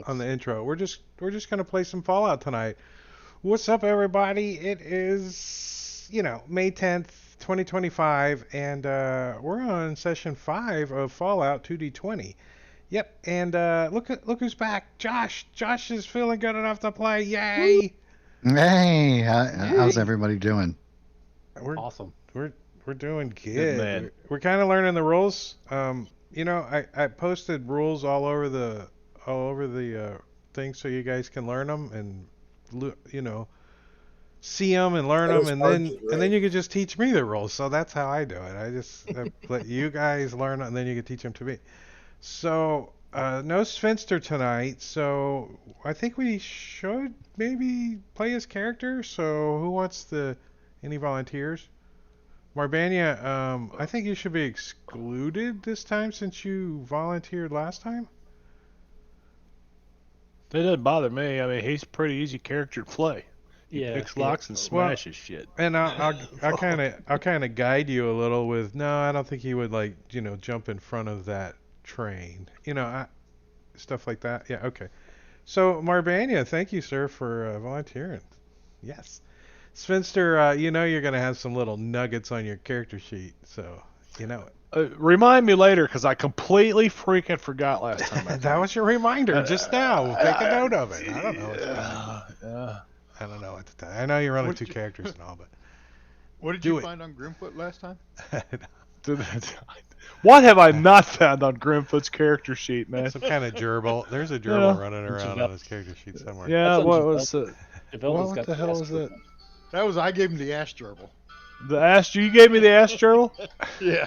on the intro. We're just gonna play some Fallout tonight. What's up, everybody? It is May 10th, 2025, and we're on session 5 of Fallout 2D20. Yep, and look who's back, Josh. Josh is feeling good enough to play. Woo! Yay! Hey, how's Yay! everybody doing? We're Awesome. we're doing Good good. man. We're kind of learning the rules. I posted rules all over the thing so you guys can learn them and see them and learn them, Those and then targets, and then right? you can just teach me the rules. So that's how I do it. I just let you guys learn, and then you can teach them to me. So no Sphinster tonight. So I think we should maybe play his character. So who wants the any volunteers? Marbania, I think you should be excluded this time since you volunteered last time. It doesn't bother me. I mean, he's a pretty easy character to play. He Yeah, picks yeah. locks and Well, smashes shit. and I'll kind of guide you a little with no, I don't think he would jump in front of that train. Stuff like that. Yeah, okay. So Marbania, thank you, sir, for volunteering. Yes. Sphinster, you're gonna have some little nuggets on your character sheet, so you know it. Remind me later, because I completely freaking forgot last time. That was your reminder just now. Take a note of it. I don't know what to tell you. Yeah. I don't know what to tell you. I know you're running What two did you- characters and all, but What did Do you it. find on Grimfoot last time? What have I not found on Grimfoot's character sheet, man? some kind of gerbil. There's a gerbil Yeah. running around on his character sheet somewhere. Yeah, That's what on was it? Development's What got the hell is Astro. it? That was I gave him the ash gerbil. The ass? You gave me the ass gerbil? Yeah.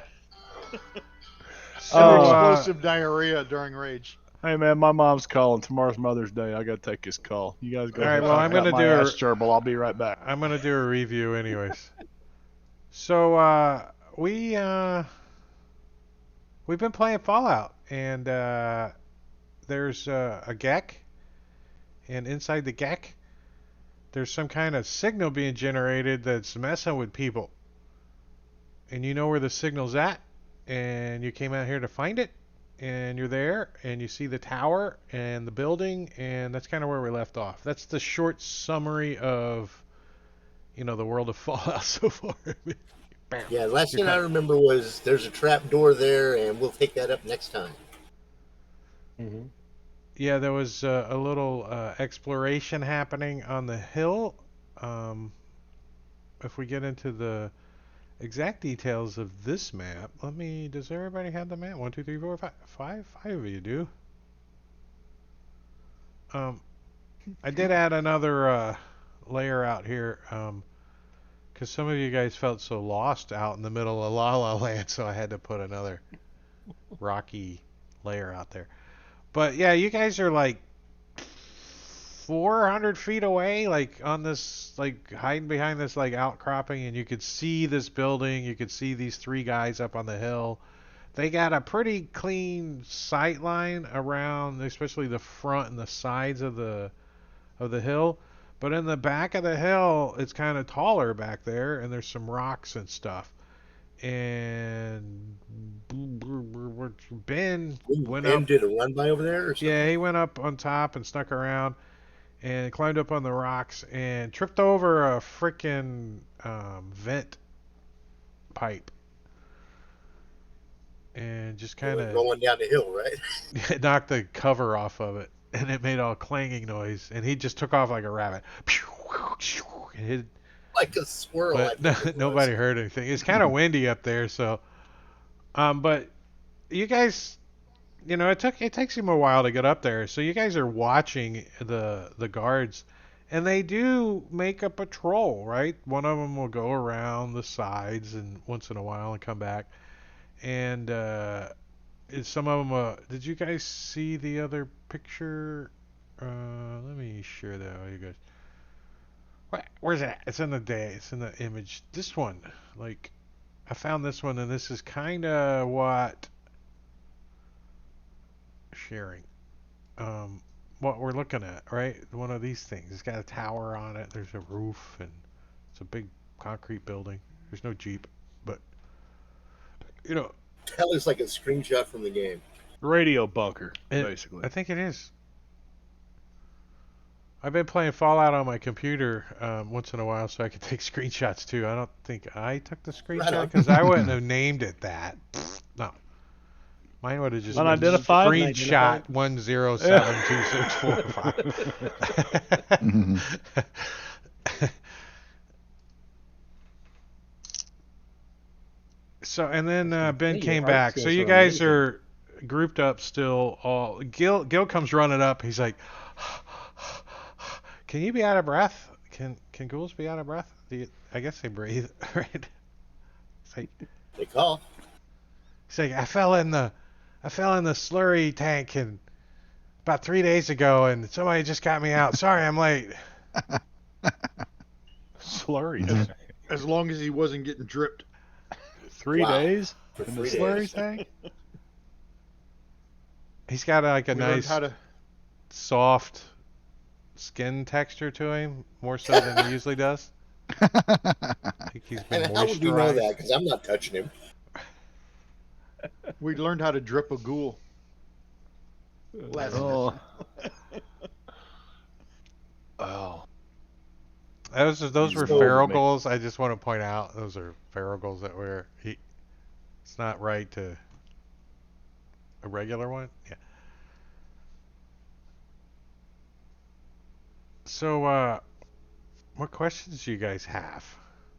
So, Explosive diarrhea during rage. Hey man, my mom's calling. Tomorrow's Mother's Day. I gotta take this call. You guys go. All right, ahead. well, I I'm got gonna my do a- ass gerbil. I'll be right back. I'm gonna do a review anyways. So we've been playing Fallout, and there's a Gek, and inside the Gek, there's some kind of signal being generated that's messing with people. And you know where the signal's at, and you came out here to find it, and you're there, and you see the tower and the building, and that's kind of where we left off. That's the short summary of, the world of Fallout so far. Bam. Yeah, last You're thing I cut. remember was there's a trap door there, and we'll take that up next time. Mm-hmm. Yeah, there was a little exploration happening on the hill. If we get into the exact details of this map, does everybody have the map? 1, 2, 3, 4, 5. Five of you do. I did add another layer out here, because some of you guys felt so lost out in the middle of La La Land, so I had to put another rocky layer out there. But yeah, you guys are like 400 feet away, like on this, like hiding behind this like outcropping, and you could see this building. You could see these three guys up on the hill. They got a pretty clean sight line around, especially the front and the sides of the hill. But in the back of the hill, it's kind of taller back there, and there's some rocks and stuff. And Ben went Ben up. did a run by over there or something? Yeah, he went up on top and snuck around and climbed up on the rocks and tripped over a frickin' vent pipe. And just kind of Going down the hill, right? knocked the cover off of it. And it made all clanging noise. And he just took off like a rabbit. And hit, Like a squirrel. I but think it was. nobody heard anything. It's kind of windy up there, so. But you guys, it takes him a while to get up there. So you guys are watching the guards, and they do make a patrol, right? One of them will go around the sides and once in a while and come back. And some of them. Did you guys see the other picture? Let me share that with you guys. Where's it at? It's in the day. It's in the image. This one, like, I found this one, and this is kind of what sharing. What we're looking at, right? One of these things. It's got a tower on it. There's a roof, and it's a big concrete building. There's no Jeep, but That looks like a screenshot from the game. Radio bunker, It- basically. I think it is. I've been playing Fallout on my computer once in a while so I could take screenshots too. I don't think I took the screenshot on. because I wouldn't have named it that. No. Mine would have just been Unidentified? screenshot 10726445. So and then Ben Hey, came your art back. So skills you are guys amazing. are grouped up still. All Gil comes running up. He's like, "Can you be out of breath? Can ghouls be out of breath? I guess they breathe, right?" It's like, They call. he's like, I fell in the slurry tank and about 3 days ago, and somebody just got me out. Sorry, I'm late. Slurry. As long as he wasn't getting dripped. 3 Wow. days For in the 3 slurry days. tank? He's got like a We learned nice how to. soft skin texture to him, more so than he usually does. I think he's been And how would we know moisturized. that? Because I'm not touching him. We learned how to drip a ghoul. Last Oh. Oh. Those were So- feral goals. I just want to point out those are feral goals that were it's not right to a regular one. Yeah. So what questions do you guys have?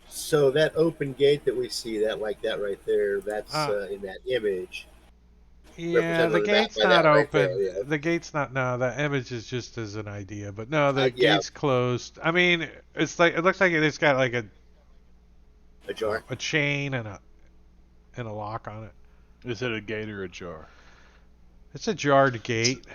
So that open gate that we see, that right there, that's Ah. in that image. Yeah, Represented the on the map gate's by not that right open. there, yeah. The gate's not. No, that image is just as an idea. But no, the Yeah. gate's closed. I mean, it's like it looks like it's got like A jar. a chain and a lock on it. Is it a gate or a jar? It's a jarred gate.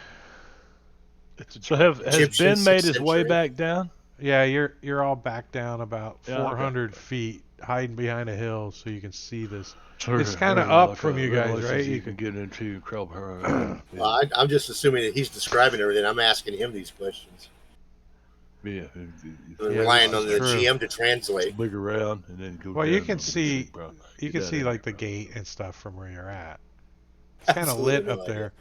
So has Egyptian Ben made 6th his way century. back down? Yeah, you're all back down about Yeah, okay. 400 feet, hiding behind a hill, so you can see this. Sort It's of kinda like up a from you guys, Revelations right? You You can get into Krell. I'm just assuming that he's describing everything. I'm asking him these questions. Yeah. I'm Yeah, relying this on is the true. GM to translate. Look around and then go Well, down you can and see bro. you Get can down see there, like the bro. gate and stuff from where you're at. It's kind of Absolutely lit no up idea. there.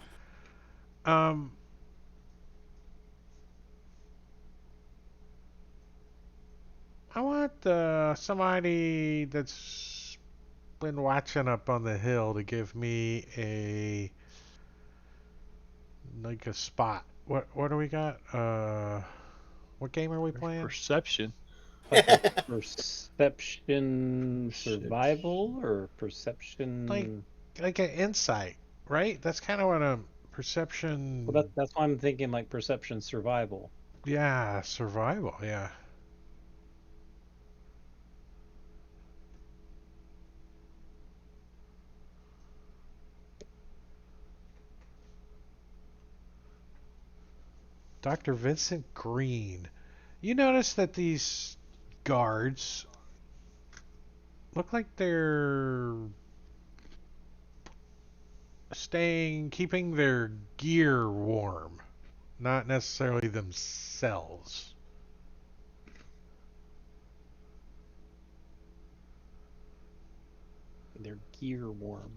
I want somebody that's been watching up on the hill to give me a spot. What do we got? What game are we playing? Perception. Perception survival or perception? Like an insight, right? That's kind of what a perception. Well, that's why I'm thinking like perception survival. Yeah, survival. Yeah. Dr. Vincent Green. You notice that these guards look like they're keeping their gear warm, not necessarily themselves. Their gear warm.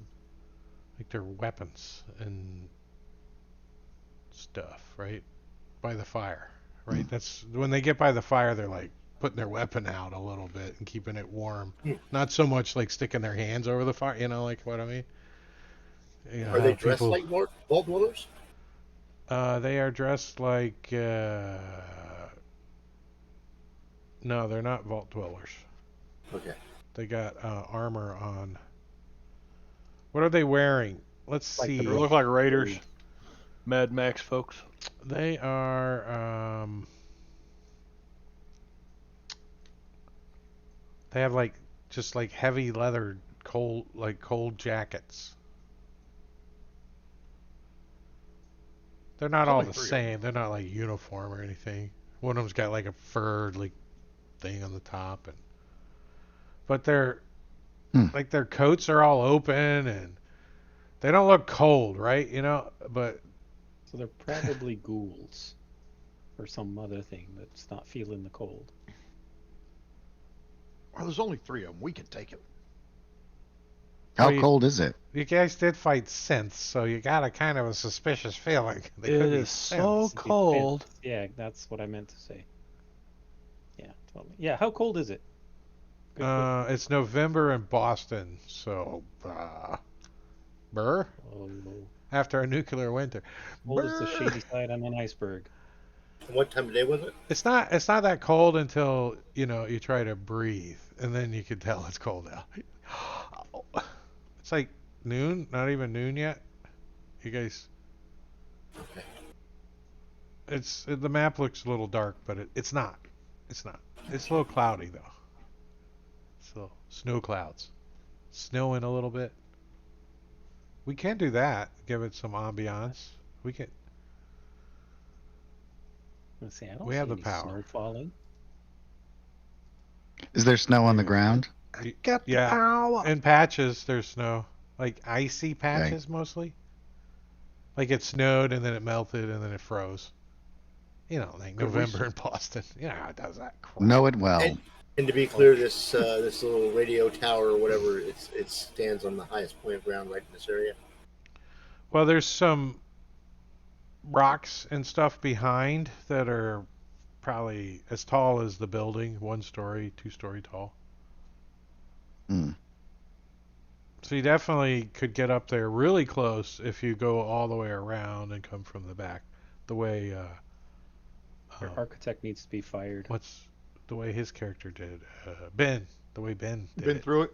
Like their weapons and stuff, right? By the fire, right? That's when they get by the fire, they're like putting their weapon out a little bit and keeping it warm. Not so much like sticking their hands over the fire, like what I mean? You know, Are they how dressed people- like Vault Dwellers? They are dressed like. No, they're not vault dwellers. Okay. They got armor on. What are they wearing? Let's Like see. They look like Raiders. Mad Max folks. They are. They have like just like heavy leather cold jackets. They're not all Only the three of same. They're not like uniform or anything. One of them's got like a fur like thing on the top, but they're like their coats are all open and they don't look cold, right? But So they're probably ghouls or some other thing that's not feeling the cold. Well, there's only three of them. We can take it. How Well, cold is it? You guys did fight synths, so you got a kind of a suspicious feeling. They It could be is so synths. cold. Yeah, that's what I meant to say. Yeah, totally. Yeah, how cold is it? Good question. It's November in Boston, so burr Oh, after a nuclear winter. cold is the Brr. shady side on an iceberg. What time of day was it? It's not that cold until you try to breathe, and then you can tell it's cold out. It's like noon, not even noon yet. You guys, Okay. the map looks a little dark, but it's not. It's not. It's a little cloudy though. So snow clouds, snowing a little bit. We can do that. Give it some ambiance. We can. Let's see, I don't We see have the any power. snow falling. Is there snow on the ground? Yeah, in patches there's snow, like icy patches mostly. Like it snowed and then it melted and then it froze. Like Could we November in Boston. You know how it does that crap. Know it well. And to be clear, this this little radio tower or whatever, it stands on the highest point of ground right in this area. Well, there's some rocks and stuff behind that are probably as tall as the building, 1 story, 2 story tall. Hmm. So you definitely could get up there really close if you go all the way around and come from the back. The way Your architect needs to be fired. what's the way his character did? Ben, the way Ben did Been it. through it.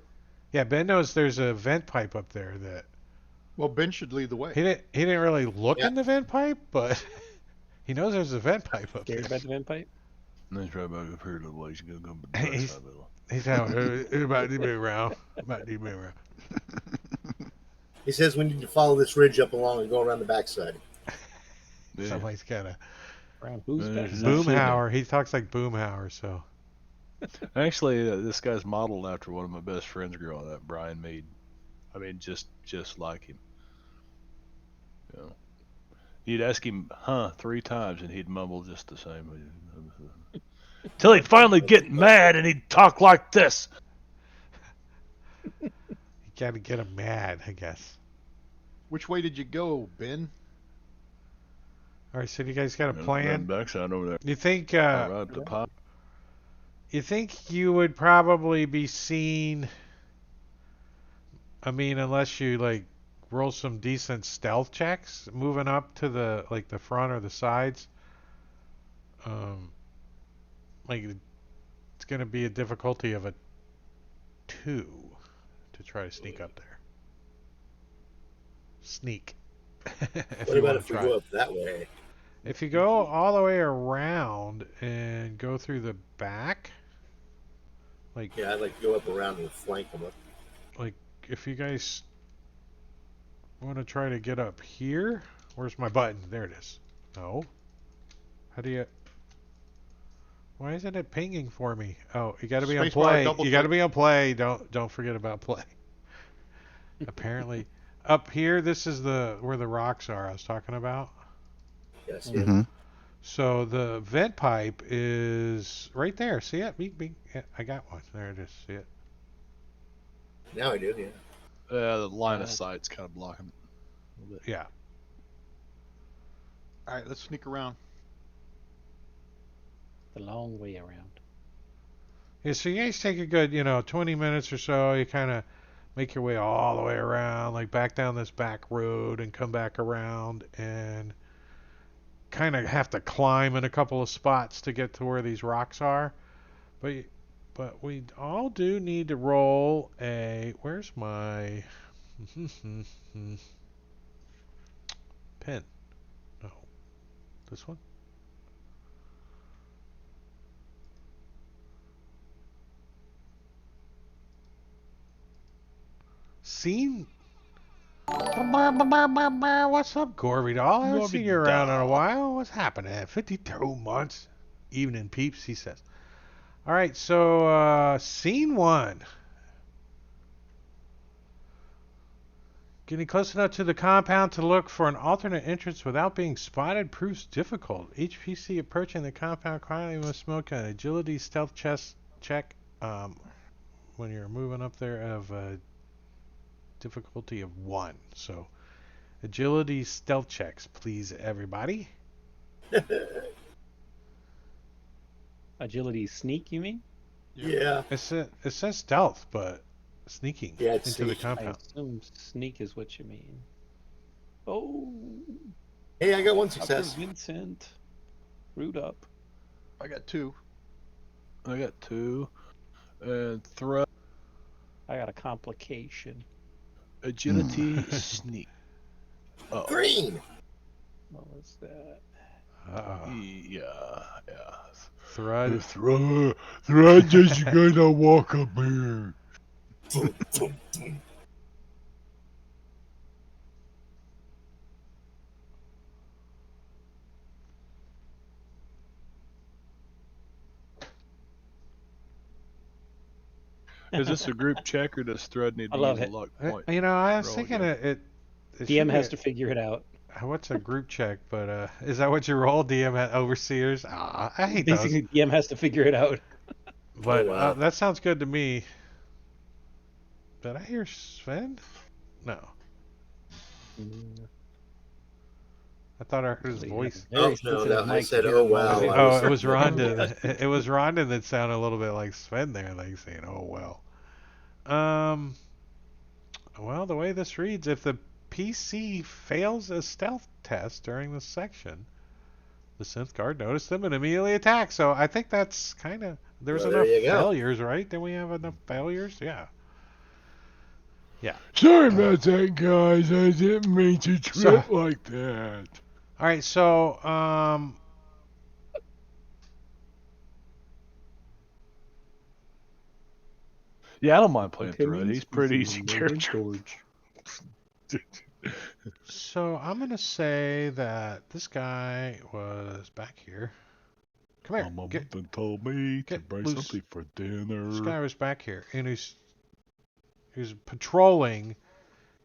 Yeah, Ben knows there's a vent pipe up there that Well, Ben should lead the way. he didn't really look Yeah. in the vent pipe, but he knows there's a vent pipe up Scared there. about the vent pipe? Let's try back up here a little ways. You go He's- He's about to be around. He says we need to follow this ridge up along and go around the backside. Yeah. Somebody's got a Around who's back? Is that Boomhauer. He talks like Boomhauer, so Actually, this guy's modeled after one of my best friends growing up, Brian Mead. I mean, just like him. You'd ask him, "Huh?" 3 times, and he'd mumble just the same. Till he'd finally get mad, and he'd talk like this. you got to get him mad, I guess. Which way did you go, Ben? All right, so you guys got a That plan? backside over there. You think Right up the pipe. you think you would probably be seen? I mean, unless you like roll some decent stealth checks, moving up to the front or the sides. Like it's going to be a difficulty of a 2 to try to sneak up there. Sneak. If What you about wanna if we try. go up that way? If you go all the way around and go through the back, like Yeah, I'd like to go up around and flank them up. if you guys want to try to get up here, where's my button? There it is. No. How do you? Why isn't it pinging for me? Oh, you got to be on Space bar, play. double You got to click. be on play. Don't forget about play. Apparently, up here, this is where the rocks are I was talking about. Yes, Hmm. So the vent pipe is right there. See it? Yeah, I got one. There it is. See it? Now I do. Yeah. The line of sight's kind of blocking it a little bit. Yeah. All right, let's sneak around. The long way around. Yeah, so you guys take a good, 20 minutes or so. You kind of make your way all the way around, like back down this back road and come back around and kind of have to climb in a couple of spots to get to where these rocks are. But we all do need to roll where's my pen? No. This one? Scene. What's up, Gorby doll? I haven't seen you around in a while. What's happening? 52 months. Evening, peeps, he says. All right, so scene 1. Getting close enough to the compound to look for an alternate entrance without being spotted proves difficult. Each PC approaching the compound quietly must make an agility stealth check when you're moving up there of difficulty of 1. So, agility stealth checks, please, everybody. Agility sneak, you mean? Yeah. It says stealth, but sneaking Yeah, it's into the sneak. I compound. assume sneak is what you mean. Oh, Hey, I got one Dr. success. Vincent. Root up. I got 2. I got 2. And threat, I got a complication. agility, sneak. Oh, Green. What was that? yeah. Thrud. Thread just gonna walk up here. Is this a group check or does Thread need I to love use a it. luck point? You know, I was Roll thinking again. it should DM be has a- to figure it out. What's a group check? But is that what you roll? DM at overseers? I hate those. Basically, DM has to figure it out. But Oh, wow. that sounds good to me. Did I hear Sven? No. I thought I heard his Actually, voice. yeah, very Oh, no, sensitive no, I mic said, here oh, in my wow. voice. I Oh, was- it was Rondon. It was Rondon that sounded a little bit like Sven there, like saying, "Oh well." Well, the way this reads, if the PC fails a stealth test during this section, the synth guard noticed them and immediately attacks. So I think that's kind of there's Well, there enough you go. failures, right? Did we have enough failures? Yeah. Sorry about that, guys. I didn't mean to trip like that. All right. So Yeah, I don't mind playing Okay, Thread. means He's pretty he's easy in character. George. So I'm gonna say that this guy was back here. Come here. Mama Get, told me to get bring loose. something for dinner. this guy was back here, and he's patrolling,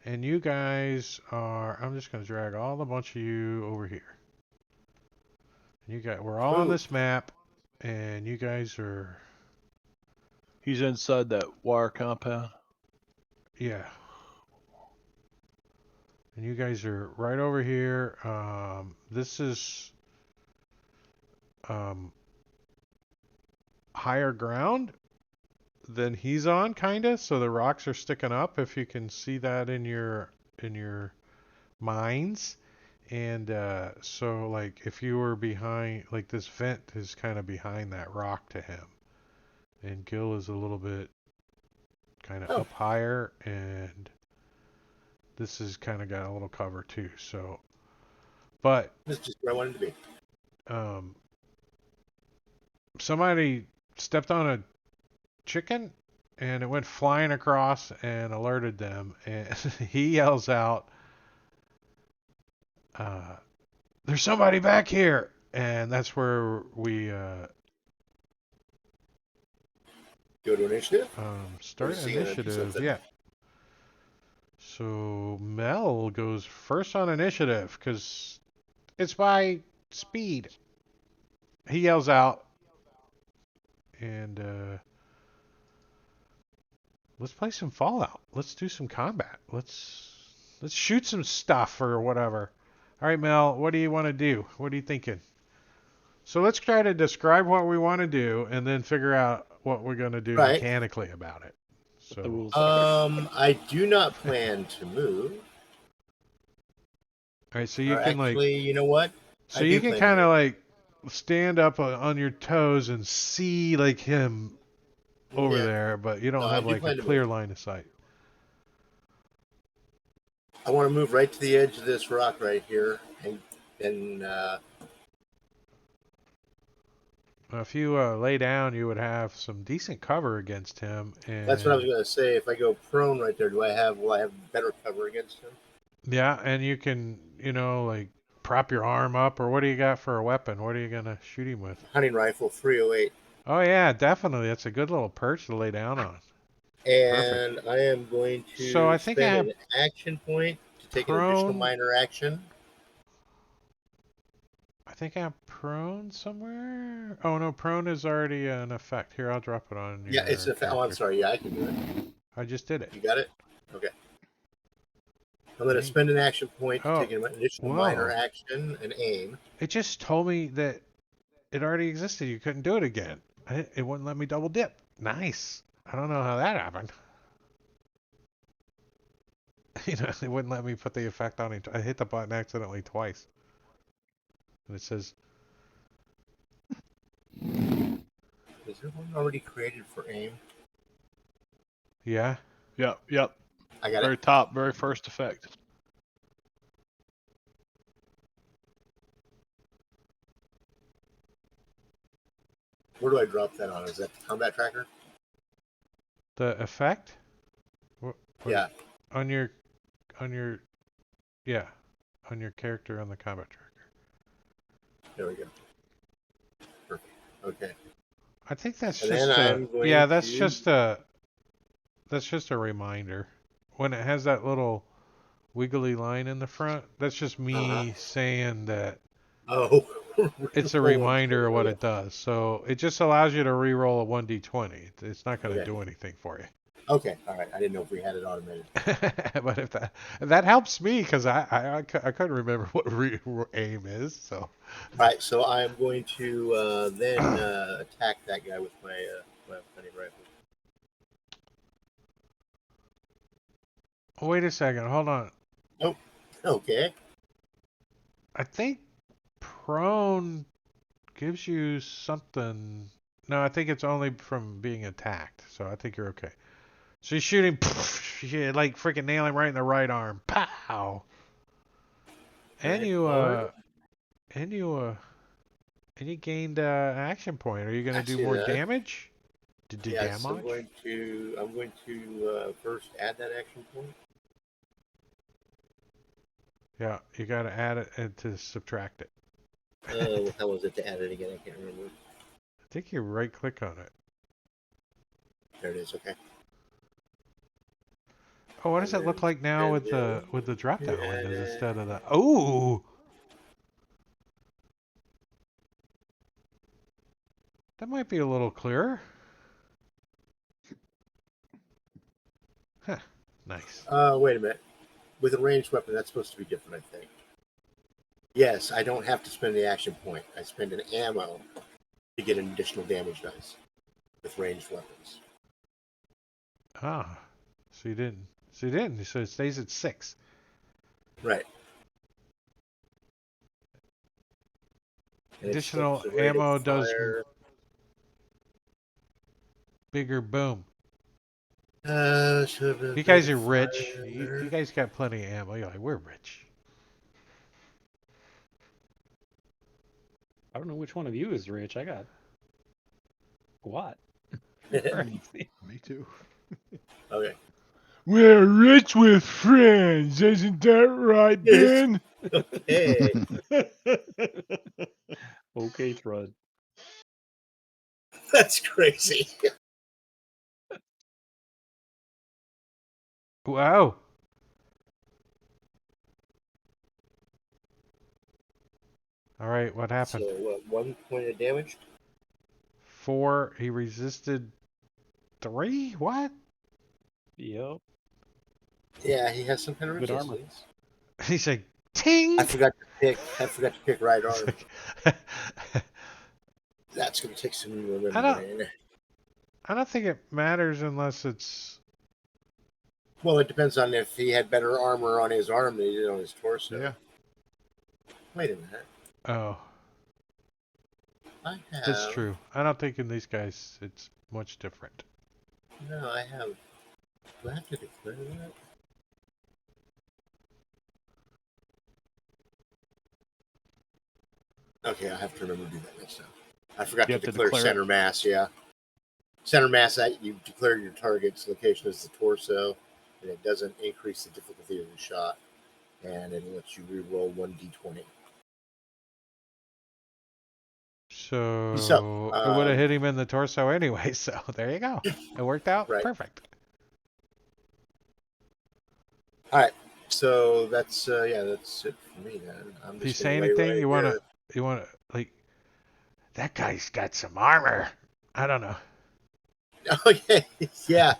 and you guys are. I'm just gonna drag all a bunch of you over here. We're all on Ooh. this map, and you guys are. He's inside that wire compound. Yeah. And you guys are right over here. This is higher ground than he's on, kinda. So the rocks are sticking up, if you can see that in your minds. And so, like, if you were behind, like, this vent is kind of behind that rock to him, and Gil is a little bit kind of Oh. up higher, and this has kind of got a little cover too. So, but This is just where I wanted to be. somebody stepped on a chicken and it went flying across and alerted them, and he yells out, there's somebody back here, and that's where we Go to initiative. start Or is he gonna do initiative. something? Yeah. So Mel goes first on initiative because it's by speed. He yells out, and let's play some Fallout. Let's do some combat. Let's shoot some stuff or whatever. All right, Mel, what do you want to do? What are you thinking? So let's try to describe what we want to do, and then figure out what we're going to do Right. mechanically about it. So The rules are. I do not plan to move. all right, so you Or can actually, you know what? so I you do can plan kind to. of like stand up on your toes and see like him over Yeah. there, but you don't No, I have do like a plan to clear move. line of sight. I want to move right to the edge of this rock right here, and If you lay down, you would have some decent cover against him. And that's what I was going to say. If I go prone right there, will I have better cover against him? yeah, and you can, like prop your arm up, or what do you got for a weapon? What are you gonna shoot him with? Hunting rifle 308, Oh yeah, definitely. That's a good little perch to lay down on. and I am going to So I think I spend have an action point to take an additional prone. minor action. I think I have prone somewhere. Oh no, prone is already an effect. Here, I'll drop it on. Yeah, it's your a. Oh, I'm character. sorry. Yeah, I can do it. I just did it. You got it. Okay. I'm going to spend an action point to Oh, take an additional whoa. minor action and aim. It just told me that it already existed. You couldn't do it again. It wouldn't let me double dip. Nice. I don't know how that happened. You know, it wouldn't let me put the effect on it. I hit the button accidentally twice. And it says, Is there one already created for aim? yeah. Yep. I got Very it. top, very first effect. Where do I drop that on? Is that the combat tracker? The effect? What, Yeah. On your, yeah. On your character on the combat tracker. There we go. Perfect. Okay. I think that's And just then I'm going yeah, that's to- just a reminder. When it has that little wiggly line in the front, that's just me saying that Oh. it's a reminder of what it does. So it just allows you to re-roll a 1d20. It's not going to Okay. do anything for you. Okay. All right. I didn't know if we had it automated. But if that helps me because I couldn't remember what aim is. So All right. So I'm going to then attack that guy with my hunting rifle. wait a second, hold on. Okay. I think prone gives you something. No, I think it's only from being attacked. So I think you're okay. So you're shooting, you like freaking nail him right in the right arm. Pow! And Right you arm. and you gained an action point. Are you gonna I do see more that. damage? To do Yes, I'm damage? going to first add that action point. Yeah, you gotta add it and to subtract it. What the hell was it to add it again? I can't remember. I think you right click on it. There it is. Okay. Oh, what does And it look then like now with the drop down windows instead of the oh? That might be a little clearer. Huh. Nice. Wait a minute. With a ranged weapon, that's supposed to be different, I think. Yes, I don't have to spend the action point. I spend an ammo to get an additional damage dice with ranged weapons. Ah. So you didn't. So you didn't. So it stays at 6. Right. And it's Additional the rate of ammo does fire. bigger boom. So You guys are rich. You guys got plenty of ammo. You're like, we're rich. I don't know which one of you is rich. I got what? Me too. Okay. We're rich with friends, isn't that right, Ben? Hey, Okay, Thrud. that's crazy. Wow. All right, what happened? So, 1 point of damage? 4. He resisted 3? What? Yep. Yeah, he has some kind of Good armor. resistance. He's like, ting! I forgot to pick right It's arm. like- That's going to take some I remembering. I don't think it matters unless it's. Well, it depends on if he had better armor on his arm than he did on his torso. Yeah. Wait a minute. Oh, I have. that's true. I don't think in these guys it's much different. No, I have. Do I have to declare that? Okay, I have to remember to do that next time. I forgot You to have to declare declare center mass, yeah. Center mass, you declare your target's location as the torso, and it doesn't increase the difficulty of the shot, and it lets you re-roll 1d20. So, So, it would have hit him in the torso anyway. So there you go. It worked out Right. perfect. So that's that's it for me then. I'm Do you just say gonna lay anything? right You wanna here. like? That guy's got some armor. I don't know. Okay, yeah,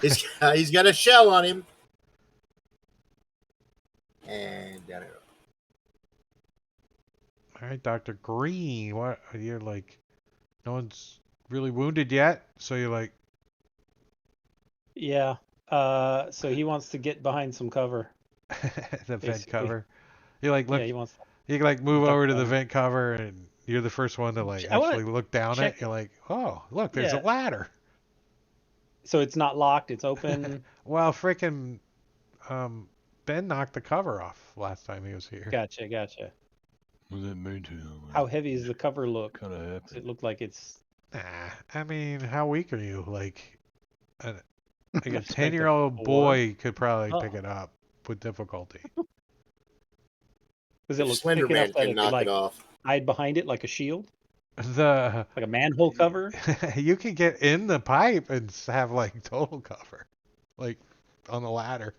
he's got a shell on him. And down arrow. All right, Dr. Green. What you're like? No one's really wounded yet, so you're like, Yeah. So he wants to get behind some cover. the vent Basically. cover. You like look. Yeah, he wants. You like move duck over to the down. vent cover, and you're the first one to like I wanna actually look down check- it. You're like, oh, look, there's a Yeah. ladder. So it's not locked. It's open. Well, freaking Ben knocked the cover off last time he was here. Gotcha. What does that mean to him? How heavy does the cover look? Kind of Does happy. it look like it's Nah, I mean, how weak are you? Like a Expect a 10-year-old 4. boy could probably Oh. pick it up with difficulty. Does it look Slender thick Man enough that can it could knock like it off. hide behind it like a shield, The like a manhole cover? you could get in the pipe and have like total cover, like on the ladder.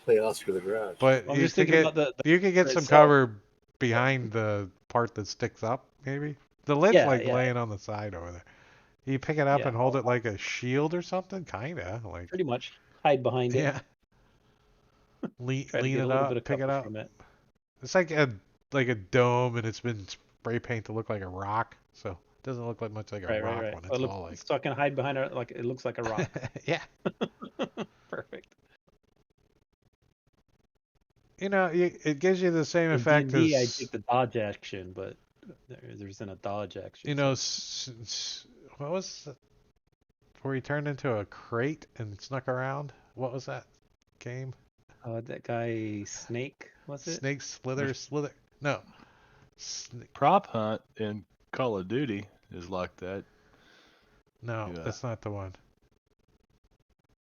Play Oscar the Grouch. But I'm you just could thinking get about the you could get for some itself. cover behind the part that sticks up, maybe. The lid's Yeah, like yeah. laying on the side over there. You pick it up Yeah. and hold it like a shield or something, kinda like pretty much hide behind it. yeah. Lean Try to get a it little up, bit of pick it cover up. from it. It's like a dome, and it's been spray paint to look like a rock, so it doesn't look like much like a Right. rock when Oh, it's look, all like. so I can hide behind it like it looks like a rock. Yeah, Perfect. you know, it gives you the same In effect D&D, I as take the dodge action, but there isn't a dodge action. you know. so- What was where he turned into a crate and snuck around? What was that game? that guy Snake, was it? Snake Slither. No. Prop hunt in Call of Duty is like that. No, Yeah. that's not the one.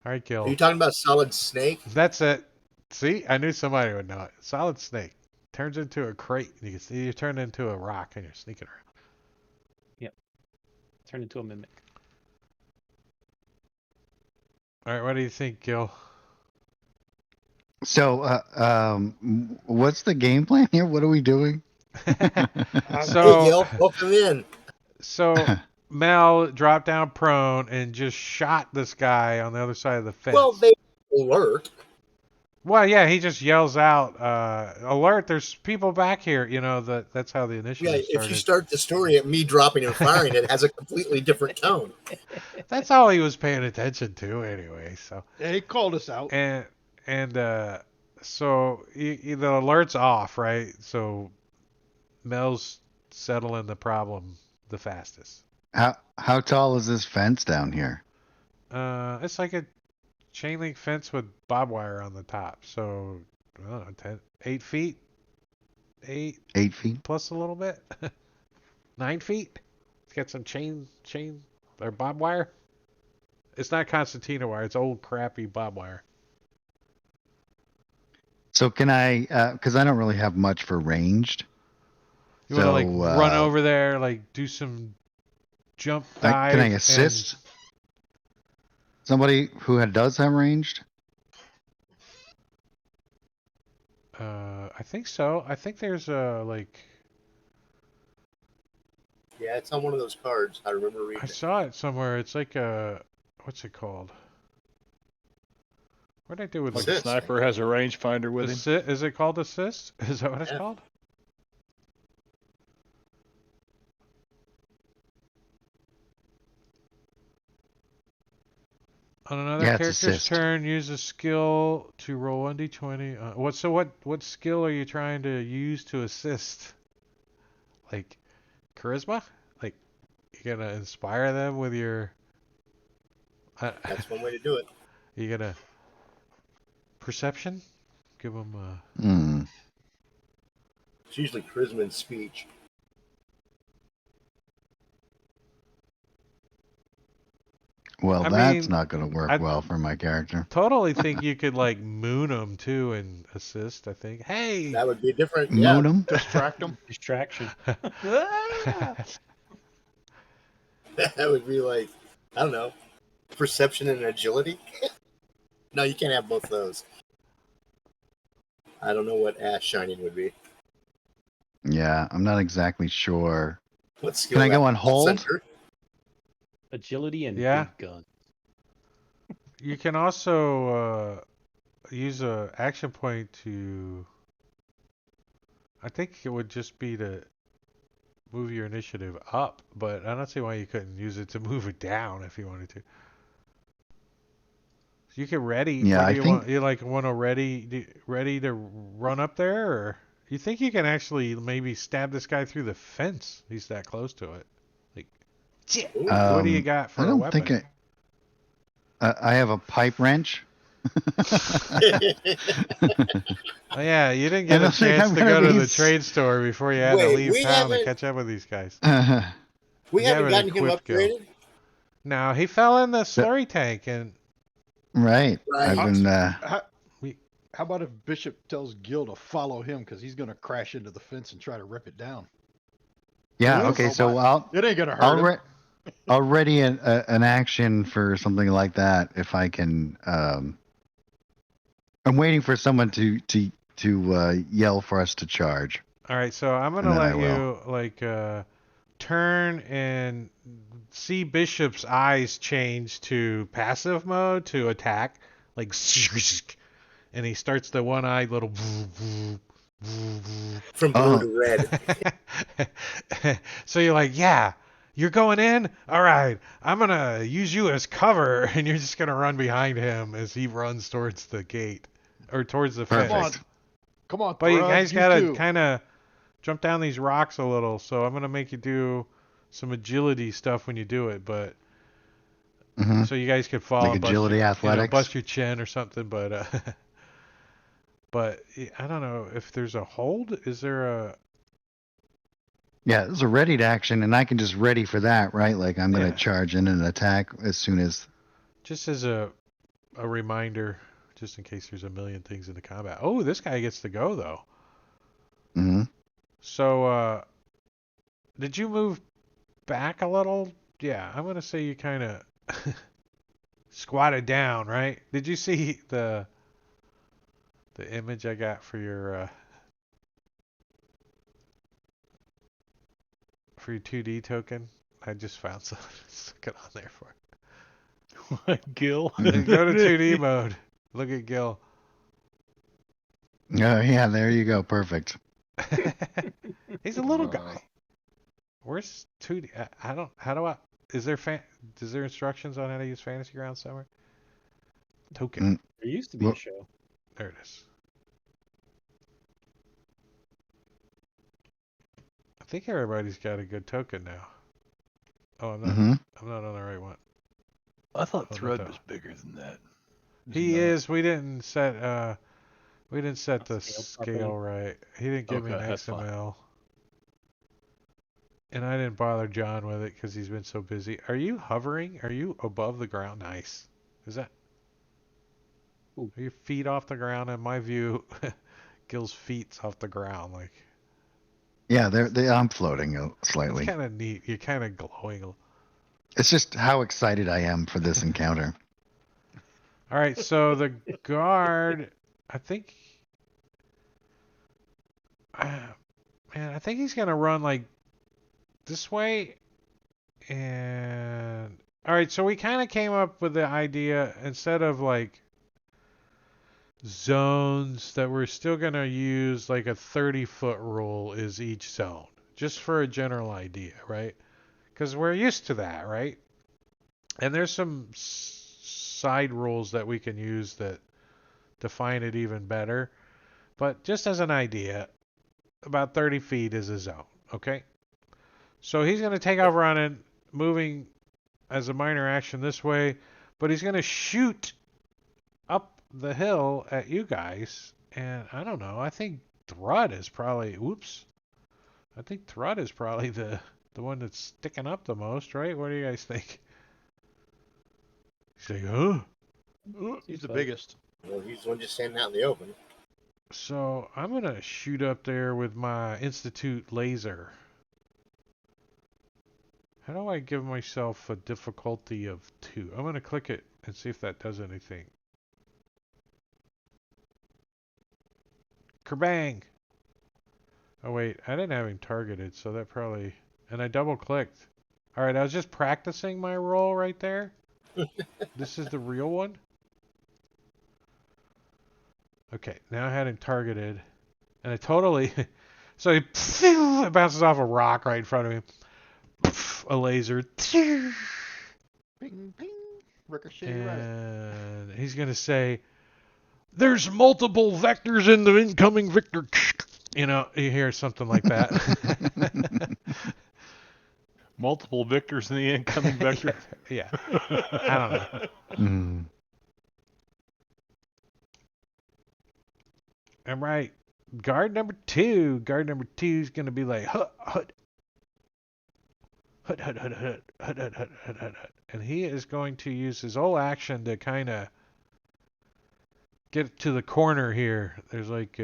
All right, Are Gil. you talking about Solid Snake? That's it. See, I knew somebody would know it. Solid Snake turns into a crate. And you can see you turn into a rock and you're sneaking around. Turn into a mimic. All right, what do you think, Gil? So, what's the game plan here? What are we doing? Hey, So, Gil, welcome in. so Mel dropped down prone and just shot this guy on the other side of the fence. Well, they alert. Well, yeah, he just yells out, "Alert! There's people back here!" You know that's how the initiative Yeah, if started. you start the story at me dropping and firing, it has a completely different tone. That's all he was paying attention to, anyway. So Yeah, he called us out. and so the alert's off, right? So Mel's settling the problem the fastest. How tall is this fence down here? It's like a chain link fence with barbed wire on the top. So I don't know, 8 feet, 8 8 feet? plus a little bit, 9 feet. It's got some chain or barbed wire. It's not concertina wire. It's old crappy barbed wire. So can I? Because I don't really have much for ranged. You want to like So, run over there, like do some jump dive. Can I and- assist? Somebody who does have ranged? I think so. I think there's a like. Yeah, it's on one of those cards. I remember reading I it. saw it somewhere. It's like a what's it called? What did I do with Like it? a Assist. sniper has a rangefinder with him. Is it called assist? Is that what it's Yeah. called? On another Yeah, it's character's assist. turn, use a skill to roll 1d20. What skill are you trying to use to assist? Like charisma? Like you're gonna inspire them with your. That's one way to do it. You gonna perception? Give them Hmm. It's usually charisma and speech. Well, I that's mean, not going to work I- well for my character. totally think you could like moon them too and assist. I think. Hey. That would be different. Yeah, Moon 'em? Distract him. Distraction. that would be like, I don't know, perception and agility. No, you can't have both those. I don't know what ash shining would be. Yeah, I'm not exactly sure. What skill? Can I go that- on hold? Center? Agility and Yeah. big gun. You can also use a action point to. I think it would just be to move your initiative up, but I don't see why you couldn't use it to move it down if you wanted to. So you can ready. Yeah, What do I you think- want? You like want to ready to run up there, or you think you can actually maybe stab this guy through the fence? He's that close to it. Like, Ooh. what do you got for I a don't weapon? think I have a pipe wrench. Oh yeah, you didn't I get a don't think chance I'm to gonna go to be the s- trade store before you had to Wait, leave we town to haven't- catch up with these guys. We You haven't haven't gotten him equipped Gil. upgraded. No, he fell in the slurry tank, and Right. Right. I've been. How, We- how about if Bishop tells Gil to follow him because he's going to crash into the fence and try to rip it down? Yeah. Well, Okay. robot. So I'll It ain't going to hurt him. I'll ready an action for something like that if I can. I'm waiting for someone to yell for us to charge. all right, so I'm gonna And then let I you like turn and see Bishop's eyes change to passive mode to attack, like, and he starts the one-eyed little. From blue to red. So you're like, yeah, you're going in? All right, I'm going to use you as cover, and you're just going to run behind him as he runs towards the gate, or towards the Perfect. fence. Come on, But you Thrud, guys got to too. kind of jump down these rocks a little, so I'm going to make you do some agility stuff when you do it, but Hmm. so you guys could fall Like and bust agility, your, athletics? bust your chin or something, but but I don't know if there's a hold. Is there a Yeah, it's a ready to action, and I can just ready for that, right? Like I'm going Yeah. to charge in and attack as soon as. just as a reminder, just in case there's a million things in the combat. Oh, this guy gets to go though. Hmm. So did you move back a little? Yeah, I'm gonna say you kind of squatted down, right? Did you see the image I got for your 2D token? I just found some. Stuck it on there for Gil. you. Go to 2D mode. Look at Gil. Oh yeah, there you go. Perfect. He's a little Wow. guy. Where's 2D? I don't. How do I? Is there instructions on how to use Fantasy Grounds somewhere? Token. There used to be a Well- show. There it is. I think everybody's got a good token now. Oh, I'm not. Hmm. I'm not on the right one. I thought Oh, not Thrud that was bigger than that. He not. is. We didn't set. We didn't set the Scale properly. scale right. He didn't give me Okay, an that's fine. XML. And I didn't bother John with it because he's been so busy. Are you hovering? Are you above the ground? Nice. Is that? Ooh. Are your feet off the ground? In my view, Gil's feet's off the ground. Like, Yeah, I'm floating it's slightly. kind of neat. You're kind of glowing. It's just how excited I am for this encounter. All right, so the guard, I think, man, I think he's gonna run like this way. And all right, so we kind of came up with the idea instead of like zones that we're still gonna use like a 30-foot rule is each zone, just for a general idea, right? Because we're used to that, right? And there's some side rules that we can use that define it even better. But just as an idea, about 30 feet is a zone, okay? So he's going to take off running, moving as a minor action this way, but he's going to shoot up the hill at you guys. And I don't know, I think Thrud is probably, I think Thrud is probably the one that's sticking up the most, right? What do you guys think? He's like, huh? He's the biggest. Well, he's the one just standing out in the open. So I'm going to shoot up there with my Institute laser. How do I give myself a difficulty of 2? I'm going to click it and see if that does anything. Kerbang! Oh wait, I didn't have him targeted, so that probably... And I double clicked. Alright, I was just practicing my roll right there. This is the real one. Okay, now I had him targeted, and I totally. So he it bounces off a rock right in front of him. A laser. Ping, ping. Ricochet right. And he's gonna say, "There's multiple vectors in the incoming vector." You know, you hear something like that. Multiple victors in the incoming vector. Yeah. I don't know. Mm. I'm right. Guard number two. Guard number two is gonna be like, hut, hut, hut, hut, hut, hut, hut, hut, hut, hut, hut, hut. And he is going to use his whole action to kind of get to the corner here. There's like,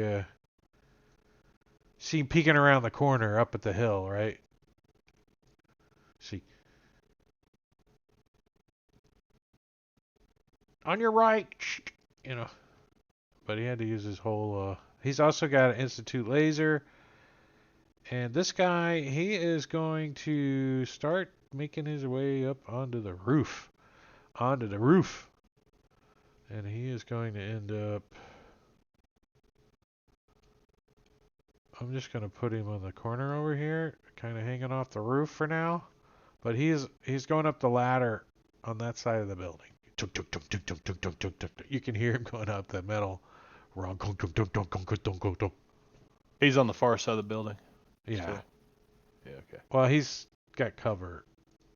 see him peeking around the corner up at the hill, right? See. On your right, you know. But he had to use his whole, he's also got an Institute laser. And this guy, he is going to start making his way up onto the roof. Onto the roof. And he is going to end up... I'm just going to put him on the corner over here, kind of hanging off the roof for now. But he's going up the ladder on that side of the building. You can hear him going up the metal. He's on the far side of the building. Yeah. Still. Yeah, okay. Well, he's got cover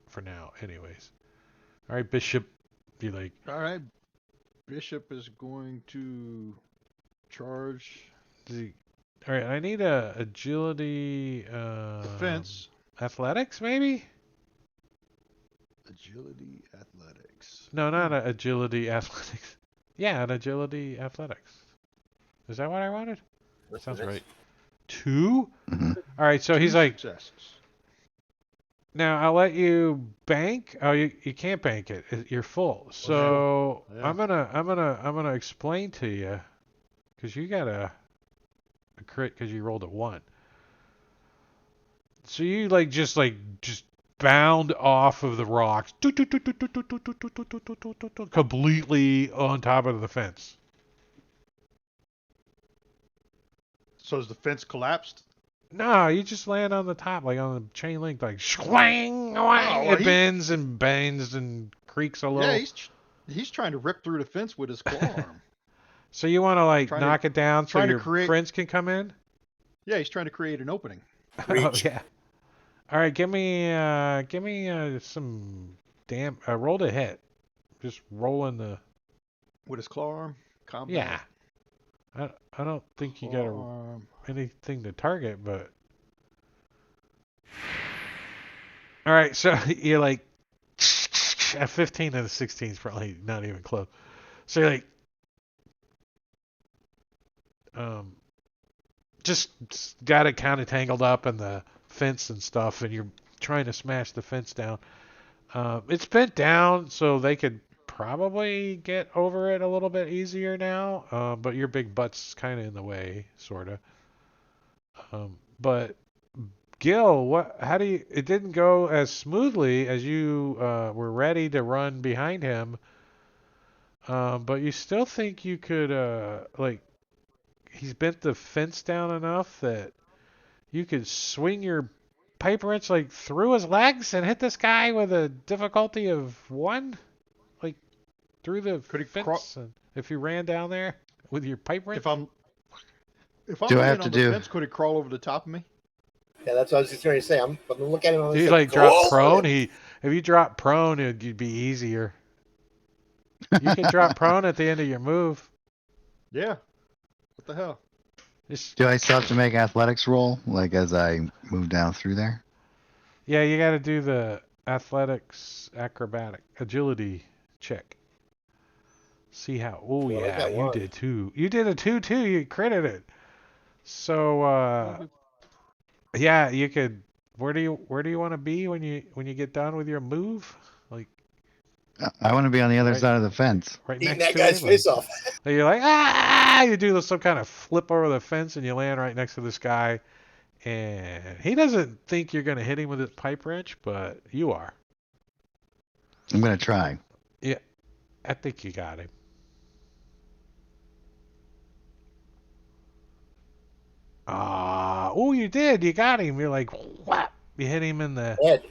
for now, anyways. All right, Bishop. Be like, All right. Bishop is going to charge all right, I need a agility, defense. athletics, maybe? Agility, athletics. No, not a agility athletics. Yeah, an agility athletics. Is that what I wanted? Sounds right. 2? Mhm. All right, so he's like, Successes. now I'll let you bank. Oh, you can't bank it. You're full. So Yeah. I'm gonna explain to you, because you got a crit because you rolled a 1. So you just bound off of the rocks, completely on top of the fence. So is the fence collapsed? No, you just land on the top, like on the chain link, like swang, well, it bends and bends and creaks a little. Yeah, he's trying to rip through the fence with his claw arm. So you want to Trying to- knock it down so trying to your create- friends can come in? Yeah, he's trying to create an opening. Oh, Reach. yeah. All right, give me some roll to hit. Just rolling the. With his claw arm? Combat. Yeah. I don't think you got Claw arm. anything to target, but. All right, so you're like. At 15 and a 16 is probably not even close. So you're like. Just got it kind of tangled up in the fence and stuff, and you're trying to smash the fence down. It's bent down, so they could probably get over it a little bit easier now. But your big butt's kind of in the way, sort of. But Gil, how do you? It didn't go as smoothly as you were ready to run behind him. But you still think you could, he's bent the fence down enough that you could swing your pipe wrench through his legs and hit this guy with a difficulty of 1, through the Could he fence. And if you ran down there with your pipe wrench, If I'm Do I laying have to on the do- fence, could he crawl over the top of me? Yeah, that's what I was just trying to say. I'm looking at it on you this. drop prone. If you drop prone, it'd be easier. You can drop prone at the end of your move. Yeah. What the hell? Just, Do I still have to make athletics roll, as I move down through there? yeah, you got to do the athletics, acrobatic, agility check. See how? Oh Well, I yeah, got you 1. did 2. You did a 2 too. You critted it. So yeah, you could. Where do you want to be when you get done with your move? I want to be on the other Right. side of the fence. Right Eating next that to guy's him? face off. You're like, ah! You do some kind of flip over the fence and you land right next to this guy. And he doesn't think you're going to hit him with his pipe wrench, but you are. I'm going to try. I think you got him. Oh, you did. You got him. You're like, whap. You hit him in the Head.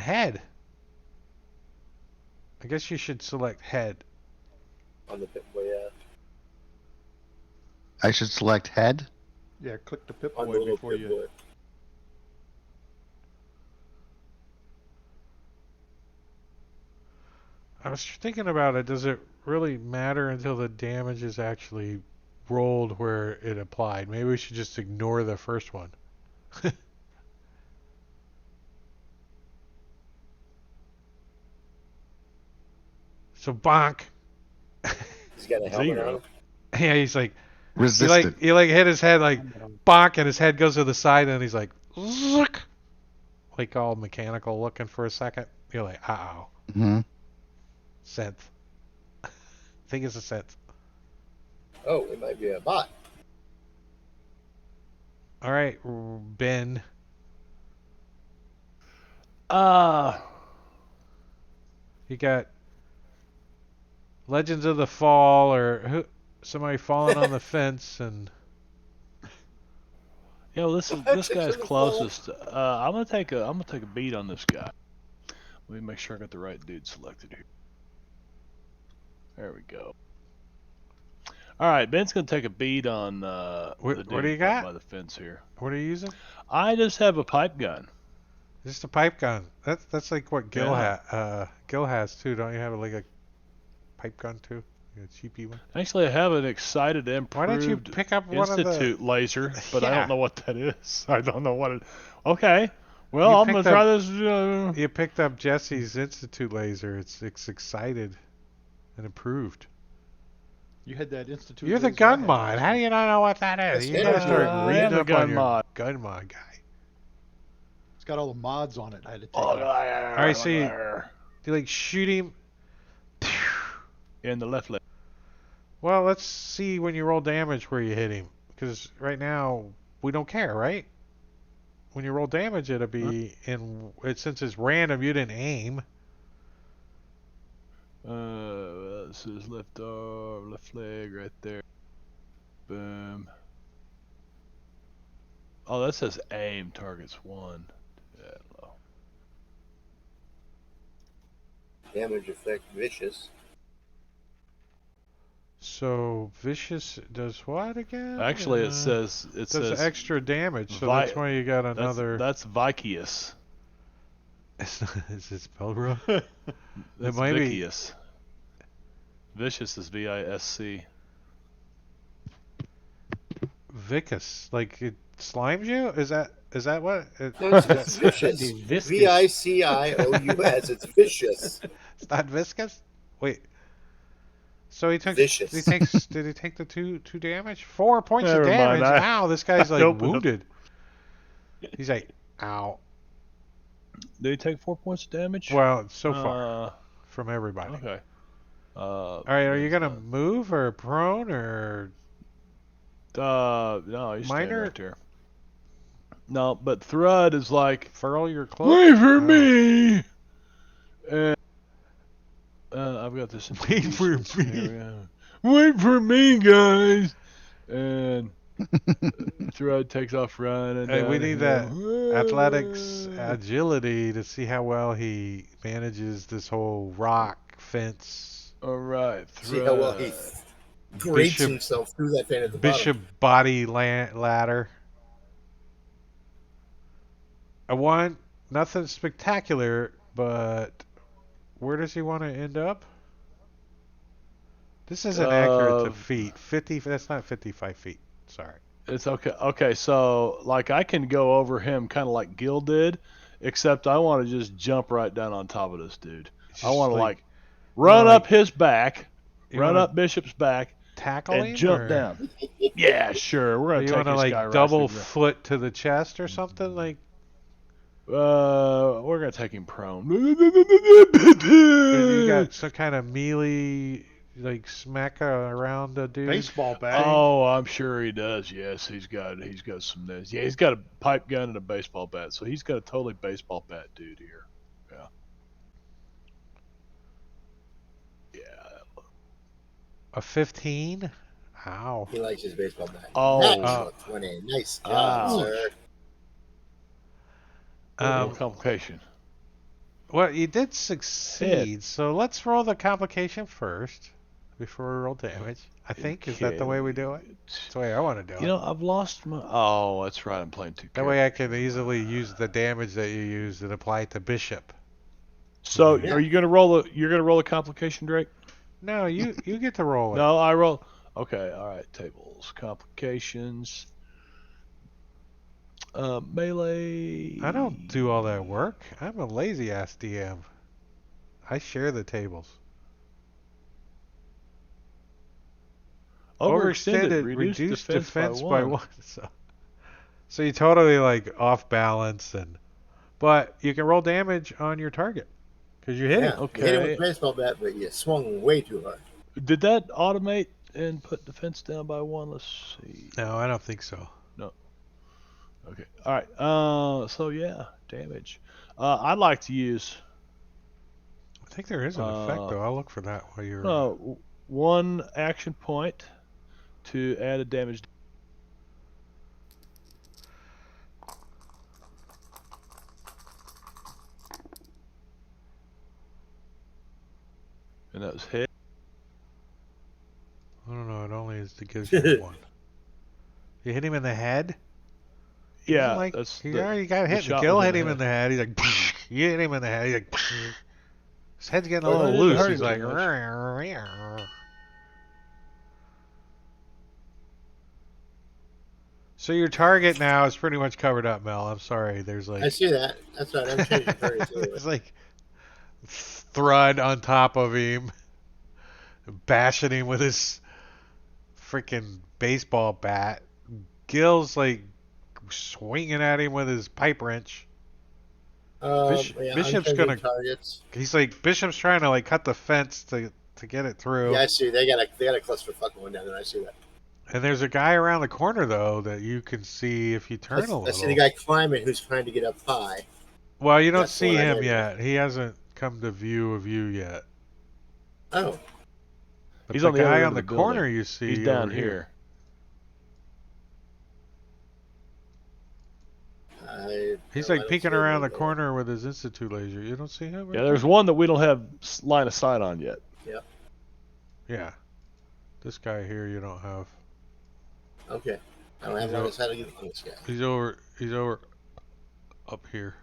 head. I guess you should select head. On the Pip-Boy, I should select head. Yeah, click the on the Pip-Boy little before you. Pip-Boy. I was thinking about it. Does it really matter until the damage is actually rolled where it applied? Maybe we should just ignore the first one. So bonk. He's got a helmet Zero. on him. Yeah, he's like Resisted. he like hit his head like Helmet on. bonk, and his head goes to the side, and he's like zook, like all mechanical looking for a second. You're like, uh-oh, hmm synth. I think it's a synth. Oh, it might be a bot. All right, Ben. You got Legends of the Fall, or somebody falling on the fence, and Yeah, well, this guy's closest. I'm gonna take a beat on this guy. Let me make sure I got the right dude selected here. There we go. All right, Ben's gonna take a beat on What the do you dude got? by the fence here. what are you using? I just have a pipe gun. Just a pipe gun. That's like what Gil Yeah. Gil has too. Don't you have like a pipe gun too? A cheapy one. Actually, I have an excited improved Why don't you pick up one of the? Institute laser, but I Yeah. don't know what that is. I don't know what it. Okay, well, You I'm gonna picked try up- this. You picked up Jesse's Institute laser. It's excited and improved. You had that Institute. You're the laser I gun had mod. last How do week. you not know what that is? That's You gotta start I reading am a up gun on your mod. gun mod guy. It's got all the mods on it. I had to take Oh, off. All right, so you like shoot him. in the left leg. Well, let's see when you roll damage where you hit him, because right now we don't care, right? When you roll damage, it'll be since it's random. You didn't aim. This is left arm, left leg, right there. Boom. Oh, that says aim targets one. Yeah, low. Damage effect vicious. So vicious does what again? Actually, it says does extra damage. So that's why you got another. That's Vicious. Is it spelled wrong? That's might be- Vicious. Vicious is VISC. Vicus, like it slimes you? Is that what? No, it's vicious. Dude, viscous. Vicious. It's vicious. It's not viscous. Wait. So he took. Vicious. Did he take the two damage? 4 points Never of mind, damage. I- Wow, this guy's like opened up- wounded. He's like, ow. Did he take 4 points of damage? Well, so far from everybody. Okay. All right, are you gonna move or prone or? No, he's standing Minor? right there. No, but Thrud is like, Furl your cloak? wait for Oh. me! And I've got this. Wait for Here me. we go. Wait for me, guys! And Thrud takes off running. Hey, we down need the that hill. athletics agility to see how well he manages this whole rock fence. All right, See how well he grates Bishop- himself through that fan at the Bishop bottom. body ladder. A one, nothing spectacular, but where does he want to end up? This isn't accurate to feet. 50. That's not 55 feet. Sorry. It's okay. Okay, so like I can go over him kind of like Gil did, except I want to just jump right down on top of this dude. It's I just want to like- like run like- up his back, You run wanna up Bishop's back, tackle and him, jump or- down. Yeah, sure. We're Or gonna you take want to this like guy right double through foot to the chest or something like? the- we're gonna take him prone. You got some kind of melee like smack around the dude. Baseball bat. Oh, I'm sure he does. Yes, he's got some. Yeah, he's got a pipe gun and a baseball bat, so he's got a totally baseball bat dude here. Yeah. Yeah. A 15. Ow. He likes his baseball bat. Oh. Natural 20. Nice job, Ouch. sir. No complication. Well, you did succeed, so let's roll the complication first before we roll damage. I think is that the way we do it? That's the way I want to do it. You know, I've lost my. Oh, that's right. I'm playing 2 That way I can easily use the damage that you used and apply it to Bishop. So, Yeah. are you gonna roll the? You're gonna roll a complication, Drake? No, you get to roll it. No, I roll. Okay, all right. Tables, complications, melee. I don't do all that work. I'm a lazy ass DM. I share the tables. Overextended. Reduced defense by one. So you totally like off balance but you can roll damage on your target because you hit Yeah, it. Okay. You hit him with a baseball bat, but you swung way too hard. Did that automate and put defense down by 1? Let's see. No, I don't think so. Okay. All right. So yeah, damage. I'd like to use I think there is an effect though. I'll look for that while you're. 1 action point to add a damage. And that was hit. I don't know. It only is to give you one. You hit him in the head. Yeah, Like, that's he the- already got hit. shot Gil was in hit the him in head. the head. He's like, you hit him in the head. He's like, his head's getting a Well, it little didn't loose. hurt He's him like, too much. So your target now is pretty much covered up, Mel. I'm sorry. There's like I see that. That's right. I'm changing targets. there's like Thrud on top of him, bashing him with his freaking baseball bat. Gil's like swinging at him with his pipe wrench. Bishop's I'm changing gonna- targets. He's like Bishop's trying to like cut the fence to get it through. Yeah, I see. They got a clusterfuck going down there. I see that. And there's a guy around the corner though that you can see if you turn a I little. see the guy climbing who's trying to get up high. Well, you don't That's see what I him did. yet. He hasn't come to view of you yet. Oh, But He's the on the other guy end on of the the building. corner you see. He's down over here. He's I like don't peeking see him around the anymore. corner with his institute laser. You don't see him? Yeah, there's one that we don't have line of sight on yet. Yeah. This guy here you don't have. Okay. I don't have one that's how to get on this guy. He's over up here.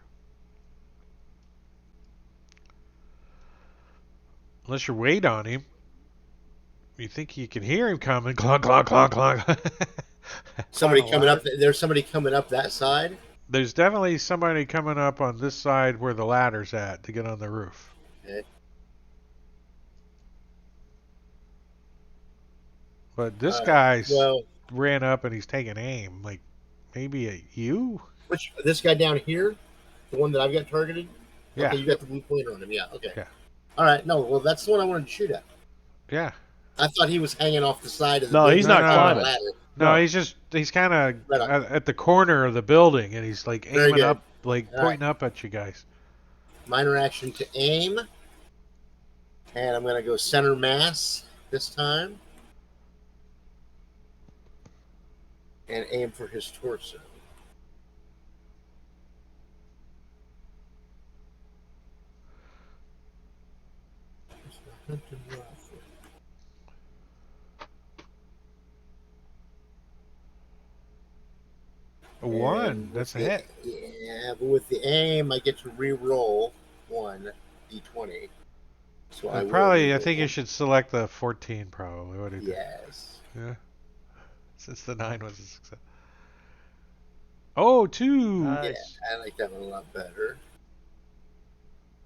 Unless you're weight on him. You think you can hear him coming. Clonk, clonk, clonk, clonk. Somebody Climb a coming ladder. up. There's somebody coming up that side. There's definitely somebody coming up on this side where the ladder's at to get on the roof. Okay. But this guy's Well, ran up and he's taking aim. Like, maybe at you? this guy down here, the one that I've got targeted. Yeah. Okay, you got the blue pointer on him. Yeah. Okay. Yeah. All right. No. Well, that's the one I wanted to shoot at. Yeah. I thought he was hanging off the side of the. No, he's building not on the climbing. ladder. No, No. he's kind of Right on. at the corner of the building and he's like Very aiming good. up, like All right. pointing up at you guys. Minor action to aim, and I'm gonna go center mass this time, and aim for his torso. A one. And That's a with hit. the- Yeah, but with the aim, I get to re-roll one d20. So I will Probably, I re-roll think you one. should select the 14. Probably. What do you think? Yes. Yeah. Since the 9 was a success. Oh, 2. Yeah, I like that one a lot better.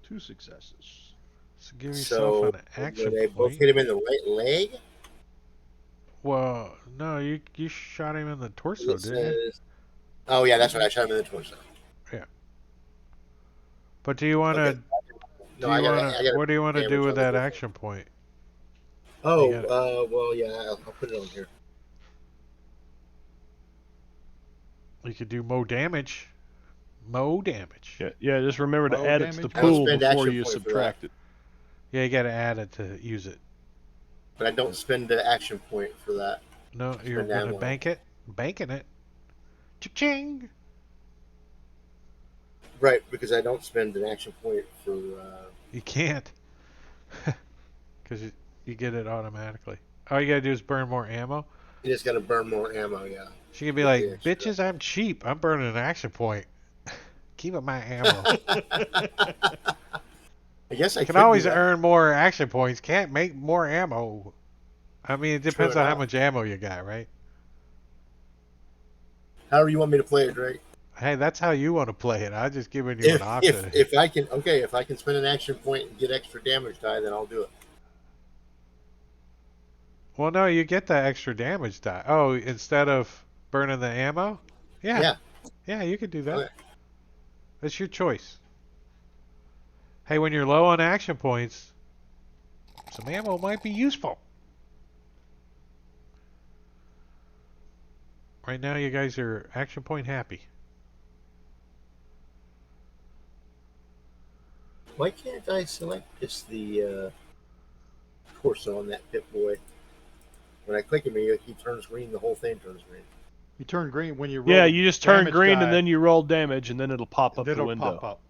2 successes. So give yourself So an will action they both point. hit him in the right leg? Well, no, you shot him in the torso, It didn't you? says- Oh yeah, that's right. I shot him in the torso. But do you want to? Okay. No, I gotta. What do you want to damage do with on the that torso. action point? Oh, You got well, yeah, I'll put it on here. You could do mo damage. Mo damage. Yeah. Just remember to Low add it to the damage. I'll pool spend before action you point for subtract it. Yeah, you got to add it to use it. But I don't spend the action point for that. No, you're Spend gonna ammo. bank it. Banking it. Cha-ching! Right, because I don't spend an action point for. You can't. Because you get it automatically. All you gotta do is burn more ammo. You just got to burn more ammo. Yeah. She can be Get the like, extra. bitches, I'm cheap. I'm burning an action point. Keep up my ammo. I guess I Can could always do that. earn more action points. Can't make more ammo. I mean, it depends on how enough. much ammo you got, right? However you want me to play it, Drake. Hey, that's how you want to play it. I'm just giving you an option. If I can, okay, if I can spend an action point and get extra damage die, then I'll do it. Well, no, you get that extra damage die. Oh, instead of burning the ammo? Yeah. Yeah. Yeah, you could do that. Okay. That's your choice. Hey, when you're low on action points, some ammo might be useful. Right now, you guys are action point happy. Why can't I select just the torso on that Pip Boy? When I click him, he turns green. The whole thing turns green. You turn green when you roll. Yeah, the you just turn damage green die, and then you roll damage, and then it'll pop and up then the it'll window. pop up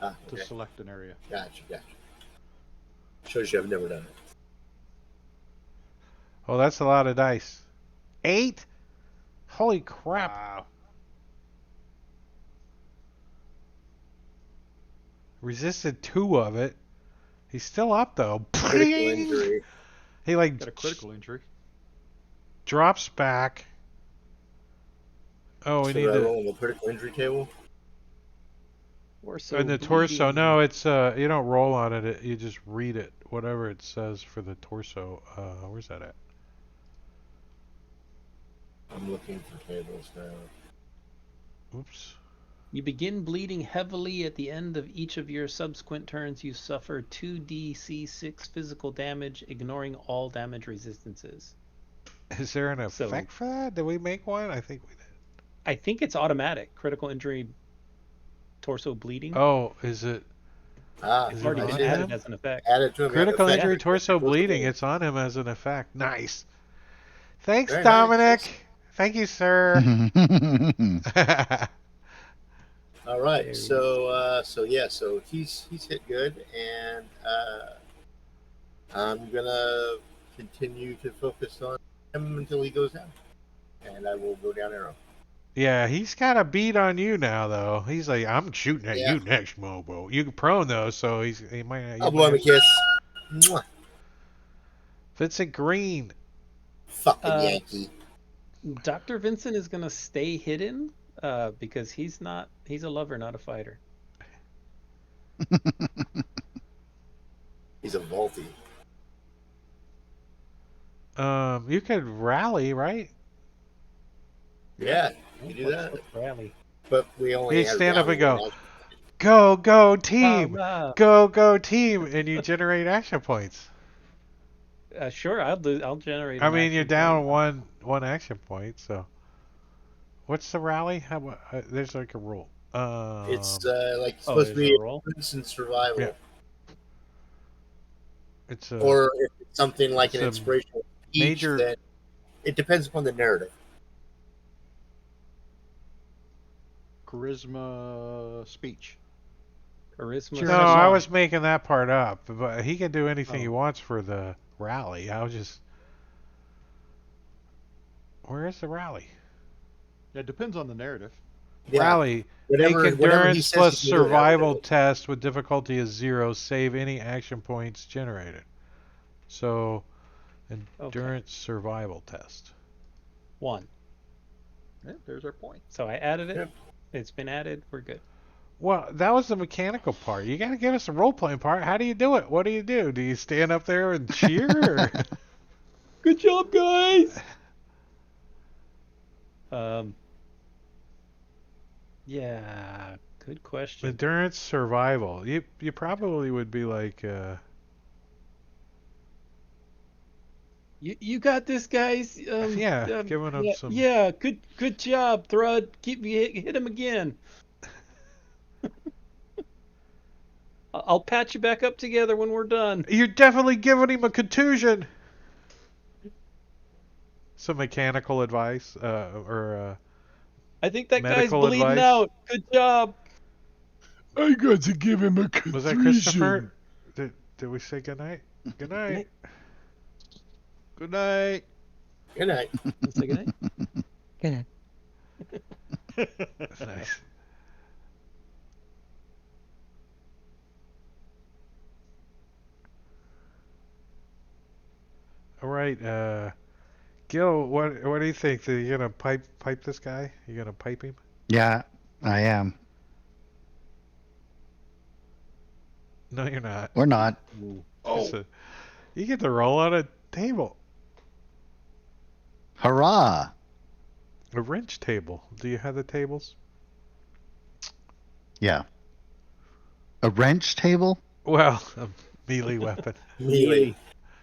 Ah, to okay. select an area. Gotcha. Shows you I've never done it. Oh, that's a lot of dice. 8? Holy crap. Wow. Resisted 2 of it. He's still up, though. Critical injury. He, like, Got a critical injury. drops back. Oh, we So need do I to... roll on the critical injury table? Torso In the torso, bleeding. no, it's you don't roll on it, you just read it, whatever it says for the torso. Where's that at? I'm looking for tables now. Oops. You begin bleeding heavily at the end of each of your subsequent turns. You suffer 2d6 physical damage, ignoring all damage resistances. Is there an So- effect for that? Did we make one? I think we did. I think it's automatic. Critical injury, torso bleeding. Oh, is it Ah, Is It's it already on been did added him? as an effect. add it to him. critical Effect. injury, torso bleeding? Torso. It's on him as an effect. Nice. Thanks, Very Dominic. nice. Thank you, sir. All right. There So he's hit good, and I'm gonna continue to focus on him until he goes down, and I will go down arrow. Yeah, he's got a beat on you now, though. He's like, I'm shooting at Yeah. you next, Mobo. You can prone though, so he might. I'll blow him a kiss. Mwah. Vincent Green. Fucking Uh, Yankee. Dr. Vincent is gonna stay hidden because he's a lover, not a fighter. He's a vaulty. You could rally, right? Yeah, you do that. What's rally? But we only You have stand up and down go, one Go, go, team! Oh, Go, team! And you generate action points. sure, I'll generate. I an mean, you're action down point. one action point, so. What's the rally? How about, there's like a rule. It's like Oh, supposed to there's be a roll? instant survival, Yeah. It's a or if it's something like It's an a inspirational speech, major- then it depends upon the narrative. Charisma speech. Charisma. Sure. No, Charisma. I was making that part up, but he can do anything he Oh. wants for the rally. I was just. Where is the rally? Yeah, it depends on the narrative. Yeah, Rally. whatever Make he endurance says plus he can do it, survival I'll do it. test with difficulty is 0. Save any action points generated. So, endurance survival test. 1. Yeah, there's our point. So I added it. Yep. It's been added. We're good. Well, that was the mechanical part. You got to give us the role playing part. How do you do it? What do you do? Do you stand up there and cheer? Or? Good job, guys. Yeah, good question. Endurance survival. You probably would be like. You got this, guys. Yeah, giving him yeah, some- Yeah, good job, Thrud. Hit him again. I'll patch you back up together when we're done. You're definitely giving him a contusion. some mechanical advice or I think that guy's medical bleeding advice? out. Good job. I got to give him a Was that Christopher? Did we say good night? Good night. Good night. Good night. Let's say good night. Nice. All right, Gil, what do you think? Are you gonna pipe this guy? You gonna pipe him? Yeah, I am. No, you're not. Or not. Oh, you get to roll on a table, Hurrah! a wrench table. Do you have the tables? Yeah. A wrench table? Well, a melee weapon. Melee.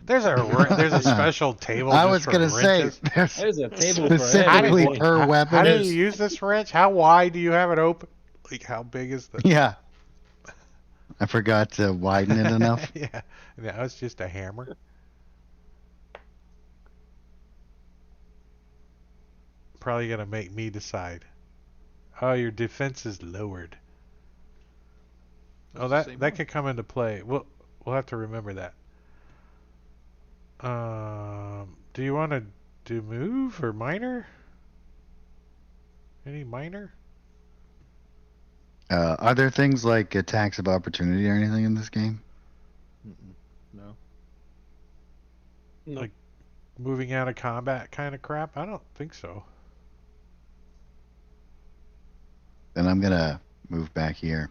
There's a special table. I just was for gonna wrenches. say there's There's a table for specifically everything. per How weapon. do you use this wrench? How wide do you have it open? Like how big is the? Yeah. I forgot to widen it enough. Yeah, no, it's just a hammer. Probably gonna make me decide. Oh, your defense is lowered. Oh, that could come into play. We'll have to remember that. Do you want to do move or minor? Any minor? Are there things like attacks of opportunity or anything in this game? No. No. Like moving out of combat kind of crap? I don't think so. Then I'm gonna move back here.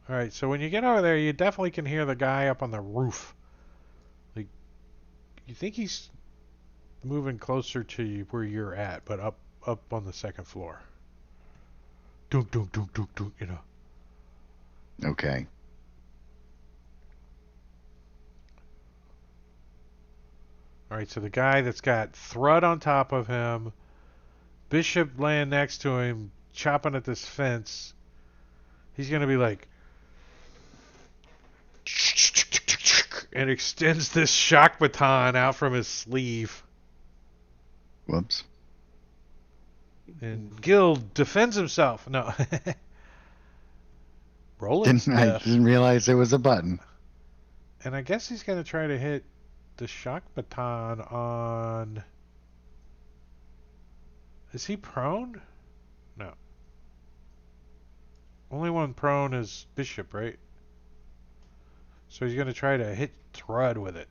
All right, so when you get over there, you definitely can hear the guy up on the roof. Like, you think he's moving closer to you where you're at, but up on the second floor. Dunk, dunk, dunk, dunk, dunk, you know. Okay. All right, so the guy that's got Thrud on top of him, Bishop laying next to him, chopping at this fence. He's gonna be like, and extends this shock baton out from his sleeve. Whoops. And Gil defends himself. No. Rolling I stuff. didn't realize there was a button. And I guess he's going to try to hit the shock baton on... Is he prone? No. Only one prone is Bishop, right? So he's going to try to hit Thrud with it.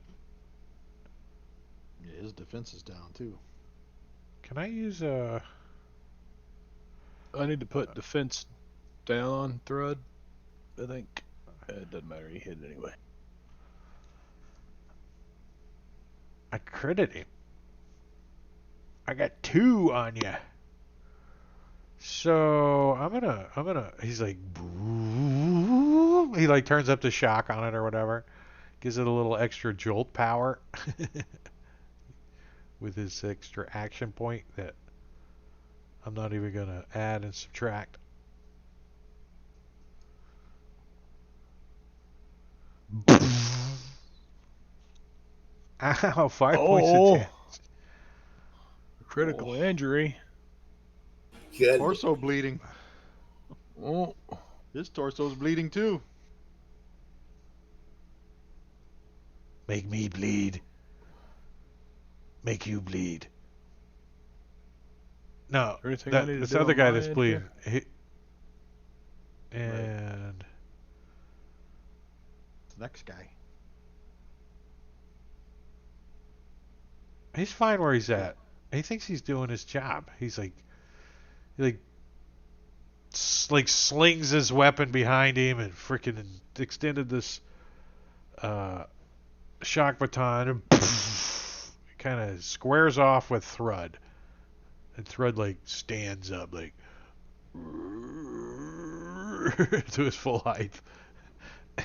Yeah, his defense is down too. Can I use a... I need to put defense down on Thrud, I think. It doesn't matter, he hit it anyway. I critted him. I got 2 on you. So I'm gonna. He's like, he like turns up the shock on it or whatever, gives it a little extra jolt power with his extra action point that I'm not even gonna add and subtract. Ow! 5 points of damage. Critical injury. Good. Torso bleeding. Oh, His torso's bleeding too. Make me bleed. Make you bleed. No, Everything I need to this do other on guy my that's end bleeding. here? And Next guy. he's fine where he's at. He thinks he's doing his job. He's like, he like slings his weapon behind him and freaking extended this shock baton and kind of squares off with Thrud. And Thrud like stands up like to his full height.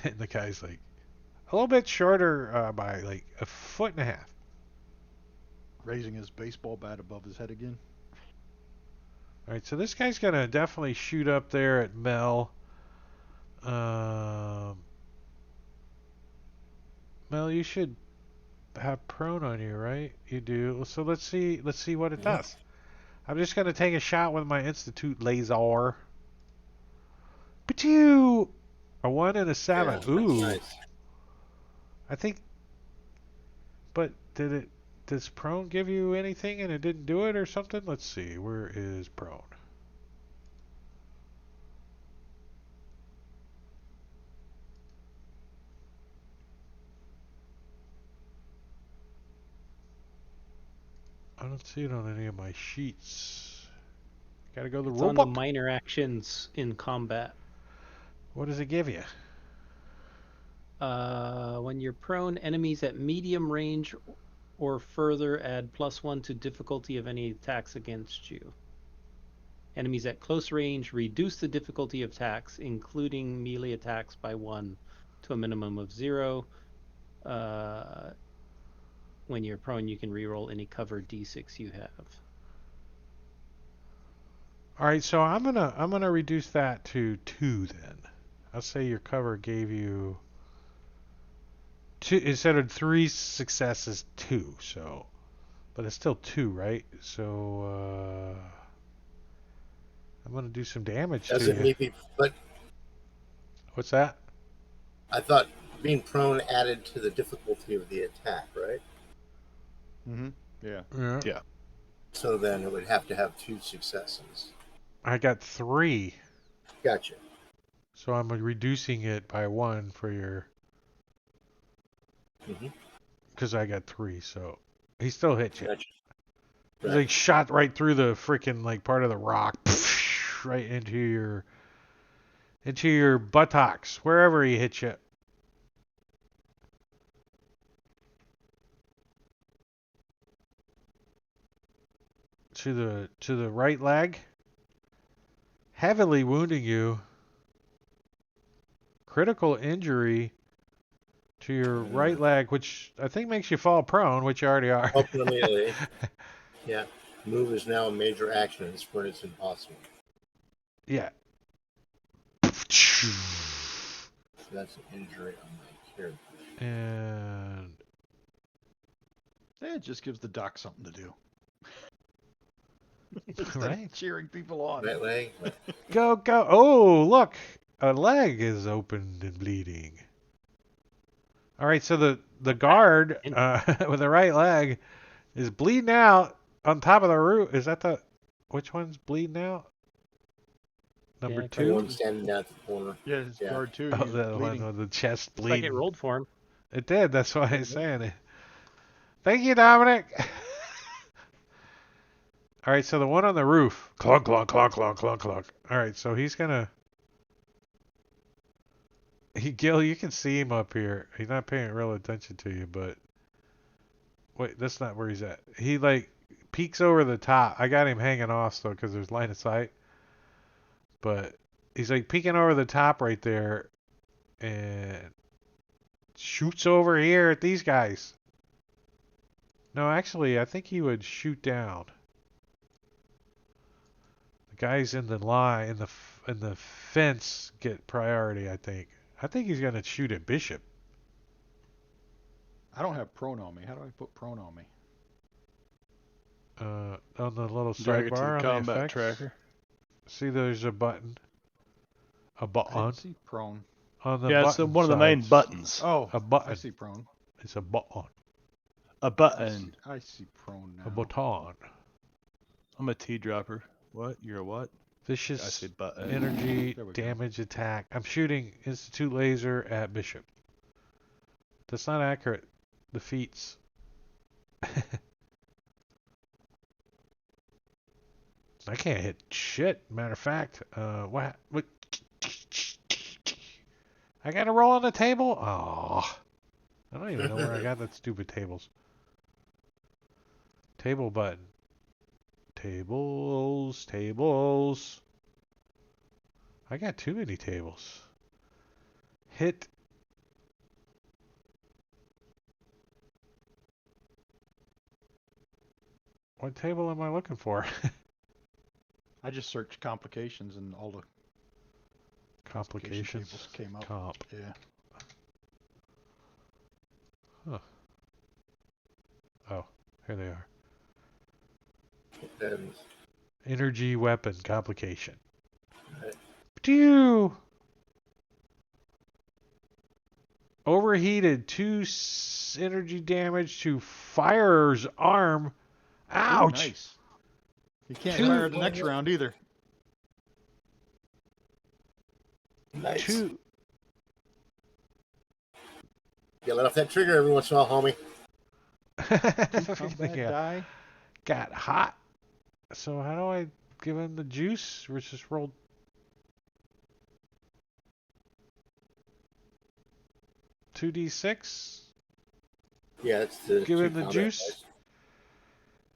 And the guy's like a little bit shorter by like a foot and a half. Raising his baseball bat above his head again. All right, so this guy's gonna definitely shoot up there at Mel. Mel, you should have prone on you, right? You do. So let's see what it Mhm. does. I'm just gonna take a shot with my Institute laser. Pachoo! A 1 and a 7. Yeah, Ooh. nice. I think. But does prone give you anything and it didn't do it or something? Let's see. Where is prone? I don't see it on any of my sheets. Gotta go to the It's on the rulebook. minor actions in combat. What does it give you? When you're prone, enemies at medium range or further add +1 to difficulty of any attacks against you. Enemies at close range reduce the difficulty of attacks, including melee attacks, by 1 to a minimum of 0. When you're prone, you can reroll any cover d6 you have. All right, so I'm gonna reduce that to 2 then. I'll say your cover gave you 2 instead of 3 successes, 2. So, but it's still 2, right? So I'm gonna do some damage to Doesn't you. need be, but What's that? I thought being prone added to the difficulty of the attack, right? Mm-hmm. Yeah. Yeah. Yeah. So then it would have to have 2 successes. I got 3, Gotcha. so I'm reducing it by 1 for your Mm-hmm. because I got 3. So he still hit you. Gotcha. He's Right. like shot right through the freaking like part of the rock, right into your buttocks, wherever he hit you. To the right leg, heavily wounding you. Critical injury to your right leg, which I think makes you fall prone, which you already are. Ultimately, yeah. Move is now a major action, and sprint is impossible. Yeah. So that's an injury on my character. And It just gives the doc something to do. Instead right. of cheering people on. Right leg. Go, go. Oh, look. A leg is opened and bleeding. All right, so the guard with the right leg is bleeding out on top of the roof. Is that which one's bleeding out? Number Yeah, The 2? one standing down at the corner. Yeah, it's Yeah. guard too. Oh, He's the bleeding. one with the chest looks like it bleeding. rolled for him. It did. That's why I'm saying it. Thank you, Dominic. All right, so the one on the roof. Clunk, clunk, clunk, clunk, clunk, clunk. All right, so he's gonna. Gil, you can see him up here. He's not paying real attention to you, but wait, that's not where he's at. He like peeks over the top. I got him hanging off still because there's line of sight, but he's like peeking over the top right there, and shoots over here at these guys. No, actually, I think he would shoot down. The guys in the line in the fence get priority. I think he's gonna shoot at Bishop. I don't have prone on me. How do I put prone on me? On the little Drag it to the sidebar on the combat effects. tracker. See, there's a button. A I button didn't see prone. on the Yeah, it's button one of the main sides. buttons. Oh, A button. I see prone. It's a button. A I button. see prone now. A button. I'm a T dropper. What? You're a what? I Vicious say button. energy There we go. damage attack. I'm shooting Institute laser at Bishop. That's not accurate. The feats. I can't hit shit. Matter of fact, what? I got to roll on the table. Oh, I don't even know where I got that stupid tables. Table button. Tables, tables. I got too many tables. Hit. What table am I looking for? I just searched complications and all the complication Complications. tables came up. Comp. Yeah. Huh. Here they are. And Energy weapon complication. Right. Pew! Overheated. 2 energy damage to fire's arm. Ooh, Ouch! nice. You can't Two- fire the next round either. nice. 2. You let off that trigger every once in a while, homie. Combat Yeah. die. Got hot. So how do I give him the juice? Or just roll? Two D6. Yeah, that's the. Give two him the combat juice. dice.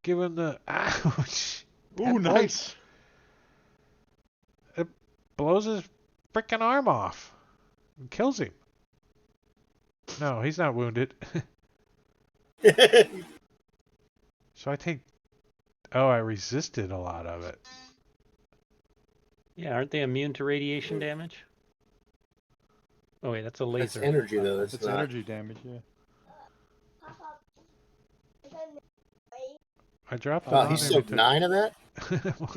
Give him the ouch. Ooh, That nice. Blows his freaking arm off. And kills him. No, he's not wounded. So I take. Oh, I resisted a lot of it. Yeah, aren't they immune to radiation damage? Oh wait, that's a That's laser. energy though. That's It's not. energy damage, yeah. I dropped it Oh, on he him. soaked 9 of that.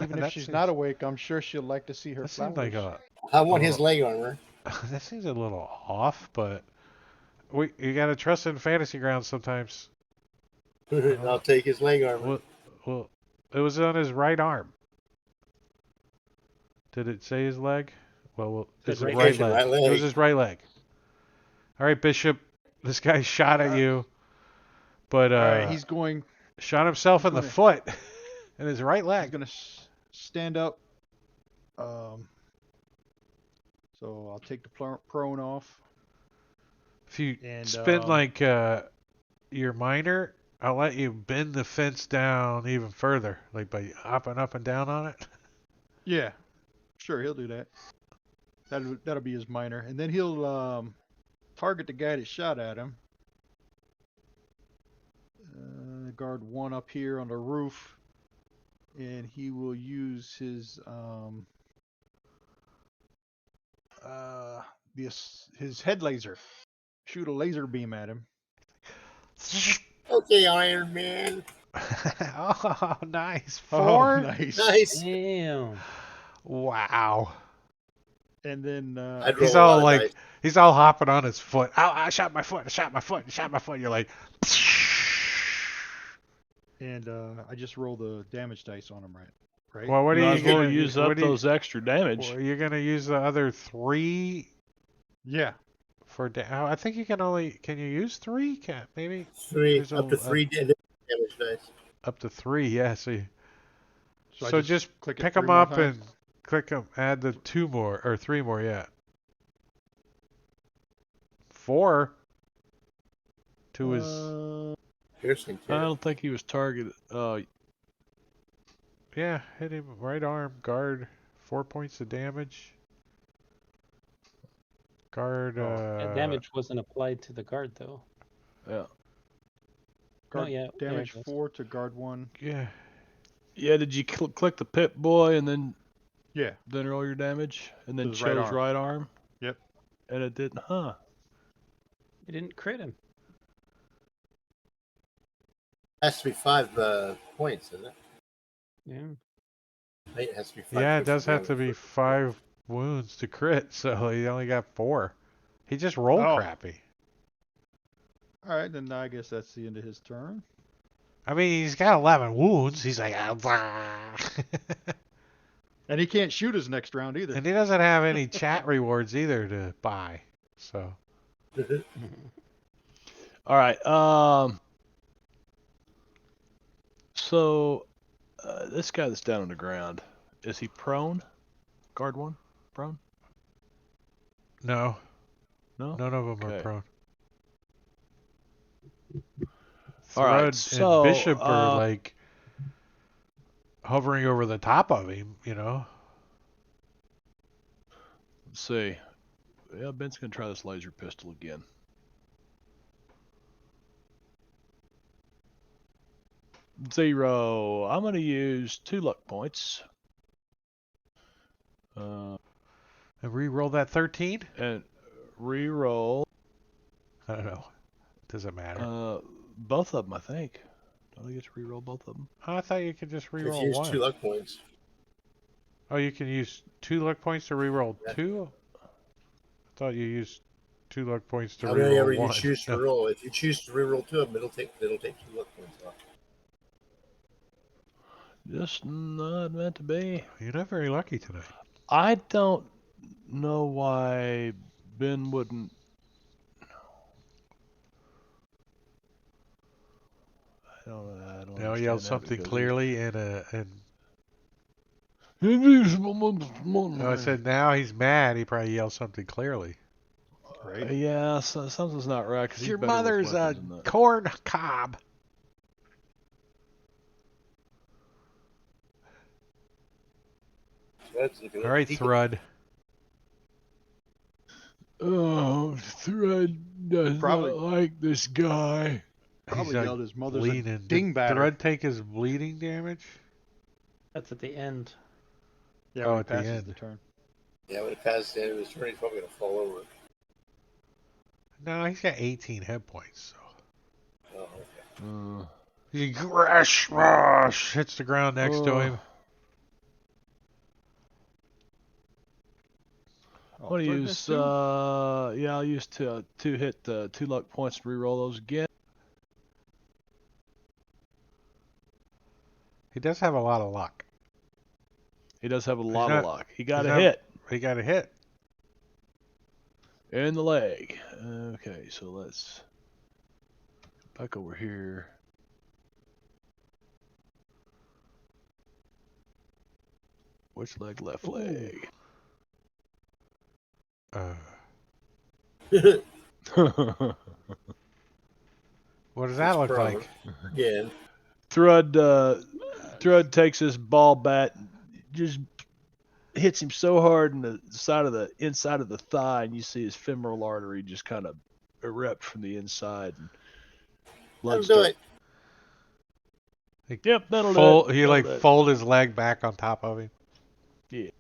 Even if she's not awake, I'm sure she'll like to see her That flowers. seems like I want his Oh. leg armor. that seems a little off, but you gotta trust in fantasy grounds sometimes. I'll take his leg armor. Well, it was on his right arm. Did it say his leg? Well, it's his right right leg. leg. Right leg. It was his right leg. All right, Bishop. This guy shot at you, but All right, he's going. shot himself in the gonna- foot in his right He's leg. gonna stand up. So I'll take the prone off. If you And, spin like your minor, I'll let you bend the fence down even further, like by hopping up and down on it. Yeah, sure, he'll do that. That'll be his minor, and then he'll target the guy that shot at him. Guard 1 up here on the roof, and he will use his his head laser. Shoot a laser beam at him. Okay, Iron Man. Oh, nice. Oh, 4? nice. Nice. Damn. Wow. And then I'd roll He's a lot all of like, dice. he's all hopping on his foot. Ow, I shot my foot. I shot my foot. I shot my foot. You're like, and I just roll the damage dice on him, right? well, what are Might you as well gonna use what up do you- those extra damage. Well, you're gonna use the other 3 Yeah. for. I think you can only. Can you use 3? Can't maybe 3 there's up to a- 3 damage dice. up to 3. Yeah. So I so just click it pick 3 them more up times. and click them. Add the 2 more or 3 more. Yeah. 4. 2 is. Piercing I too. don't think he was targeted. Yeah, hit him right arm, guard, 4 points of damage. Guard, That damage wasn't applied to the guard though. Yeah. Guard yeah, there damage it is. 4 to guard 1. yeah. Yeah, did you click the Pip Boy and then Yeah. roll your damage? And then His right chose arm. right arm? Yep. And it didn't, huh? It didn't crit him. Has to be 5 points, isn't it? Yeah. I think it has to be 5 Yeah, it points does of have to damage be for- 5 wounds to crit, so he only got 4. He just rolled Oh. crappy. All right, then I guess that's the end of his turn. I mean, he's got 11 wounds. He's like, "Ah." And he can't shoot his next round either. And he doesn't have any chat rewards either to buy. So, All right. So this guy that's down on the ground, is he prone? Guard 1? Prone? no, No? none of them are Okay. prone. All right, Thrud so, and Bishop are like hovering over the top of him, you know. Let's see. Yeah, Ben's going to try this laser pistol again. Zero. I'm going to use 2 luck points. And re-roll that 13. And re-roll I don't know. Doesn't matter. both of them, I think. I get to reroll both of them. Oh, I thought you could just If you reroll use one. 2 luck points. Oh, you can use 2 luck points to reroll Yeah. 2? I thought you used 2 luck points to However reroll you 1. choose to roll. If you choose to reroll 2 of them, it'll take 2 luck points off. Just not meant to be. You're not very lucky tonight. I don't know why Ben wouldn't. I don't Now understand yell that something because clearly and it- I said now he's mad. He probably yelled something clearly. Right? Yeah, something's not right because he's Your better with mother's a weapons than that. corn cob. All right, Thrud. Oh, Thread does Probably- not like this guy. Probably He's yelled his mother's bleeding. a Did dingbatter. Thrud take his bleeding damage? That's at the end. Yeah, Oh, when he at the passes end. the turn. Yeah, when it passes the end of his turn, he's probably going to fall over. No, he's got 18 hit points. So. Oh, okay. He crash, rush, hits the ground next to him. Oh, What do you Thread use? missed too? Yeah, I'll use 2 hit 2 luck points to reroll those again. He does have a lot of luck. He does have a lot not- of luck. He got he's a not- hit He got a hit. in the leg. Okay, so let's back over here. Which leg? Left Ooh. leg. What does that look It's like? Again. Thrud takes this ball bat, just hits him so hard in the side of the inside of the thigh, and you see his femoral artery just kind of erupt from the inside. And blood That'll do start- it. Yep, that'll do it. He That'll like do it. fold his leg back on top of him. Yeah.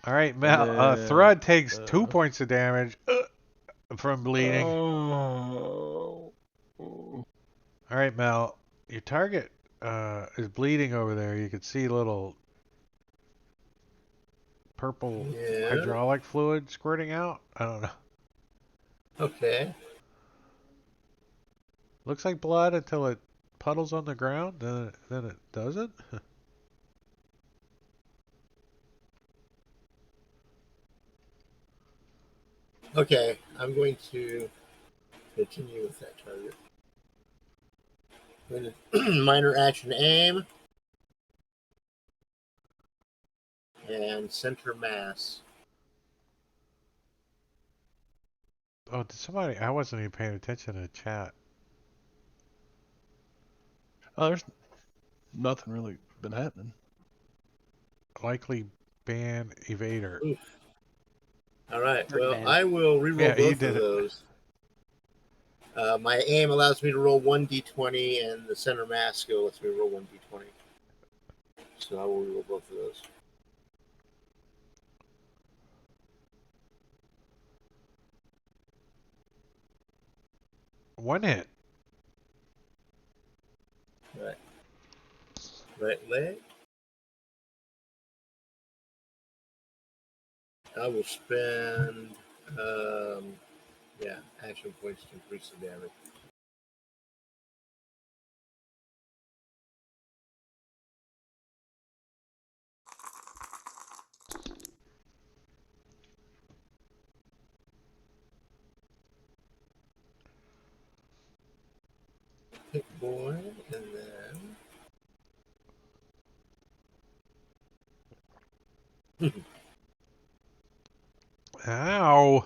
All right, Mel. then, Thrud takes 2 uh, points of damage from bleeding. Oh. All right, Mel. Your target is bleeding over there. You can see little purple Yeah. hydraulic fluid squirting out. I don't know. Okay. Looks like blood until it puddles on the ground. Then it doesn't. Okay. I'm going to continue with that target. I'm going to minor action aim. And center mass. Oh, did somebody? I wasn't even paying attention to the chat. Oh, there's nothing really been happening. Likely ban evader. All right. Hurt Well, man. I will reroll Yeah, you both did of it. those. My aim allows me to roll 1d20, and the center mass skill lets me roll 1d20. So I will reroll both of those. One hit. Right. Right leg. I will spend, action points to increase the damage. Pick boy, and then Ow.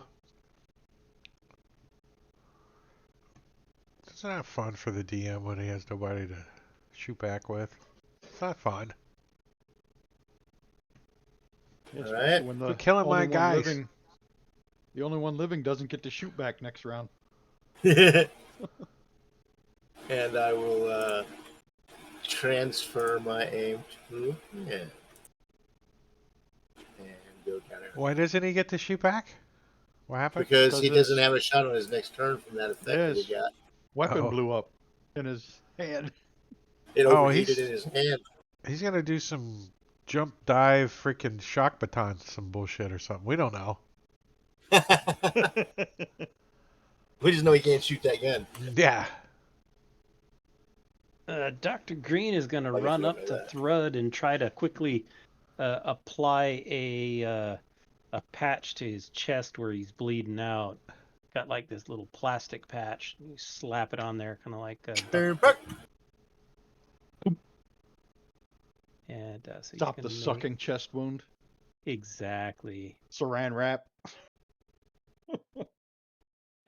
It's not fun for the DM when he has nobody to shoot back with. It's not fun. Yeah, All especially right. when We're the killing my only one guys. the only one living doesn't get to shoot back next round. and I will transfer my aim to him. And go down there. Why doesn't he get to shoot back? What happened? Because he Because doesn't have a shot on his next turn from that effect that he Yes. got. Weapon Uh-oh. blew up. in his hand. It Oh, overheated in his hand. he's gonna do some jump dive freaking shock baton, some bullshit or something. We don't know. We just know he can't shoot that gun. Yeah. Dr. Green is going to Like if run you don't up know to that. Thrud and try to quickly apply a patch to his chest where he's bleeding out. Got like this little plastic patch. You slap it on there, kind of like a duct tape. And so he's Stop gonna the make- sucking chest wound. Exactly. Saran wrap.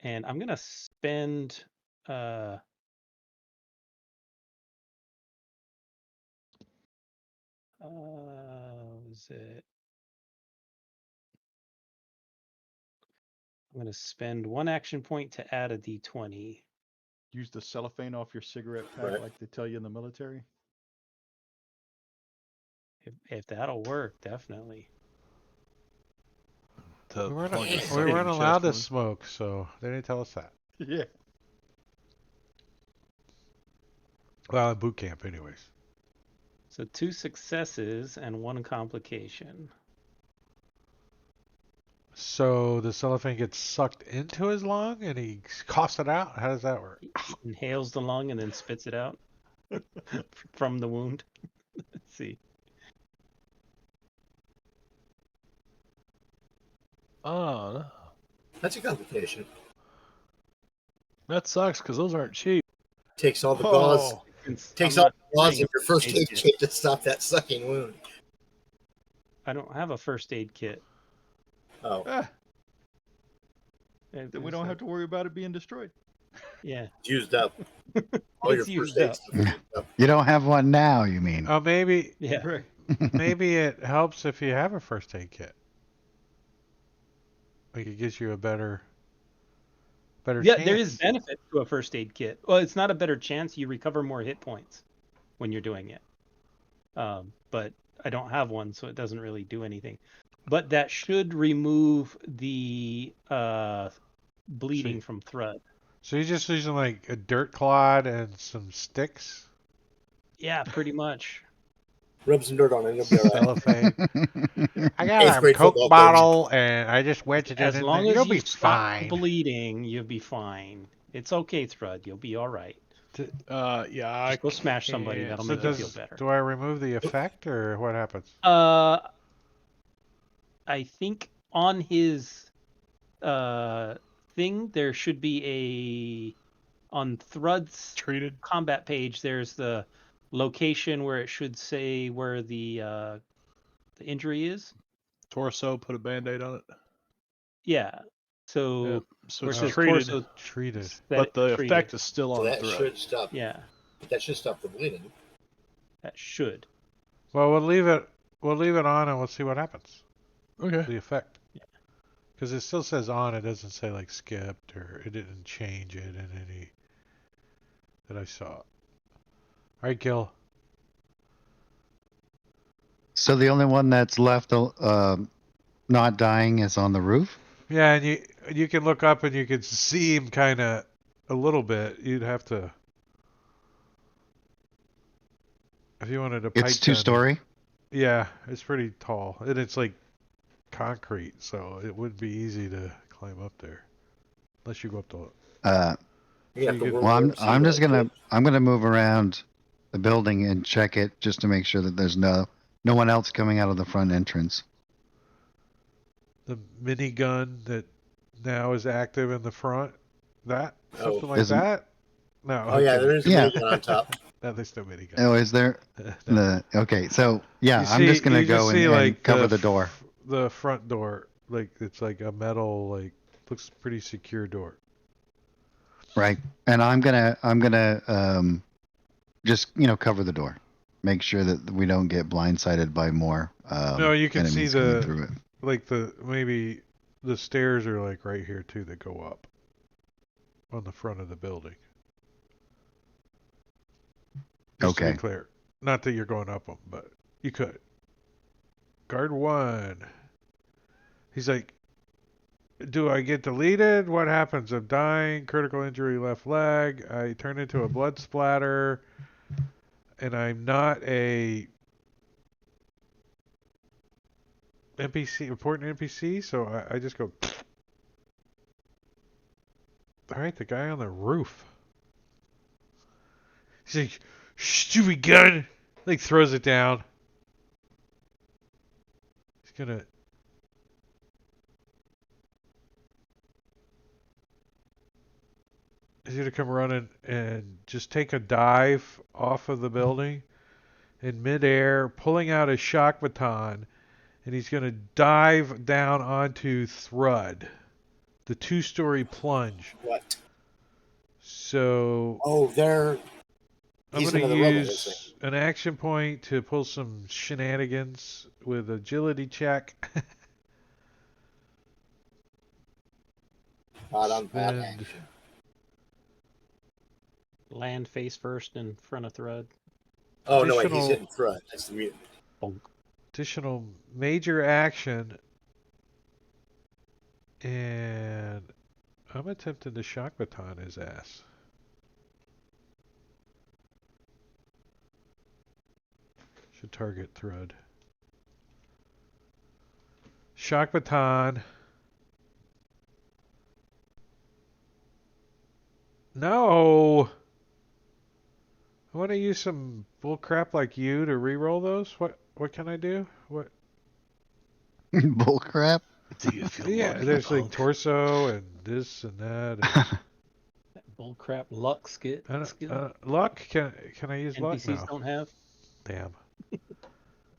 And I'm gonna spend was it? I'm gonna spend 1 action point to add a d20. Use the cellophane off your cigarette pack Right. like they tell you in the military. If that'll work, definitely. To We weren't, plug his we sucking weren't chest allowed to wound. smoke, so they didn't tell us that. Yeah. Well, in boot camp, anyways. So 2 successes and 1 complication. So the cellophane gets sucked into his lung and he coughs it out? How does that work? He inhales the lung and then spits it out from the wound. Let's see. Oh, That's a complication. that sucks because those aren't cheap. Takes all the gauze. Oh, Takes I'm all not the gauze saying in your first aid aid kit. kit to stop that sucking wound. I don't have a first aid kit. Oh, ah, It- then we it's don't like- have to worry about it being destroyed. Yeah. it's used up. All your It's first used aid up. stuff is used up. You don't have one now, you mean? Oh, maybe Yeah. Right. maybe it helps if you have a first aid kit. Like it gives you a better Yeah, chance. there is benefit to a first aid kit. Well, it's not a better chance. You recover more hit points when you're doing it. But I don't have one, so it doesn't really do anything. But that should remove the bleeding Sweet. from Thrud. So you're just using like a dirt clod and some sticks? Yeah, pretty much. Rub some dirt on it, it'll be all right. Cellophane. I Eighth got a grade Coke football bottle and I just wedged it As in long there. as You'll you be stop fine. bleeding, you'll be fine. It's okay, Thrud. You'll be all right. Yeah, I Just go smash somebody. can't That'll So make you does, feel better. do I remove the effect or what happens? I think on his thing there should be on Thrud's treated. combat page. There's the location where it should say where the injury is. Torso, put a band-aid on it. Yeah. So Yep. So where it's it says treated, torso, Treated. that but the treated. effect is still So on that Thrud. should stop. Yeah, That should stop the bleeding. that should. Well, we'll leave it on and we'll see what happens. Okay. The effect. Yeah. Because it still says on. It doesn't say like skipped or it didn't change it in any that I saw. All right, Gil. So the only one that's left not dying is on the roof? Yeah, and you can look up and you can see him kind of a little bit. You'd have to if you wanted to. It's pipe down- two-story? Yeah, it's pretty tall and it's like concrete, so it wouldn't be easy to climb up there unless you go up the. You have to You work Well, I'm over I'm just that. gonna move around the building and check it just to make sure that there's no one else coming out of the front entrance. The minigun that now is active in the front, that Oh. something like Isn't- that. No. Oh yeah, okay. there is a Yeah. minigun on top. No, there's no minigun. Oh, is there? Okay, so yeah, You I'm just gonna you go see, and like, cover the door. The front door, like it's like a metal, like looks pretty secure door. Right. And I'm gonna just cover the door. Make sure that we don't get blindsided by more No, you can see enemies coming the- through it. Like maybe the stairs are like right here too that go up on the front of the building. Just to Okay. be clear, not that you're going up them, but you could. Guard 1. He's like, do I get deleted? What happens? I'm dying. Critical injury left leg. I turn into a blood splatter. And I'm not a NPC, important NPC, so I just go. All right, the guy on the roof. He's like, stupid gun. Like throws it down. He's gonna. He's gonna come running and just take a dive off of the building in midair, pulling out his shock baton, and he's gonna dive down onto Thrud, the 2-story plunge. What? So Oh, there. I'm He's going to another rebel, isn't use an action point to pull some shenanigans with agility check. Not on bad Spend- action. Land face first in front of Thrud. Oh no, wait, he's Additional- hitting Thrud. That's the mutant. Bonk. Additional major action. And I'm attempting to shock baton his ass. Should target Thrud. Shock baton. No! I want to use some bull crap like you to re-roll those. What can I do? What? Bullcrap. Do you feel Yeah, lucky, there's like punk? torso and this and that. And, That bullcrap luck skill. luck? Can I use luck? NPCs No. don't have. Damn.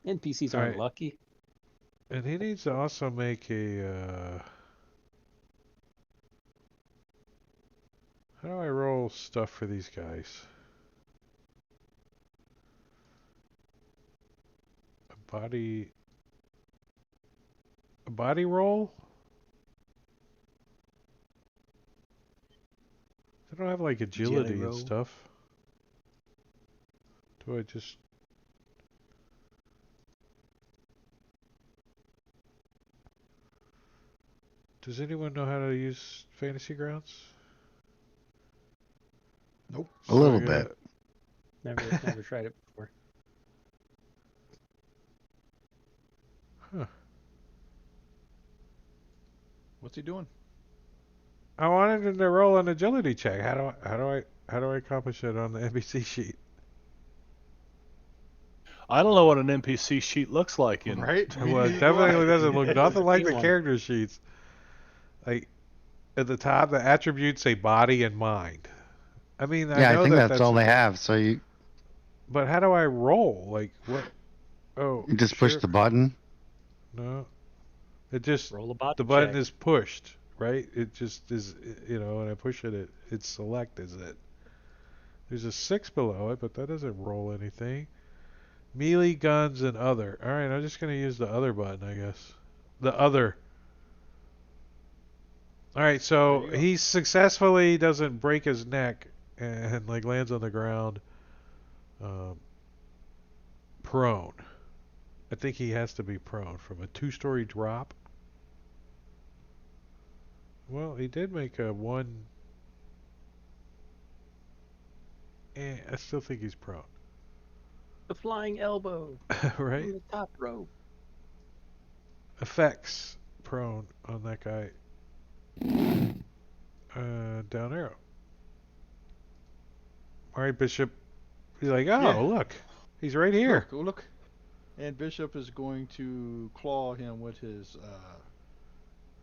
NPCs All aren't right. lucky. And he needs to also make a. How do I roll stuff for these guys? A body roll? They don't have like agility and roll. stuff. Do I just? Does anyone know how to use Fantasy Grounds? Nope. A little I bit. Never tried it before. Huh. What's he doing? I wanted him to roll an agility check. How do I accomplish it on the NPC sheet? I don't know what an NPC sheet looks like in Right? Well, it definitely doesn't look nothing like the One. character sheets. Like at the top, the attributes say body and mind. I mean, I Yeah, know I think that that's all they have. So you But how do I roll? Like what? Oh, you just push sure. the button. No, it just Roll a bot. the button check. is pushed, right? It just is, when I push it, it selects it. There's a 6 below it, but that doesn't roll anything. Melee guns and other. All right, I'm just gonna use the other button, I guess. The other. All right, so There you go. he successfully doesn't break his neck and like lands on the ground, prone. I think he has to be prone from a 2-story drop. Well, he did make a 1. I still think he's prone. The flying elbow. Right? From the top rope. Effects prone on that guy. Down arrow. Alright, Bishop. He's like, oh, Yeah. look. He's right here. Look, look. And Bishop is going to claw him with his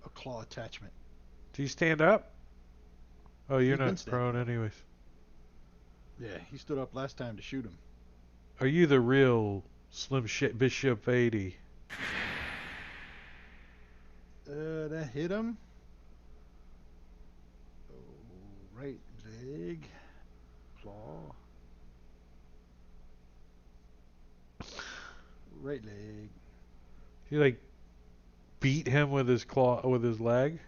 a claw attachment. Do you stand up? Oh, you're He's been not standing prone anyways. Yeah, he stood up last time to shoot him. Are you the real Slim Bishop 80? That hit him. Oh, right leg. Claw. Right leg. You like beat him with his claw with his leg?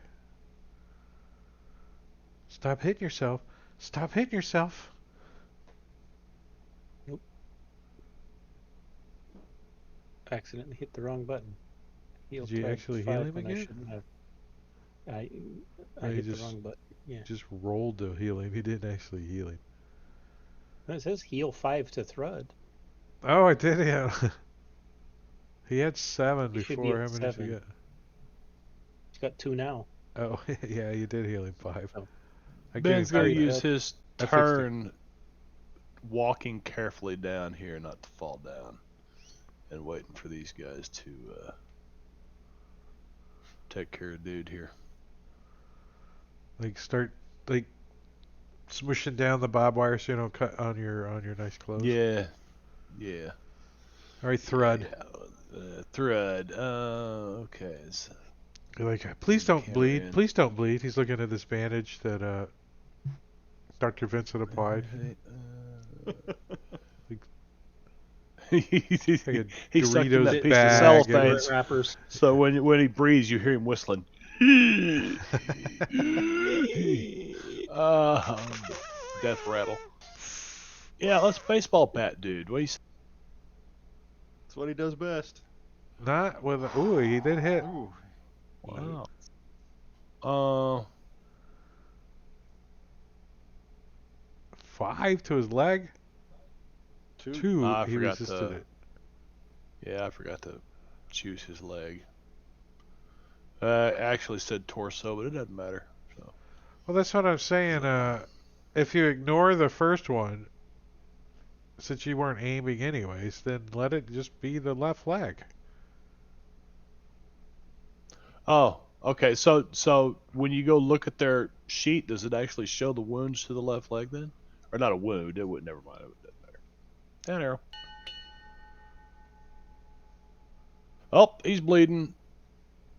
Stop hitting yourself. Stop hitting yourself. Accidentally hit the wrong button. Healed Did you Thrud actually 5 heal him when I again? shouldn't have. I No, he hit just- the wrong button. Yeah. Just rolled to heal him. He didn't actually heal him. No, it says heal 5 to Thrud. Oh, I did heal. He had 7 He should be before. at How many did 7. you get? He's got 2 now. Oh, yeah, you did heal him 5. Oh. I gave Ben's him gonna 3 use back. his I fixed it. turn walking carefully down here, not to fall down, and waiting for these guys to take care of dude here. Like start like smushing down the barbed wire so you don't cut on your nice clothes. Yeah, yeah. All right, Thrud. Yeah, Thrud. Okay. You're like, please don't Camera bleed. in. Please don't bleed. He's looking at this bandage that Dr. Vincent applied. He a stuck in that Doritos piece bag of and cellophane. it's- Wrappers. So when he breathes, you hear him whistling. Death rattle. Yeah, let's baseball bat, dude. What do you say? That's what he does best. Not with ooh, he did hit. Ooh. Wow. 5 to his leg. 2. I He forgot resisted to- it. Yeah, I forgot to choose his leg. Actually said torso, but it doesn't matter. So Well, that's what I'm saying. If you ignore the first one, since you weren't aiming anyways, then let it just be the left leg. Oh, okay. So when you go look at their sheet, does it actually show the wounds to the left leg then? Or not a wound? It would never mind. It doesn't matter. Down arrow. Oh, he's bleeding.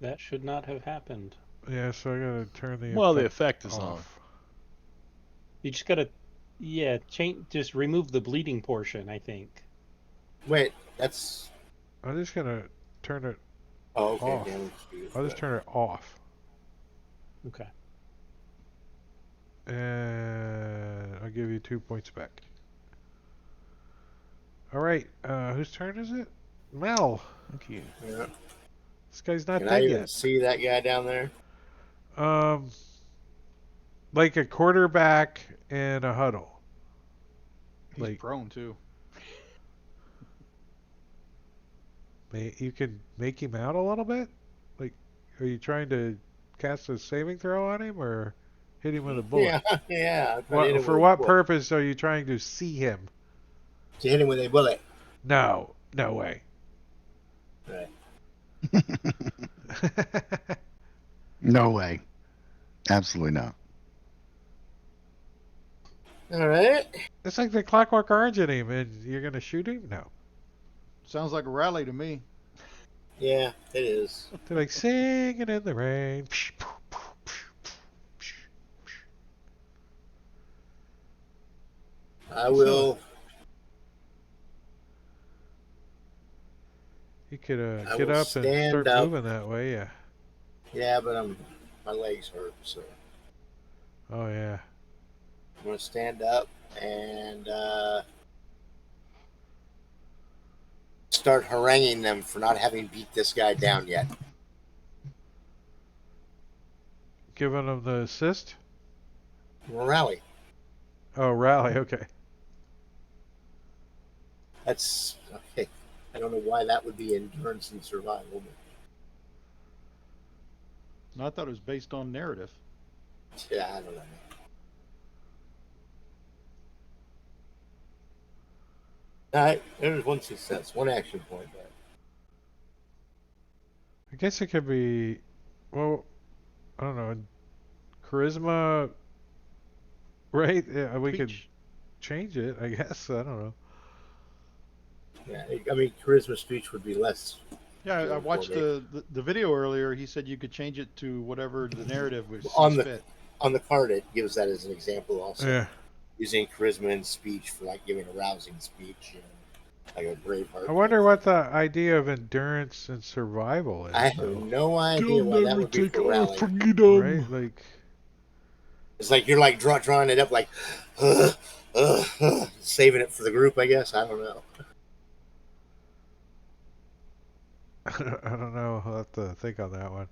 That should not have happened. Yeah, so I gotta turn the Well, the effect effect is on. off. You just gotta, just remove the bleeding portion, I think. Wait, that's. I'm just gonna turn it. Oh, okay. Off. Damage speed. I'll just turn it off. Okay. And I'll give you 2 points back. All right, whose turn is it? Mel. Thank you. Yeah. This guy's not Can I dead even yet. see that guy down there? Like a quarterback in a huddle. He's Like- prone too. You can make him out a little bit. Like, are you trying to cast a saving throw on him or hit him with a bullet? Yeah, yeah. I'm trying to hit him For with a what bullet. purpose are you trying to see him? To hit him with a bullet. No way. Right. No way. Absolutely not. All right. It's like the Clockwork Orange in him, and you're gonna shoot him? No. Sounds like a rally to me. Yeah, it is. They're like singing in the rain. I will. You could I get will up and stand start up. moving that way. Yeah. Yeah, but my legs hurt, so Oh yeah. I'm gonna stand up and start haranguing them for not having beat this guy down yet. Giving them the assist. Rally. Oh, rally. Okay. That's okay. I don't know why that would be endurance and survival. But No, I thought it was based on narrative. yeah, I don't know. All right, there's one success, one action point there. I guess it could be. Well, I don't know. Charisma. Right? Yeah, we could Speech. change it. I guess. I don't know. Yeah, I mean, charisma speech would be less. Yeah, I Yeah, watched well, the video earlier. He said you could change it to whatever the narrative was On sees the- fit. On the card, it gives that as an example also. Yeah. Using charisma and speech for like giving a rousing speech, like a Braveheart. I wonder what the idea of endurance and survival is. I have though. no idea why that would be for rally. Right? Like. It's like you're like drawing it up, like saving it for the group. I guess I don't know. I don't know. I'll have to think on that one.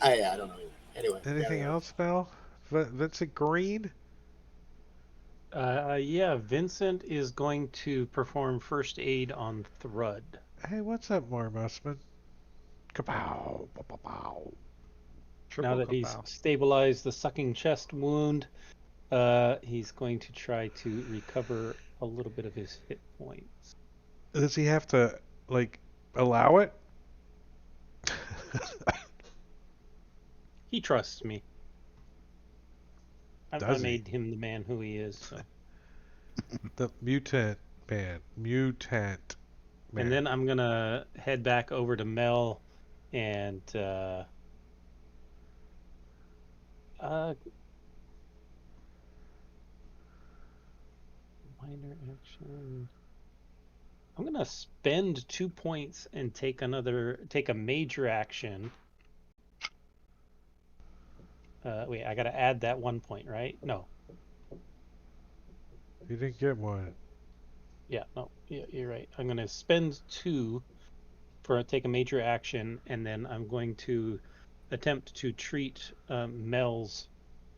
I don't know. Anyway. Anything carry on. else, Mel? Vincent Green? Yeah, Vincent is going to perform first aid on Thrud. Hey, what's up, Marmusman? Kapow! Pow, pow, pow. Now Triple that he's kapow. stabilized the sucking chest wound, he's going to try to recover a little bit of his hit points. Does he have to, like, allow it? He trusts me. I Does he? made him the man who he is. So. The mutant man. Mutant man. And then I'm gonna head back over to Mel and minor action. I'm gonna spend 2 points and take a major action. Wait, I gotta add that 1 point, right? No. You didn't get one. Yeah, no, yeah, you're right. I'm gonna spend 2 for take a major action, and then I'm going to attempt to treat Mel's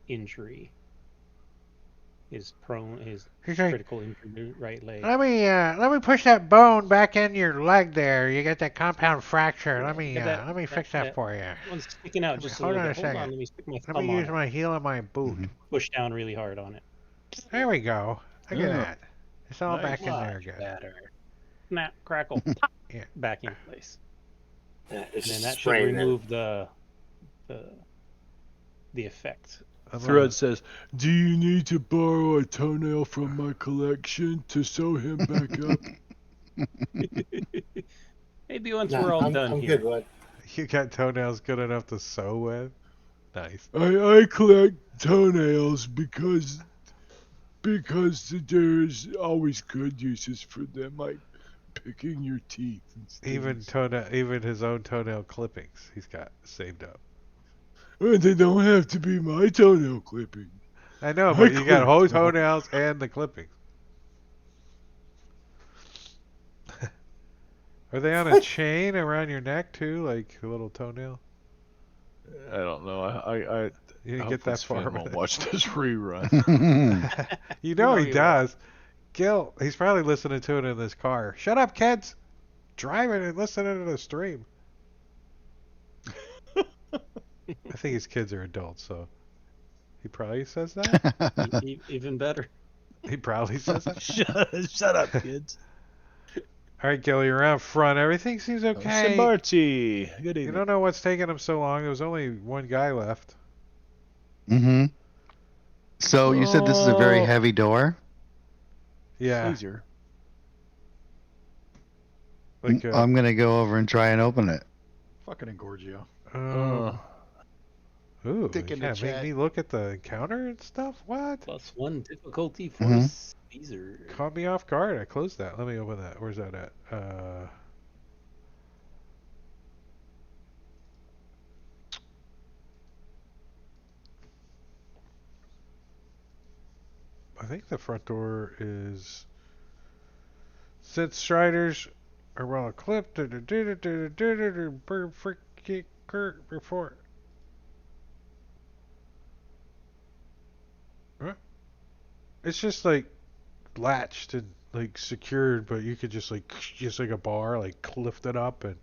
injury. His Okay. critical injury, right leg. Let me push that bone back in your leg there. You got that compound fracture. Let me fix that for you. One's sticking out just a hold little on bit. a Hold second. on, let me stick my Let thumb me on use it. my heel of my boot. Mhm. Push down really hard on it. There we go. Look at Yeah. that. It's all Nice. back in there Much again. better. Snap, crackle, pop. Yeah. Back in place. It's And then just that should spraying then. remove the effect. Thread says, "Do you need to borrow a toenail from my collection to sew him back up?" Maybe once Nah, we're all I'm done here. good, bud. You got toenails good enough to sew with? Nice. I collect toenails because there's always good uses for them, like picking your teeth and things. Even his own toenail clippings he's got saved up. They don't have to be my toenail clipping. I know, I but you got collect whole them. toenails and the clippings. Are they on a chain around your neck too, like a little toenail? I don't know. I You didn't get hopefully that far Sven with won't it. watch this rerun. You know No, he he does. Gil, he's probably listening to it in his car. Shut up, kids! Driving and listening to the stream. I think his kids are adults, so he probably says that. Even better. He probably says that. Shut up, kids. All right, Gil, you're out front. Everything seems okay. Simbarchi, good You evening. don't know what's taking him so long. There was only one guy left. Mm-hmm. So you said this is a very Oh. heavy door? Yeah, Caesar. like I'm gonna go over and try and open it. Fucking Engorgio. ooh, you Dick in the can't make chat. me look at the encounter and stuff. What? +1 difficulty for Mhm. Caesar. Caught me off guard. I closed that. Let me open that. Where's that at? I think the front door is. Since Striders are well equipped, before. Huh? It's just like latched and like secured, but you could just like a bar, like lift it up and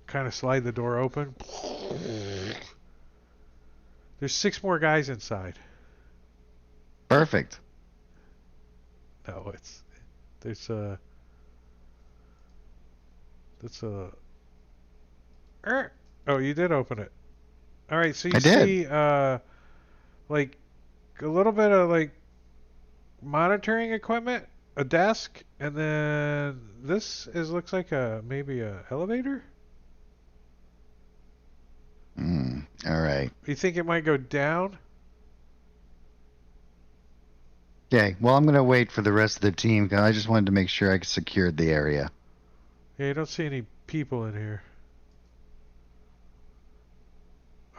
kind of slide the door open. There's 6 more guys inside. Perfect. No, there's a that's a. Oh, you did open it. All right, so you I did. see like a little bit of like monitoring equipment, a desk, and then looks like maybe a elevator. All right. You think it might go down? Okay. Well, I'm gonna wait for the rest of the team because I just wanted to make sure I secured the area. Yeah, you don't see any people in here.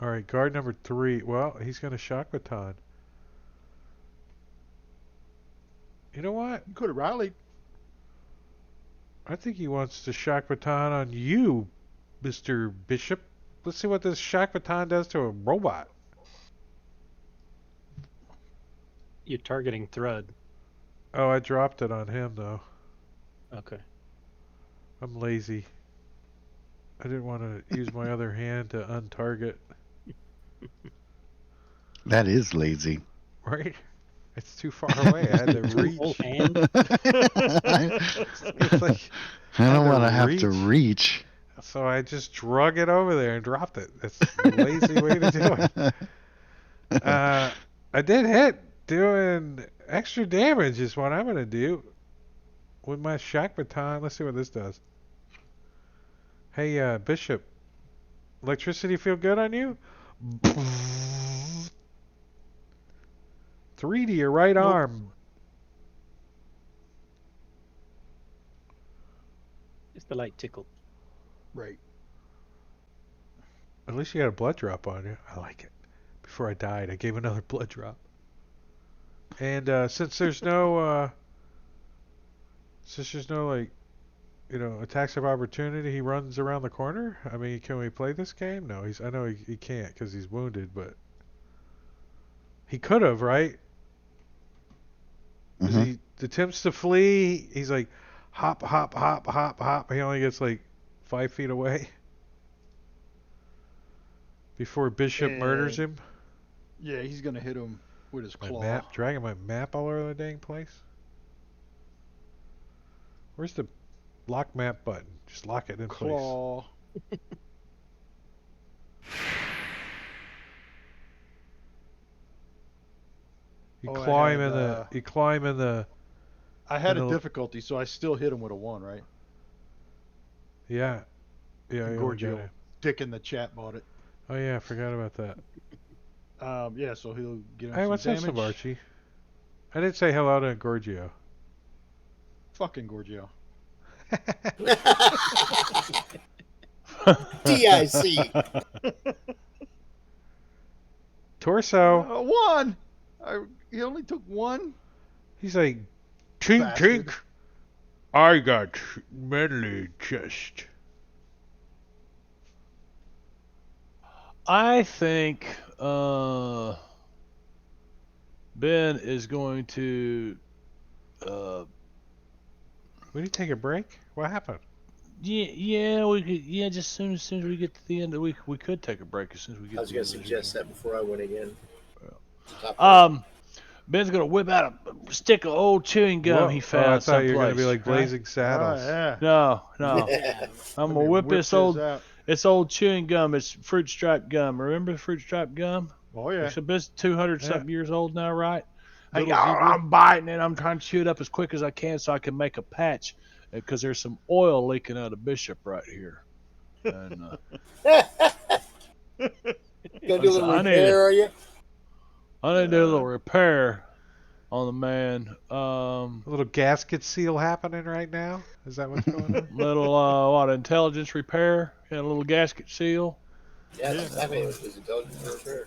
All right, guard number 3. Well, he's gonna shock baton. You know what? You could have rallied. I think he wants to shock baton on you, Mr. Bishop. let's see what this shock baton does to a robot. You're targeting Thrud. Oh, I dropped it on him though. Okay. I'm lazy. I didn't want to use my other hand to untarget. That is lazy. Right? It's too far away. I had to Whole reach. hand. It's like, I don't had want to have to reach. so I just drug it over there and dropped it. That's a lazy way to do it. I did hit. Doing extra damage is what I'm going to do with my shock baton. Let's see what this does. Hey, Bishop. Electricity feel good on you? 3 to your right arm. Just the light tickle. Right. At least you got a blood drop on you. I like it. Before I died, I gave another blood drop. And since there's no like, you know, attacks of opportunity, he runs around the corner. I mean, can we play this game? No, I know he can't because he's wounded, but he could have, right? 'Cause Mhm. he attempts to flee. He's like, hop, hop, hop, hop, hop. He only gets like 5 feet away before Bishop murders him. Yeah, he's gonna hit him with his My claw. map, dragging my map all over the dang place. Where's the lock map button? Just lock it in place. Claw. You Oh, I claw him had, in the. You claw him in the. I had And a the- difficulty, so I still hit him with a 1, right? Yeah. Yeah. Yeah. Gorgio. got it. Dick in the chat bought it. Oh yeah, I forgot about that. Yeah, so he'll get him Hey, some what's damage. up, Archie? I did say hello to Gorgio. Fucking Gorgio. DIC. Torso. 1! He only took 1? He's like, tink Bastard. tink. I got medley chest. I think Ben is going to. We need to take a break. What happened? Yeah, we could. Yeah, just as soon as we get to the end of the week, we could take a break as soon as we get. I was to going the to end of the suggest that before I went again. Ben's gonna whip out a stick of old chewing gum Whoa. he Oh, found I thought you were gonna someplace. be like Blazing Saddles. Oh, yeah. No, Yeah. I'm Let gonna me whip whip this old. out. It's old chewing gum. It's fruit stripe gum. Remember the fruit stripe gum? Oh, yeah. It's a bit 200 something years old now, right? Hey, Little zebra. I'm biting it. I'm trying to chew it up as quick as I can so I can make a patch, because there's some oil leaking out of Bishop right here. And Gonna do a little I need repair, are you? I need to do a little repair on the man. A little gasket seal happening right now. Is that what's going on? Little intelligence repair. Yeah, a little gasket seal. Yeah, that's exactly what it was. Intelligent repair.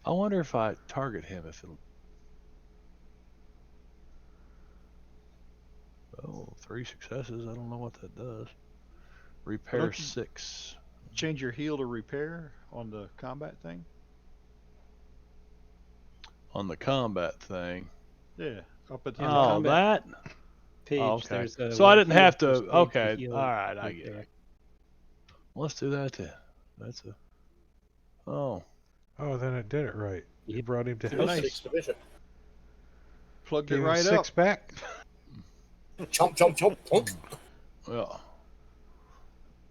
I wonder if I target him if it'll. Oh, 3 successes. I don't know what that does. Repair Don't you- 6. Change your heal to repair on the combat thing? On the combat thing. Yeah. Up at the Yeah, top. Oh, combat. that? Page, Oh, okay. there's a So I didn't heal have to. first aid Okay. heal All right. I right get there. it. Let's do that then. That's a. Oh. Oh, then it did it right. You Yep. brought him down. Nice. Six division. Plugged Gave it him right 6 up. back. Chomp, chomp, chomp, chomp. Yeah.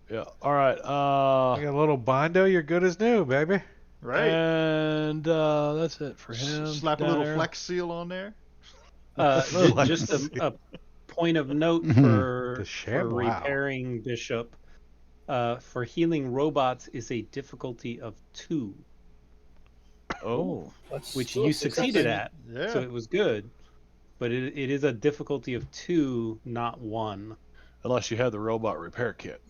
Yeah. All right. You got a little Bondo. You're good as new, baby. Right. And that's it for him. Slap a down little there. flex seal on there. Like- Just a point of note Mhm. for, The sham- for wow. repairing Bishop. For healing robots is a difficulty of 2, Oh. That's which still you success. succeeded at, Yeah. so it was good. But it is a difficulty of 2, not 1. Unless you have the robot repair kit.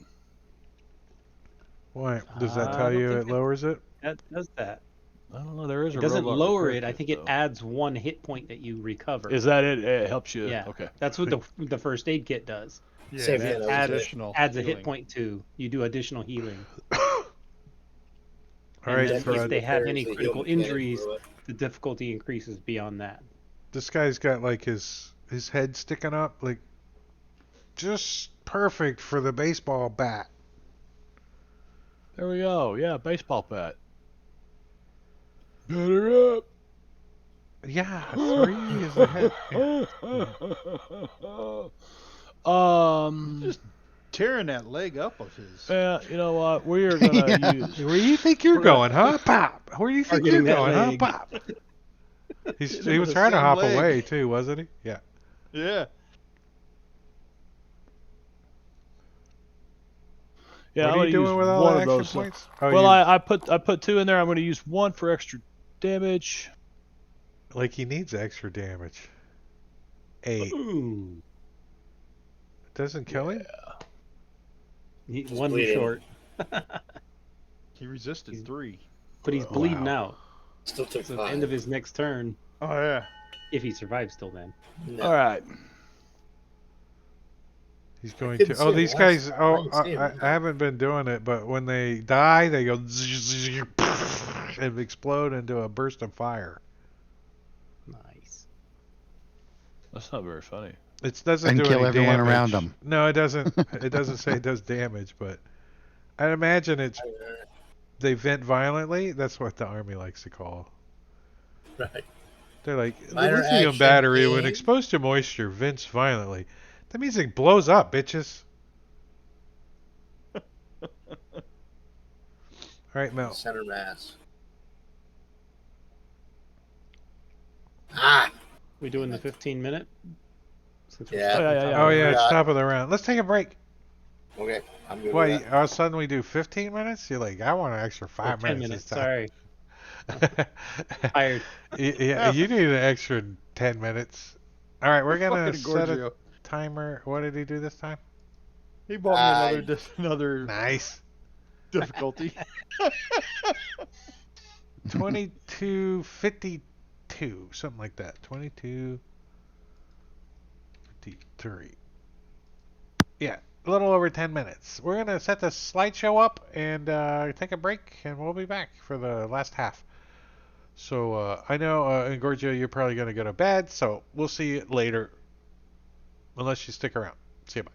Why? Does that I tell don't you think it lowers it? That does that. I don't know. There is It a doesn't robot lower repair it. I kit, think it though. adds 1 hit point that you recover. Is that it? It helps you. Yeah. Okay. That's what the first aid kit does. Yeah, Same that's thing, that was it. additional. Adds a healing. hit point too. You do additional healing. All And right, then That gives if Fred. they have repairs any the heal critical mechanic injuries, through it. the difficulty increases beyond that. This guy's got like his head sticking up, like just perfect for the baseball bat. There we go. Yeah, baseball bat. Better up. Yeah, 3 is a hit. Yeah. Just Tearing that leg up of his. yeah, you know what? We are gonna Yeah. use. Where do you think you're We're gonna- going, huh, Pop? Where do you think you're Targeting that going, huh, leg. Pop? Hit He him was with the trying to same hop leg. away too, wasn't he? Yeah. Yeah. Yeah, What I'm are gonna you doing use with all one the of action those. points? Oh, Well, you, I put 2 in there. I'm gonna use 1 for extra damage. like he needs extra damage. 8. Ooh. Doesn't kill him? He, He's one bleeding. short. He resisted 3. But he's bleeding Wow. out. Still took So at 5. the end of his next turn, Oh yeah. if he survives till then. No. All right. He's going couldn't to. see Oh, him these last guys. time. Oh, I didn't see him I now. haven't been doing it, but when they die, they go and explode into a burst of fire. Nice. That's not very funny. It doesn't And do kill any everyone damage. around 'em. No, it doesn't. It doesn't say it does damage, but I'd imagine it's they vent violently. That's what the army likes to call. Right. They're like the Minor lithium action battery, when and- exposed to moisture, vents violently. That means it blows up, bitches. All right, Mel. Center mass. Ah! We doing the 15-minute? Since we're Yeah. stuck Oh, yeah, on yeah, top Oh of yeah, it. it's Yeah. top of the round. Let's take a break. Okay, I'm good Why? with that. All of a sudden we do 15 minutes? You're like, I want an extra 5 10 minutes. minutes. this Sorry. time. Tired. Yeah, you need an extra 10 minutes. All right, we're gonna Fucking set a Gorgio. timer. What did he do this time? He bought me another Nice. difficulty. 22:52, something like that. 22:53. Yeah, a little over 10 minutes. We're gonna set the slideshow up and take a break, and we'll be back for the last half. So I know, Gorgio, you're probably gonna go to bed, so we'll see you later. Unless you stick around. See you, bye.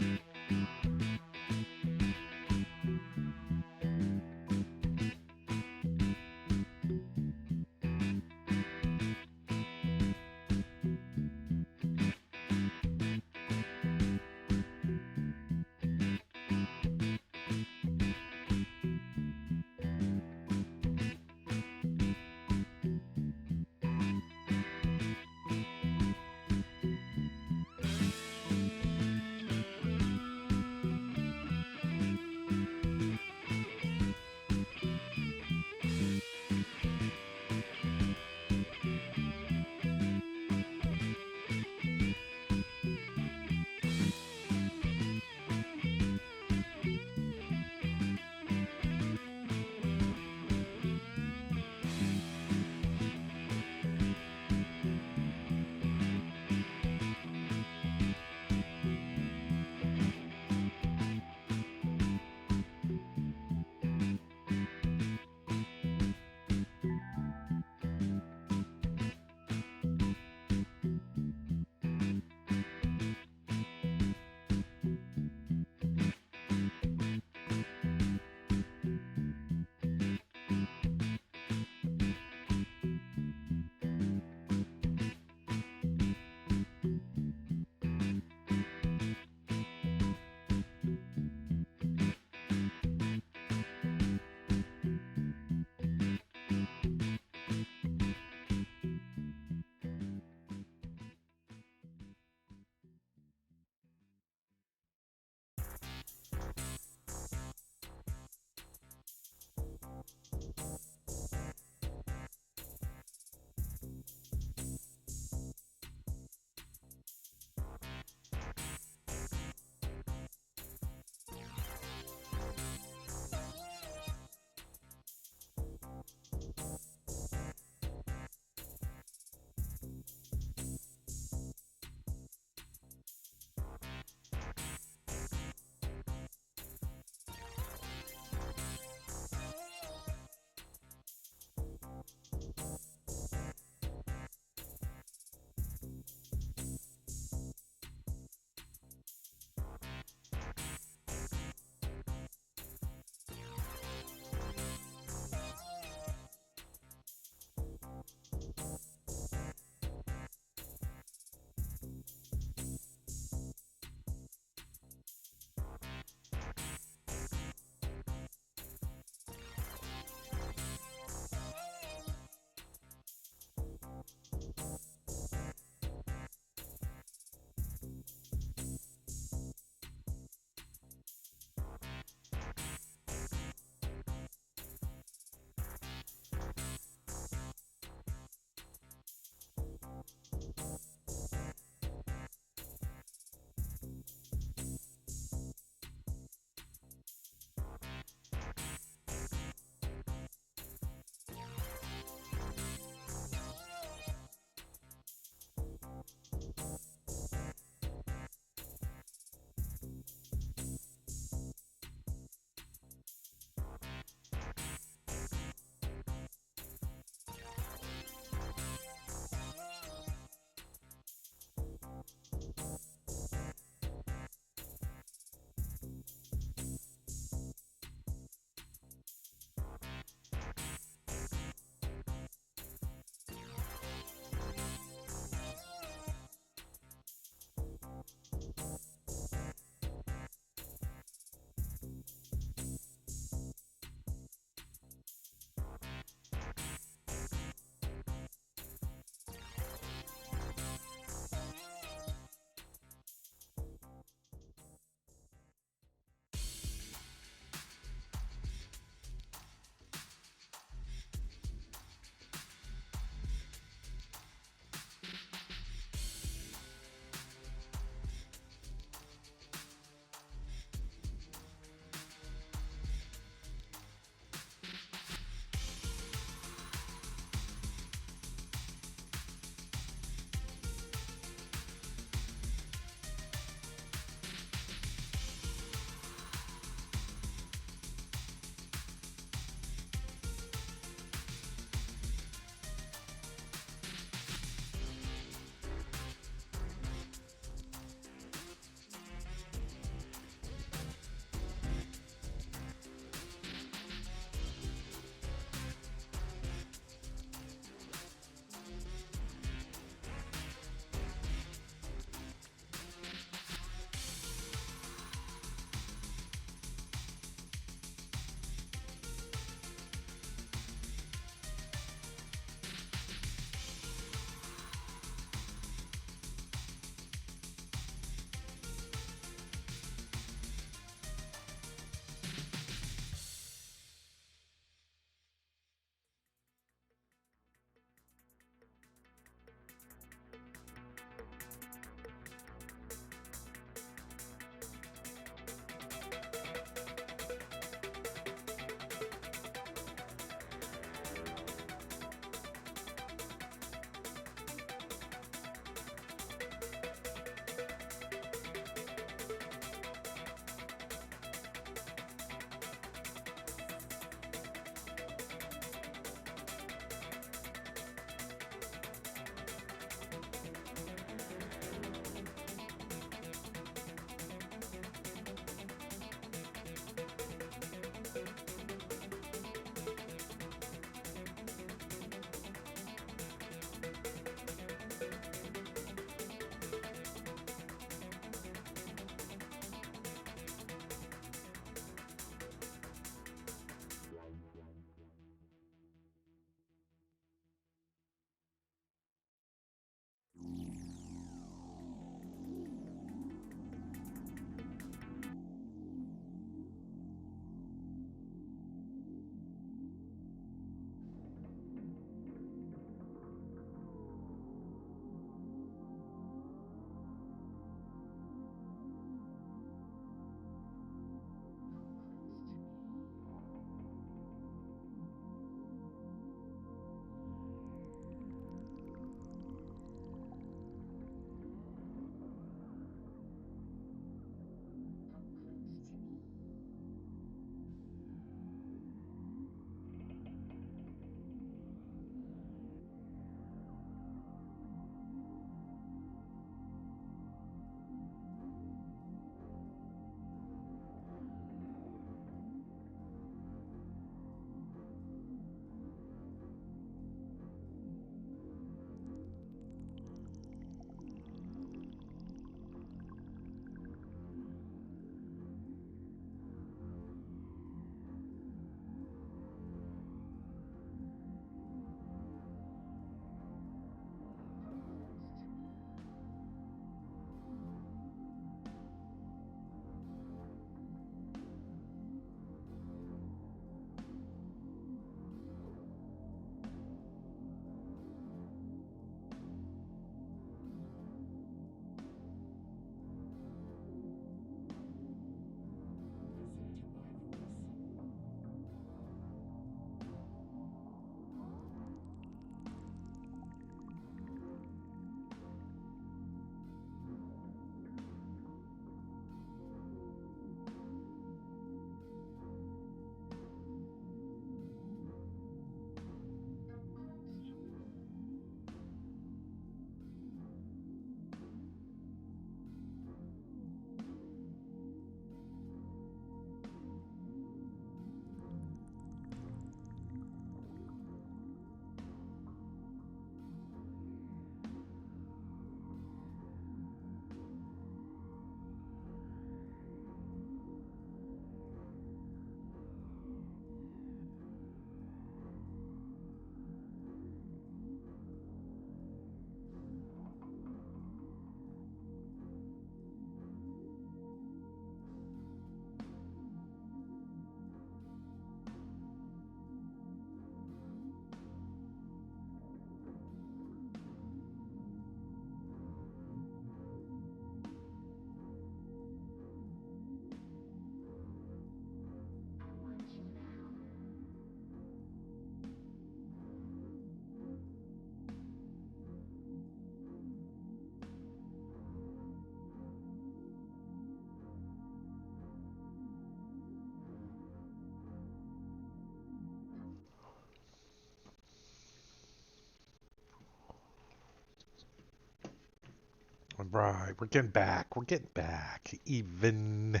Right, we're getting back. We're getting back. Even.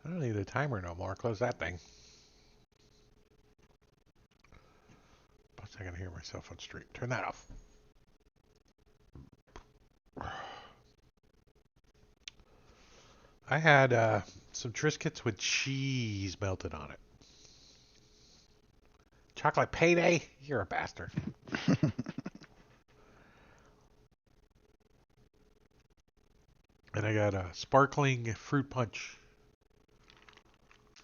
I don't need a timer no more. Close that thing. Plus, I can hear myself on stream. Turn that off. I had some Triscuits with cheese melted on it. Chocolate payday? You're a bastard. And I got a sparkling fruit punch.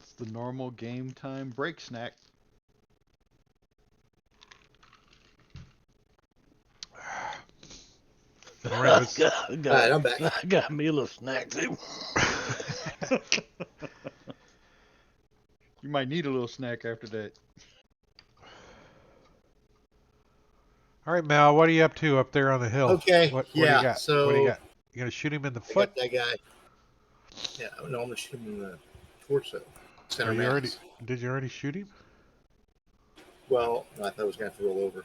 It's the normal game time break snack. All right, let's... All right, I'm back. I got me a little snack too. You might need a little snack after that. All right, Mel, what are you up to up there on the hill? Okay, What do you yeah, got? so what do you got? You gonna shoot him in the I foot? got that guy. Yeah, no, I'm gonna shoot him in the torso. Center Are you mass. already? Did you already shoot him? Well, I thought I was gonna have to roll over.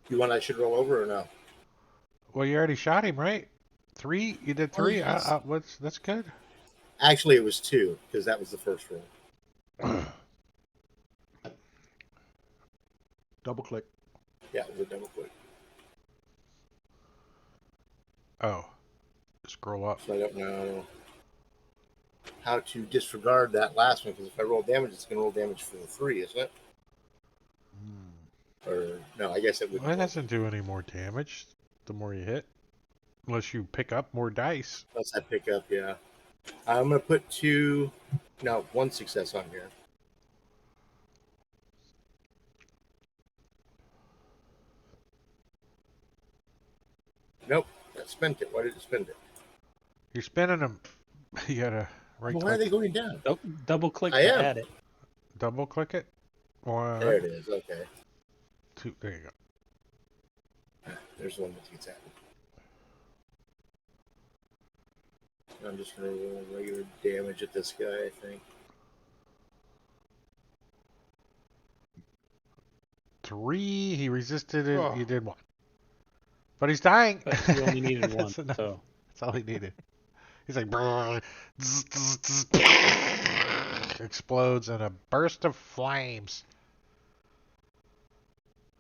You want I should roll over or no? Well, you already shot him, right? 3? You did 3? yes. That's good. Actually, it was 2 because that was the first roll. Double click. Yeah, it was a double click. Oh, scroll up. So I don't know how to disregard that last one because if I roll damage, it's gonna roll damage for the 3, isn't it? Or no, I guess it would. Well, it doesn't do any more damage the more you hit, unless you pick up more dice. Unless I pick up, yeah. I'm gonna put 1 success on here. Nope, I spent it. Why did it spend it? You're spinning them. You gotta right Well, why are click, they going down? Double click I to am. add it. double click it. 1, There it is. Okay, 2. There you go. there's the one that gets added. I'm just gonna roll regular damage at this guy. I think. 3. He resisted it. Oh. You did 1, but he's dying. But you only needed one, That's enough. so That's all he needed. He's like, "Brrr, zzz, zzz, zzz," explodes in a burst of flames.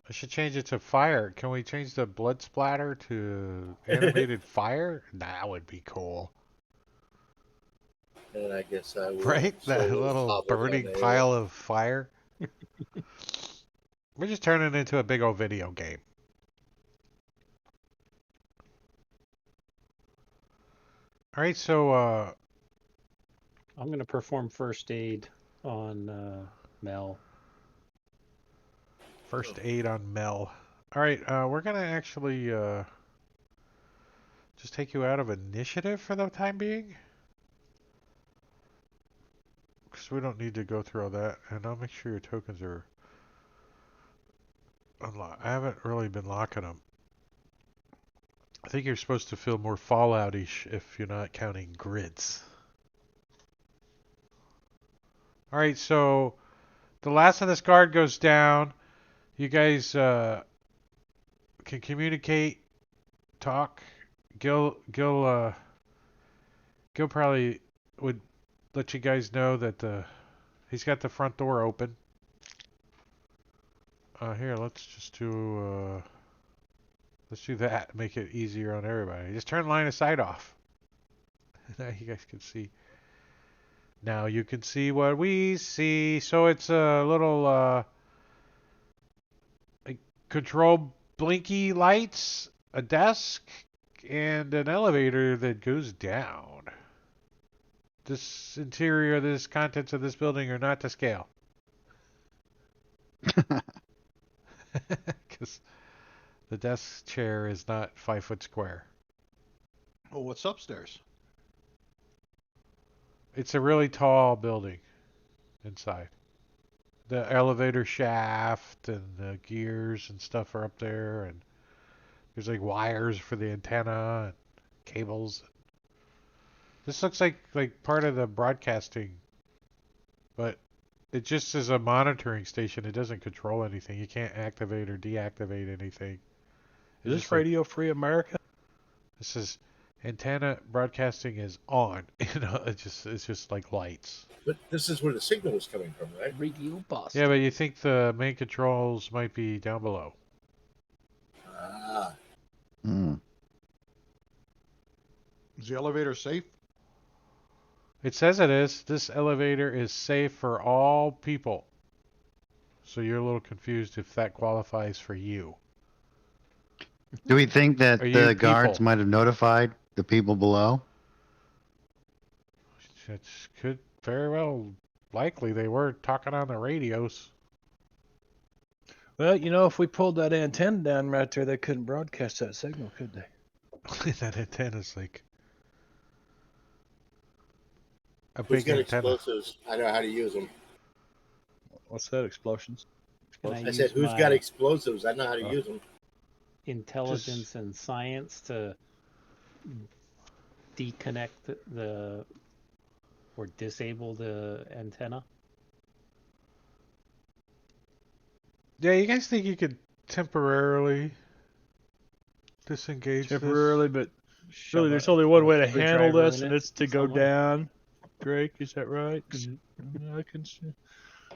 I should change it to fire. Can we change the blood splatter to animated fire? That would be cool. And I guess I will. Right? That slowly little hobble down burning there. pile of fire. We're just turning it into a big old video game. All right, so I'm gonna perform first aid on Mel. first aid on Mel. All right, we're gonna actually just take you out of initiative for the time being, because we don't need to go through all that. And I'll make sure your tokens are unlocked. I haven't really been locking them. I think you're supposed to feel more Fallout-ish if you're not counting grids. All right, so the last of this guard goes down. You guys can communicate, talk. Gil probably would let you guys know that he's got the front door open. Here, let's just do that. Make it easier on everybody. Just turn line of sight off. Now you guys can see. Now you can see what we see. So it's a little control blinky lights, a desk, and an elevator that goes down. This interior, this contents of this building are not to scale. Because the desk chair is not 5 foot square. Well, what's upstairs? It's a really tall building inside. The elevator shaft and the gears and stuff are up there, and there's like wires for the antenna and cables. This looks like part of the broadcasting, but It just is a monitoring station. It doesn't control anything. You can't activate or deactivate anything. Is It's this just like, Radio Free America? this is antenna broadcasting is on. You know, it's just like lights. But this is where the signal was coming from, right? Radio Boston. Yeah, but you think the main controls might be down below. Ah, Hmm. Is the elevator safe? It says it is. This elevator is safe for all people. So you're a little confused if that qualifies for you. Do we think that Are you the guards people? might have notified the people below? It could very well, likely they were talking on the radios. Well, you know, if we pulled that antenna down right there, they couldn't broadcast that signal, could they? That antenna's like a who's big got antenna. explosives? I know how to use them. What's that? Explosions? Can I use said, who's my got explosives? I know how to use them. intelligence and science to deconnect the or disable the antenna? Yeah, you guys think you could temporarily disengage Temporarily, but Shove really, a- there's only one way to a handle screwdriver this, in and it it's to go somewhere? down. Drake, is that right? I can see. this?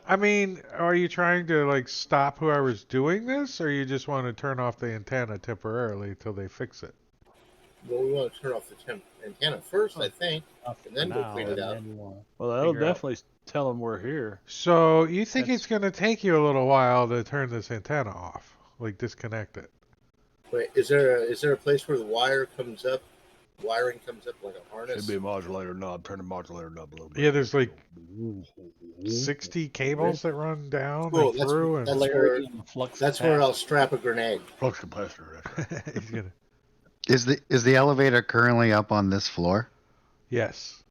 I mean, are you trying to like stop whoever's doing this, or you just want to turn off the antenna temporarily until they fix it? Well, we want to turn off the antenna first, I think. Off And then for we'll now, clean it and out. then we'll Well, that'll figure out- definitely tell them we're here. So you think That's- it's going to take you a little while to turn this antenna off, like disconnect it? Wait, is there a place where the wiring comes up like a harness? Should be a modulator knob. Turn the modulator knob a little bit. Yeah, there's like 60 cables that run down Cool, and that's- through, and that's polarity and flux That's where capacitor. I'll strap a grenade. Flux capacitor. That's right. he's gonna. Is the elevator currently up on this floor? Yes.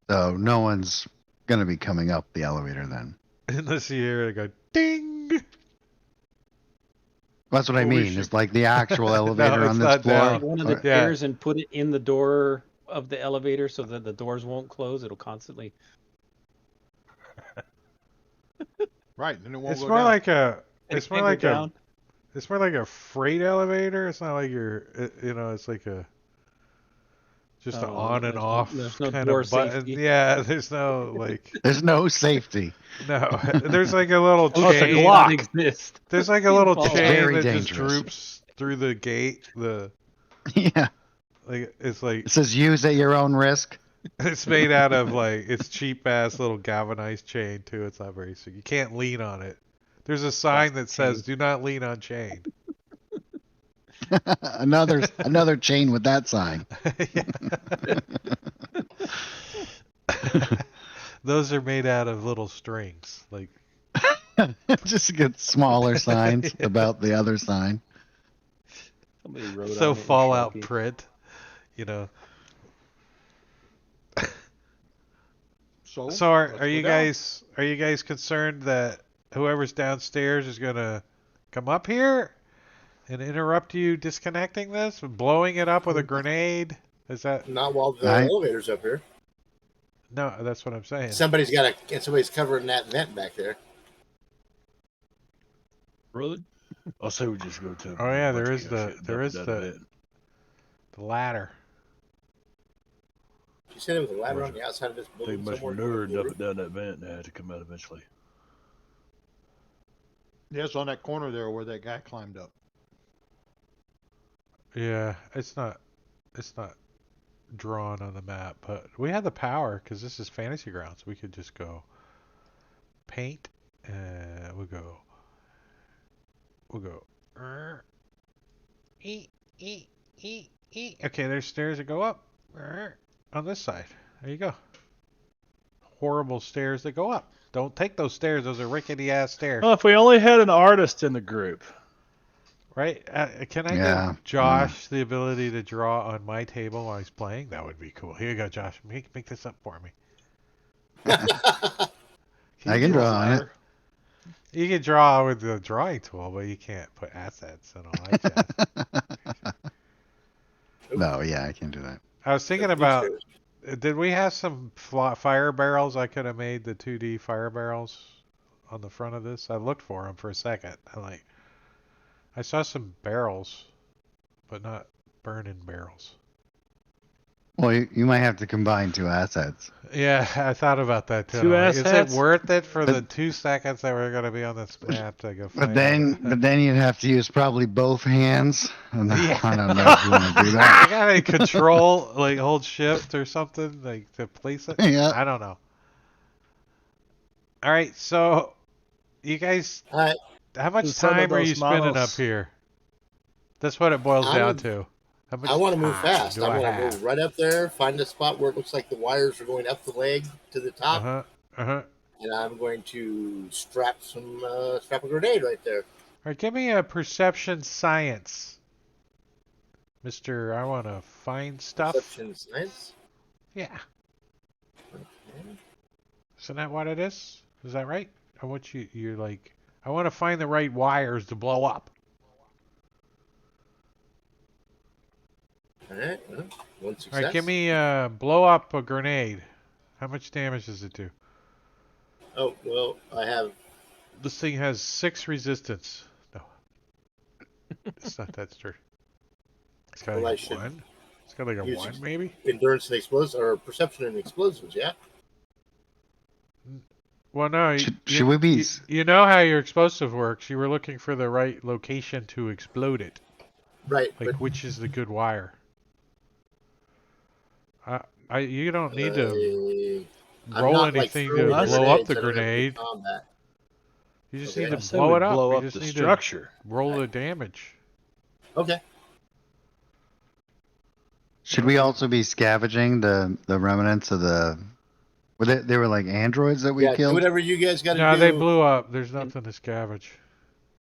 So no one's gonna be coming up the elevator then. Unless you hear it go ding. That's what I Holy mean. shit. It's like the actual elevator it's on not this floor. down. One of the Or- Yeah. stairs and put it in the door of the elevator so that the doors won't close. It'll constantly. Right, then it won't It's go more down. like a. and It's it more can't go like a. down. It's more like a freight elevator. It's not like you know, it's like a. Just an Oh, on and there's no- off there's no kind door of button. safety. Yeah, there's no like. There's no safety. No, there's like a little Oh, it's a chain. Glock. Exist. There's like a little It's chain very that just dangerous. droops through the gate. The Yeah. like it's like It says use at your own risk. it's made out of like it's cheap ass little galvanized chain too. It's not very so you can't lean on it. There's a sign that says "Do not lean on chain." another chain with that sign. Those are made out of little strings. Like Just get smaller signs about the other sign. Somebody wrote so on it in Fallout Sharpie. print, you know. So, So are let's you go down. guys concerned that whoever's downstairs is gonna come up here and interrupt you disconnecting this, blowing it up with a grenade? Is that Not while the I- elevator's up here. no? That's what I'm saying. Somebody's covering that vent back there. Really? I'll say we just go to. Oh, yeah, there bunch is of the- shit, there dump is that the- bit. The ladder. She said it was a ladder on the outside of this They building must somewhere. nerd dump it down that vent and it had to come out eventually. Yeah, it's on that corner there where that guy climbed up. Yeah, it's not drawn on the map, but we have the power because this is Fantasy Grounds. We could just go paint. We'll go. Okay, there's stairs that go up on this side. There you go. Horrible stairs that go up. Don't take those stairs. Those are rickety ass stairs. Well, if we only had an artist in the group. Right? Can I Yeah. give Josh the ability to draw on my table while he's playing? That would be cool. Here you go, Josh. Make this up for me. I you can draw on it. fire? You can draw with the drawing tool, but you can't put assets and all that jazz. No, yeah, I can do that. I was thinking about Did we have some fire barrels? I could have made the 2D fire barrels on the front of this. I looked for them for a second. I saw some barrels, but not burning barrels. Well, you might have to combine two assets. Yeah, I thought about that too. Two Is it assets? worth it for the 2 seconds that we're gonna be on this map to go find But then you'd have to use probably both hands. And Yeah. I don't know if you want to do I that. gotta control, like hold shift or something, like to place it. Yeah. I don't know. All right, so you guys, All right. how much Son of time are those you spending up manos. here? That's what it boils I'm- down to. How much I want to move time fast. do I want to have? move right up there, find a spot where it looks like the wires are going up the leg to the top, Uh-huh. and I'm going to strap a grenade right there. All right, give me a perception science, Mister. I want to find stuff. Perception science. Yeah, Okay. isn't that what it is? Is that right? I want you're like, I want to find the right wires to blow up. All right. Well, one All success. right, give me blow up a grenade. How much damage does it do? Oh well, I have. This thing has 6 resistance. No, it's not that sturdy. It's got Well, I like a should 1. It's got like a use 1 maybe. Endurance and explosives, or perception and explosives. Yeah. Well, no. Should we be? You know how your explosive works. You were looking for the right location to explode it. Right. Like, but which is the good wire? You don't need to I'm roll not, anything throwing to blow up grenades. the I don't have grenade. good combat. You just Okay. need I to said blow we'd it up. blow You up just the need structure. to roll the damage. Okay. Should we also be scavenging the remnants of the? They were like androids that we Yeah. Do killed. whatever you guys got to No, do. they blew up. There's nothing to scavenge.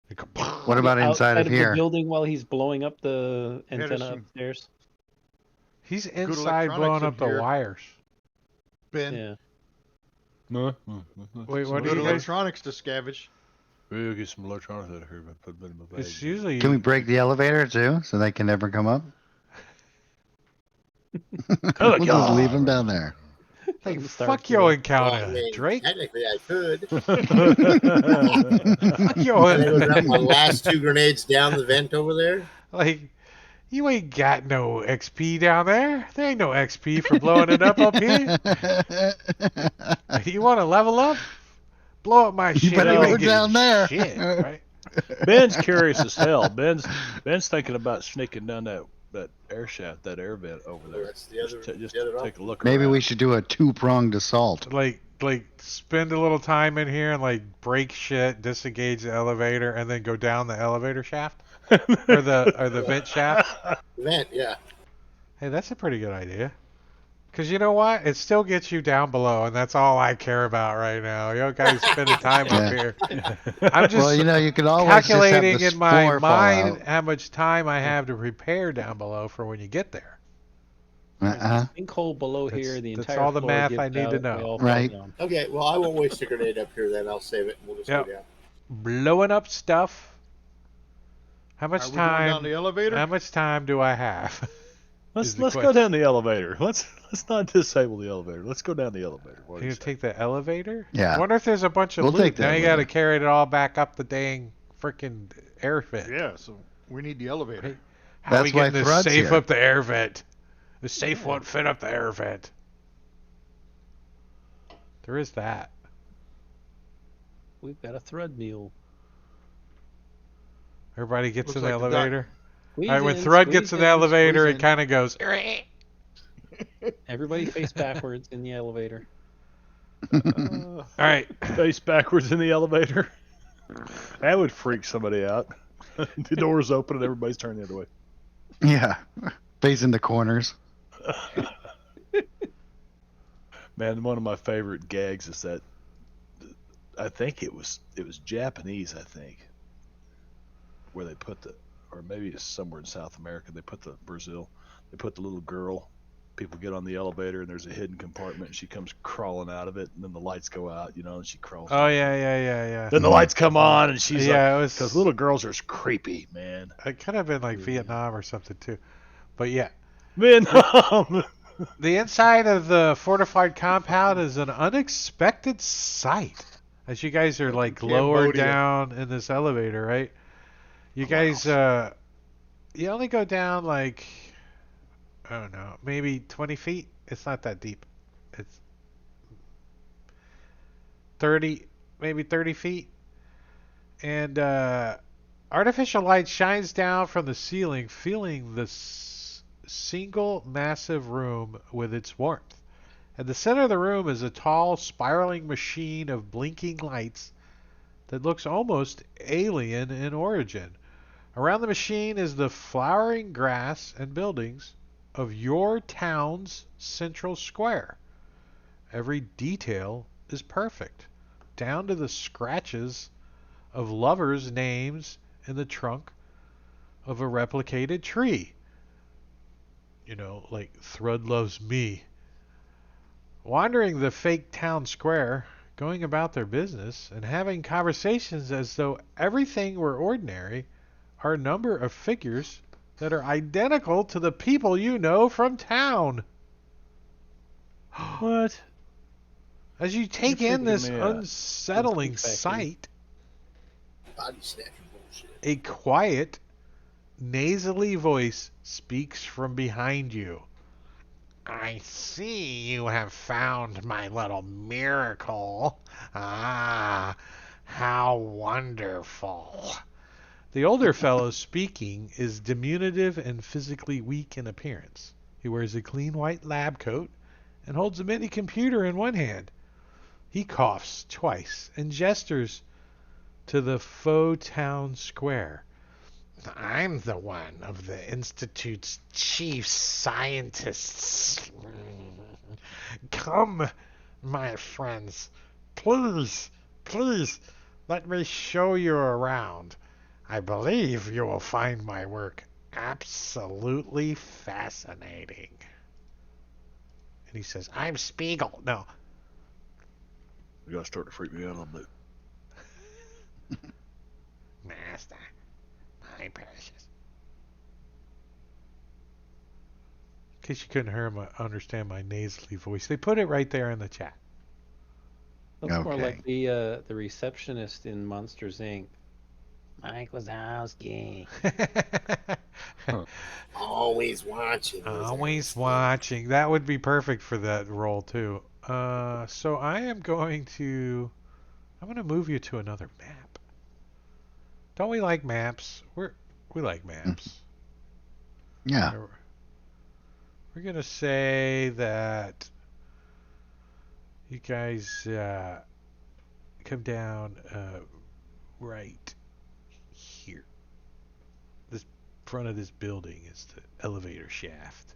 They go, What about inside of the here? building while he's blowing up the antenna Edison. upstairs? He's inside electronics blowing in up the here. wires. Ben, Yeah. Wait, what do good you guys? electronics to scavenge. We'll get some electronics out of here and put them in my bag. It's usually. Can we break the elevator too, so they can never come up? Oh, We'll just leave them down there. Like, Start fuck your Well, encounter, I mean, Drake. Technically, I could. Fuck And your. I would drop my last 2 grenades down the vent over there. Like, you ain't got no XP down there. There ain't no XP for blowing it up here. You want to level up? Blow up my You shit. better ain't go getting down there. Shit, right? Ben's curious as hell. Ben's thinking about sneaking down that air shaft, that air vent over there. That's the other. Just the other take a look. Maybe around. we should do a 2-pronged assault. Like spend a little time in here and like break shit, disengage the elevator, and then go down the elevator shaft or the vent shaft. vent. Yeah. Hey, that's a pretty good idea. Because you know what? It still gets you down below, and that's all I care about right now. You guys spending time up here. I'm just Well, you could always just have calculating the in my spore fall mind out. how much time I have to prepare down below for when you get there. Uh-uh. Sinkhole below That's- here. The that's entire all the floor math gives I need to out, know. they all fall Right. down. Okay. Well, I won't waste a grenade up here. Then I'll save it. And we'll just Yep. go down. Blowing up stuff. How Are much we going down time? the elevator? How much time do I have? is Let's the go down the elevator. Let's not disable the elevator. Let's go down the elevator. What do You you gonna say? take the elevator? Yeah. I wonder if there's a bunch of We'll loot. take the Now you got to elevator. carry it all back up the dang freaking air vent. Yeah, so we need the elevator. How That's we why getting this Thread's safe here. up the air vent? The safe won't fit up the air vent. There is that. We've got a thread mule. Everybody gets Looks in the like the duck. elevator. Squeeze All right, when in, Thrud gets squeeze in the elevator, squeeze it in. kind of goes. Everybody face backwards in the elevator. All right. Face backwards in the elevator. That would freak somebody out. The door's open and everybody's turning the other way. Yeah. Facing the corners. Man, one of my favorite gags is that I think it was Japanese, I think, where they put or maybe it's somewhere in South America, they put the little girl, people get on the elevator and there's a hidden compartment and she comes crawling out of it and then the lights go out, and she crawls. Oh yeah. Then the lights come on and she's Yeah, like, it was. because little girls are creepy, man. It could have been like Vietnam or something too, but yeah. Vietnam. The inside of the fortified compound is an unexpected sight. As you guys are like lowered Cambodia. down in this elevator, right? You guys, you only go down like, I don't know, maybe 20 feet. It's not that deep. It's 30, maybe 30 feet. And artificial light shines down from the ceiling, filling this single massive room with its warmth. At the center of the room is a tall, spiraling machine of blinking lights that looks almost alien in origin. Around the machine is the flowering grass and buildings of your town's central square. Every detail is perfect, down to the scratches of lovers' names in the trunk of a replicated tree. You know, like Thrud loves me. Wandering the fake town square, going about their business, and having conversations as though everything were ordinary, are a number of figures that are identical to the people you know from town. What? As you take You're in this freaking me out. unsettling That's sight, Body snatching bullshit. a quiet, nasally voice speaks from behind you. I see you have found my little miracle. Ah, how wonderful. The older fellow speaking is diminutive and physically weak in appearance. He wears a clean white lab coat and holds a mini computer in one hand. He coughs twice and gestures to the faux town square. I'm the one of the Institute's chief scientists. Come, my friends. Please, let me show you around. I believe you will find my work absolutely fascinating. And he says, I'm Spiegel. No. You gotta start to freak me out a little bit. Master. My precious. In case you couldn't understand my nasally voice, they put it right there in the chat. Looks more Okay. like the receptionist in Monsters Inc. Mike Wazowski. Always watching. Always watching. That would be perfect for that role too. So I'm going to move you to another map. Don't we like maps? We like maps. Yeah. We're gonna say that you guys come down right here. This front of this building is the elevator shaft.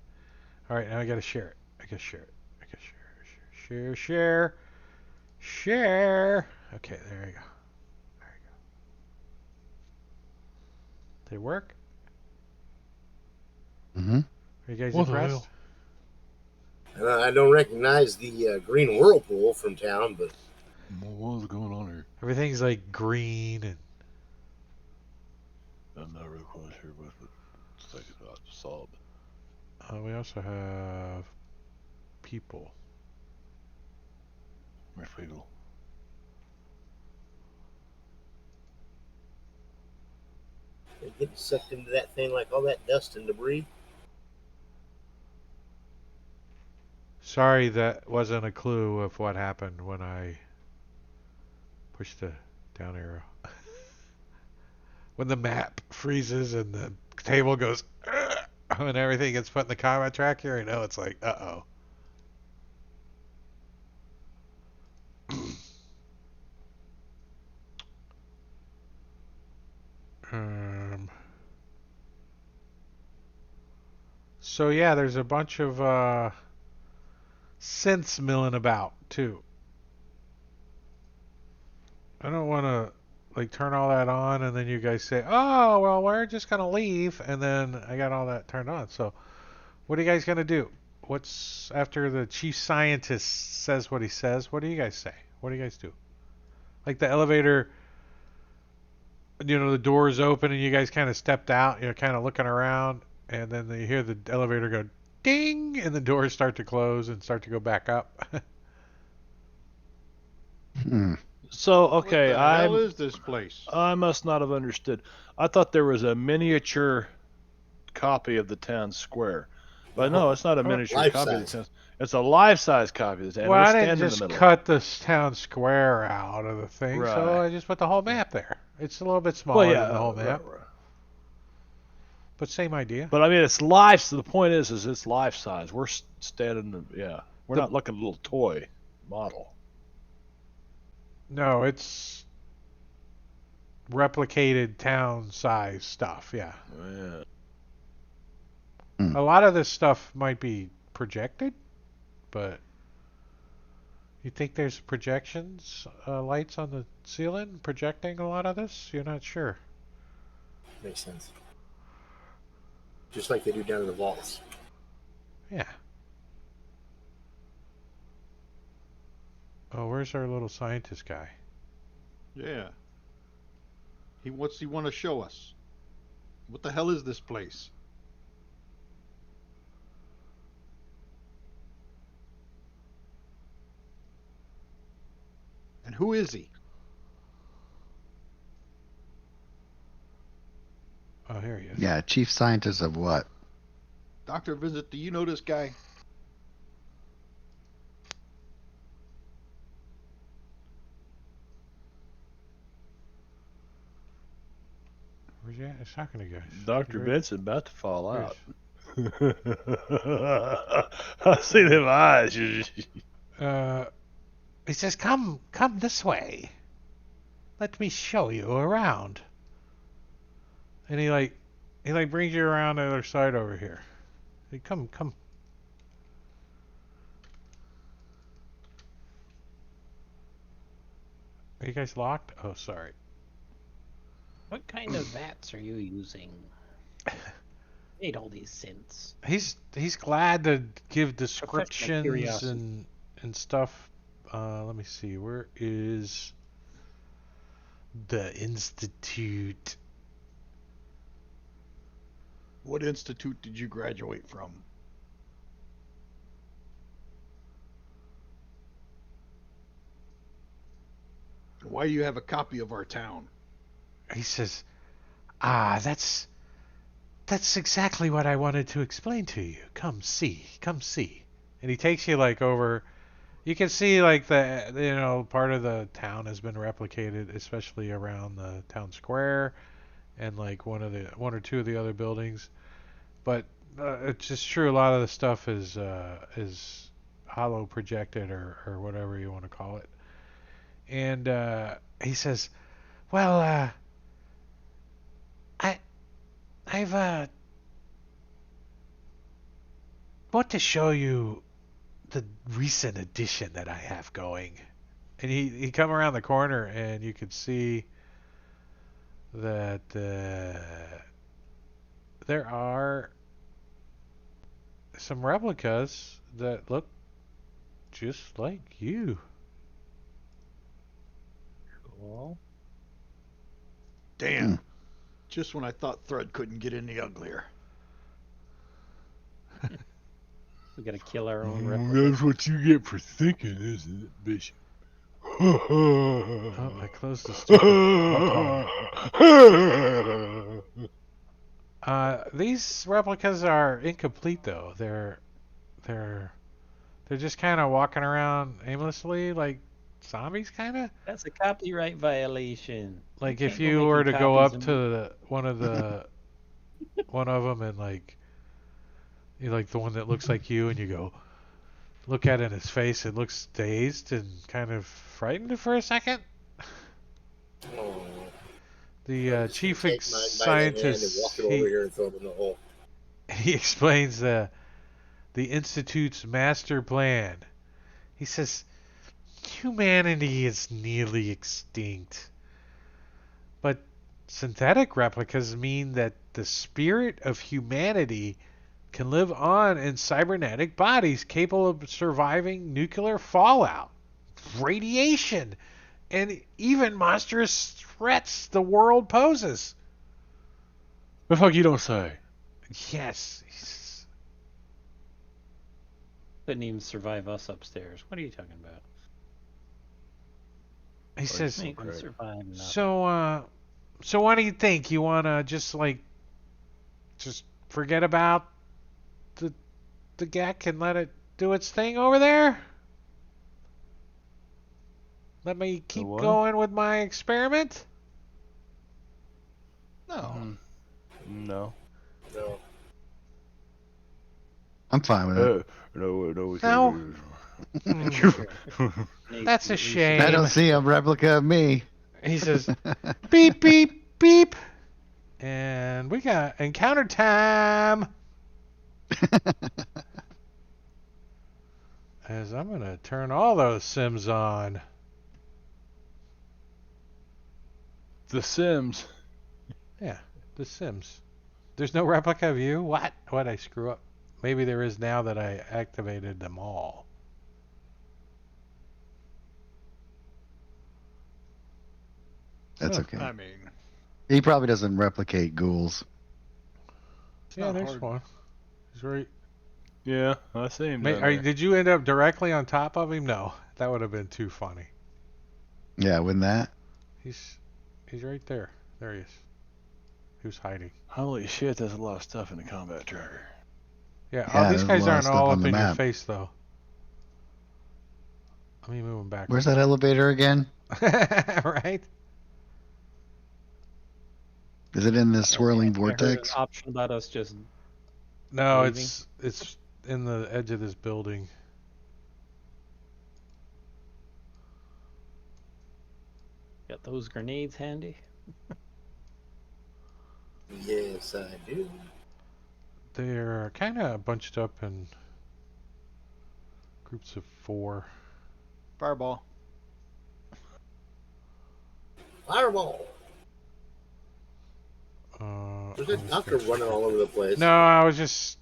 All right, now I gotta share it. I gotta share it. I gotta share. Okay, there you go. Did it work? Mm-hmm. Are you guys What the impressed? hell? I don't recognize the green whirlpool from town, but What is going on here? Everything's like green and I'm not real quite sure what it's like about to solve. we also have people. Where's people? they get sucked into that thing like all that dust and debris. Sorry, that wasn't a clue of what happened when I pushed the down arrow. When the map freezes and the table goes and everything gets put in the combat tracker, I know it's like, uh-oh. So yeah, there's a bunch of synths milling about too. I don't want to like turn all that on and then you guys say, "Oh, well, we're just gonna leave," and then I got all that turned on. So, what are you guys gonna do? What's after the chief scientist says what he says? What do you guys say? What do you guys do? Like the elevator, you know, the doors open and you guys kind of stepped out. You're kind of looking around, and then you hear the elevator go ding, and the doors start to close and start to go back up. Hmm. So okay, What the hell is this place? I must not have understood. I thought there was a miniature copy of the town square, but no, it's not a miniature Life copy of the size. town. It's a life-size copy of the town. Well, We're I didn't standing in just the middle. cut the town square out of the thing, so Right. I just put the whole map there. It's a little bit Well, smaller yeah, than the whole right, map, right. but same idea. But I mean, it's life. So the point is it's life size. We're standing. Yeah, we're The- not looking at a little toy model. No, it's replicated town size stuff, yeah. Yeah. A lot of this stuff might be projected, but you think there's projections, lights on the ceiling projecting a lot of this? You're not sure. Makes sense. Just like they do down in the vaults. Yeah. Oh, where's our little scientist guy? Yeah. What's he want to show us? What the hell is this place? And who is he? Oh, here he is. Yeah, chief scientist of what? Dr. Vincent, do you know this guy? Where's he at? He's talking to guys. Dr. Where- Vincent about to fall where's- out. I see them eyes. He says, come this way. Let me show you around. And he brings you around the other side over here. Hey, come. Are you guys locked? Oh, sorry. What kind of vats are you using? Made all these synths. He's glad to give descriptions curiosity. and stuff. Let me see. Where is the institute? What institute did you graduate from? Why do you have a copy of our town? He says, that's exactly what I wanted to explain to you. Come see. And he takes you like over. You can see like part of the town has been replicated, especially around the town square and like one or two of the other buildings. But it's just true. A lot of the stuff is hollow projected or whatever you want to call it. And he says, "Well, I've want to show you the recent addition that I have going." And he come around the corner and you could see that there are some replicas that look just like you. Cool. Damn. Just when I thought Thread couldn't get any uglier. We gotta kill our own replica. That's what you get for thinking, isn't it, Bishop? Oh, I closed the stupid book. These replicas are incomplete though. They're just kind of walking around aimlessly like zombies kind of. That's a copyright violation. Like You if can't go you making were to go copies up of to one of them and like you like the one that looks like you and you go look at it in his face, it looks dazed and kind of frightened for a second. Oh, The I'm just chief gonna take my hand and scientist walk it over here and throw it in the hole. he explains the institute's master plan. He says humanity is nearly extinct, but synthetic replicas mean that the spirit of humanity can live on in cybernetic bodies capable of surviving nuclear fallout, radiation, and even monstrous threats the world poses. The fuck you don't say? Yes. couldn't even survive us upstairs. What are you talking about? He says, They can survive nothing. so what do you think? You wanna just forget about the Gek and let it do its thing over there? Let me keep what? going with my experiment? No. No. No. I'm fine with it. No, we No. That's a shame. I don't see a replica of me. He says, beep, beep, beep. And we got encounter time. As I'm going to turn all those Sims on. The Sims. Yeah, the Sims. There's no replica of you? What? What'd I screw up? Maybe there is now that I activated them all. That's Huh. okay. I mean, He probably doesn't replicate ghouls. Yeah, not there's hard. one. He's right. Yeah, I see him. down there. Did you end up directly on top of him? No, that would have been too funny. Yeah, wouldn't that? He's right there. There he is. Who's hiding? Holy shit, there's a lot of stuff in the combat tracker. Yeah, Yeah, these there's a guys lot of aren't stuff all on up the in your map. face though. Let me move him back. Where's that elevator again? Right? Is it in this swirling I heard an vortex? option about us just No, Leaving? it's in the edge of this building. got those grenades handy. Yes, I do. They're kind of bunched up in groups of 4. fireball. Fireball. There's a I'm just doctor gonna- running all over the place. No, I was just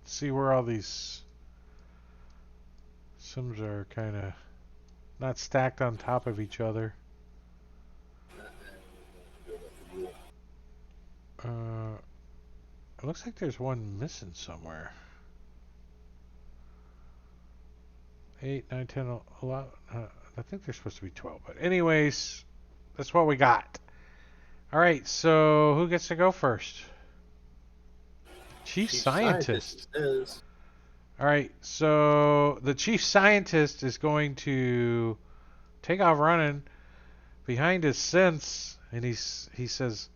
see where all these Sims are kind of not stacked on top of each other. It looks like there's one missing somewhere. 8, 9, 10, 11. I think there's supposed to be 12. But anyways, that's what we got. All right, so who gets to go first? Chief Scientist. Is. All right, so the Chief Scientist is going to take off running behind his synths, and he says,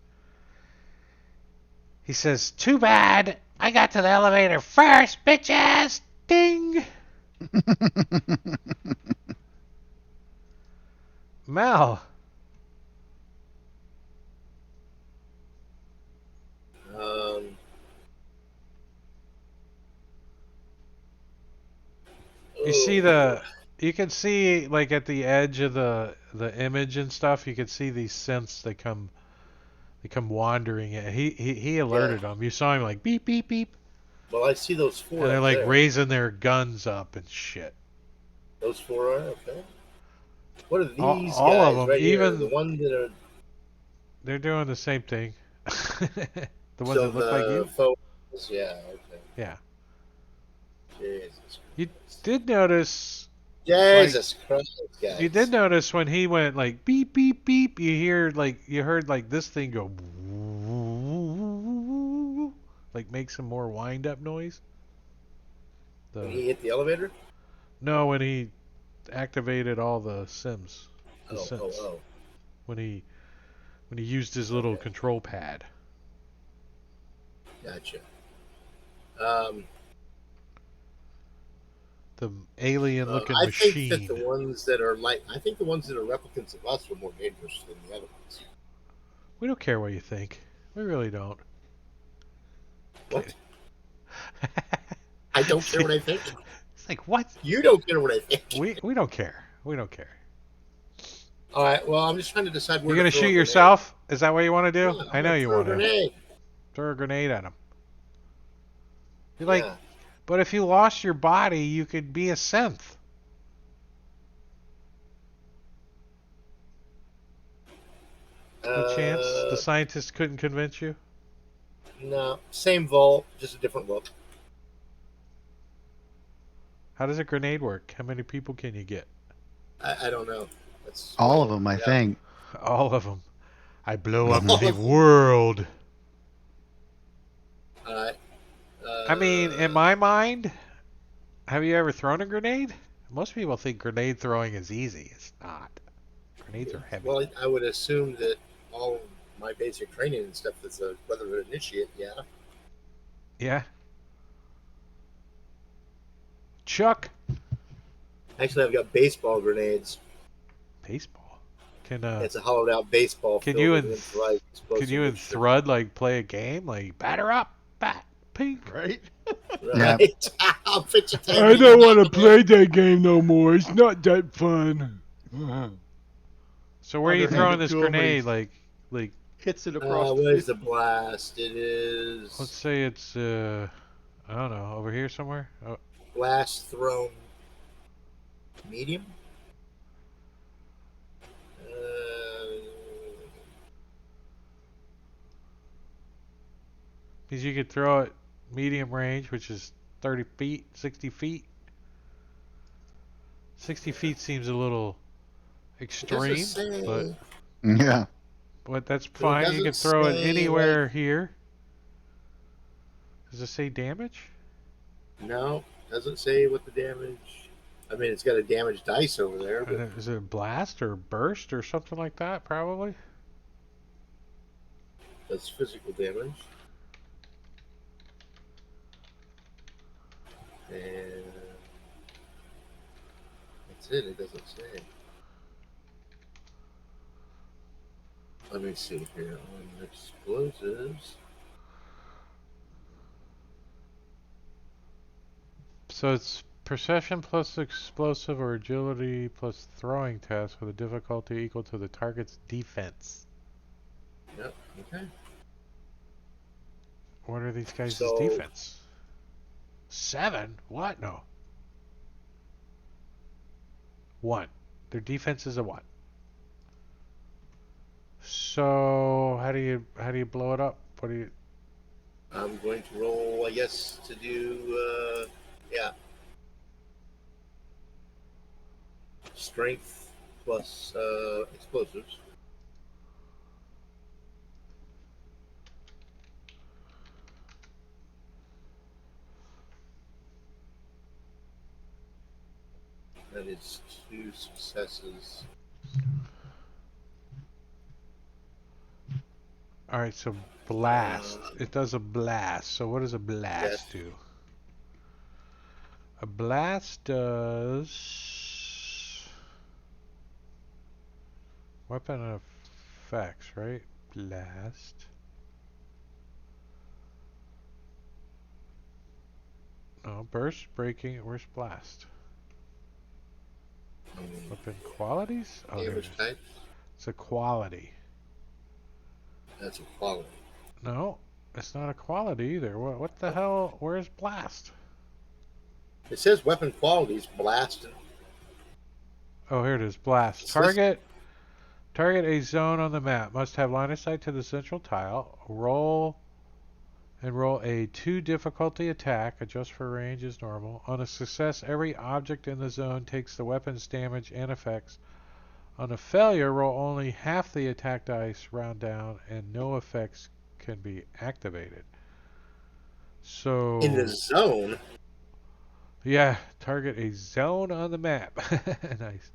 "Too bad, I got to the elevator first, bitches!" Ding. Mel. You see you can see like at the edge of the image and stuff. You can see these synths. They come wandering. He alerted them. You saw him like beep beep beep, Well, I see those 4. and they're up like there. raising their guns up and shit. Those 4 are okay. What are these All guys of 'em, right here? even- The ones that are They're doing the same thing. The ones so that look like the you. photos, yeah, okay. Yeah. Jesus. You Christ. did notice. Jesus Christ, guys. You did notice when he went like beep beep beep. You heard like this thing go like make some more wind up noise. When he hit the elevator? No, when he activated all the Sims. The Oh, synths. oh, When he used his little Okay. control pad. gotcha. The alien looking I machine. think that the ones that are replicants of us are more dangerous than the other ones. We don't care what you think. We really don't. What? I don't care what I think. It's like what? You don't care what I think. We don't care. We don't care. All right. Well, I'm just trying to decide where You're gonna to throw shoot a grenade. yourself? Is that what you want to do? Yeah, I'm I know gonna you throw a want to grenade. throw a grenade at him. You're like, Yeah. but if you lost your body, you could be a synth. No chance. The scientist couldn't convince you. No, same vault, just a different look. How does a grenade work? How many people can you get? I don't know. That's All of them, I think. All of them. I blow up All the of 'em. world. All right. I mean, in my mind, have you ever thrown a grenade? Most people think grenade throwing is easy. It's not. Grenades are heavy. Well, I would assume that all of my basic training and stuff is a weather initiate. Yeah. Yeah. Chuck. Actually, I've got baseball grenades. Baseball. Can It's a hollowed out baseball. Can filled you with and infrared can you and explosive Thrud like play a game like batter up, bat, pink? Right? Right. I'll pitch a I don't want to play that game no more. It's not that fun. So where are you Underhand throwing it this to him when grenade? he's- Like Hits it across What is the the blast? It is let's say it's I don't know, over here somewhere. Oh, blast thrown medium. because you could throw it medium range, which is 30 feet, 60 feet. 60 feet seems a little It doesn't extreme, say. Yeah. but that's It fine. You doesn't can throw it say, anywhere here. Does it say damage? No, doesn't say what the damage. I mean, it's got a damage dice over there, but Is it blast or burst or something like that? Probably. that's physical damage. And that's it. It doesn't say. Let me see here on explosives. So it's precision plus explosive or agility plus throwing test with a difficulty equal to the target's defense. Yep. Okay. What are these guys' So- defense? 7? What? No. 1. Their defense is a 1. So how do you blow it up? What do you? I'm going to roll, I guess, to do, yeah. Strength plus explosives. That is 2 successes. All right, so blast. It does a blast. So what does a blast Yes. do? A blast does weapon effects, right? Blast. No, burst, breaking. Where's blast? Weapon qualities? Oh, there it Damage is. types. It's a quality. That's a quality. No, it's not a quality either. What the hell? Where's blast? It says weapon qualities, blast. Oh, here it is. Blast. It's Target a zone on the map. Must have line of sight to the central tile. Roll a 2 difficulty attack. Adjust for range as normal. On a success, every object in the zone takes the weapon's damage and effects. On a failure, roll only half the attack dice round down, and no effects can be activated. So In the zone. yeah, target a zone on the map. Nice.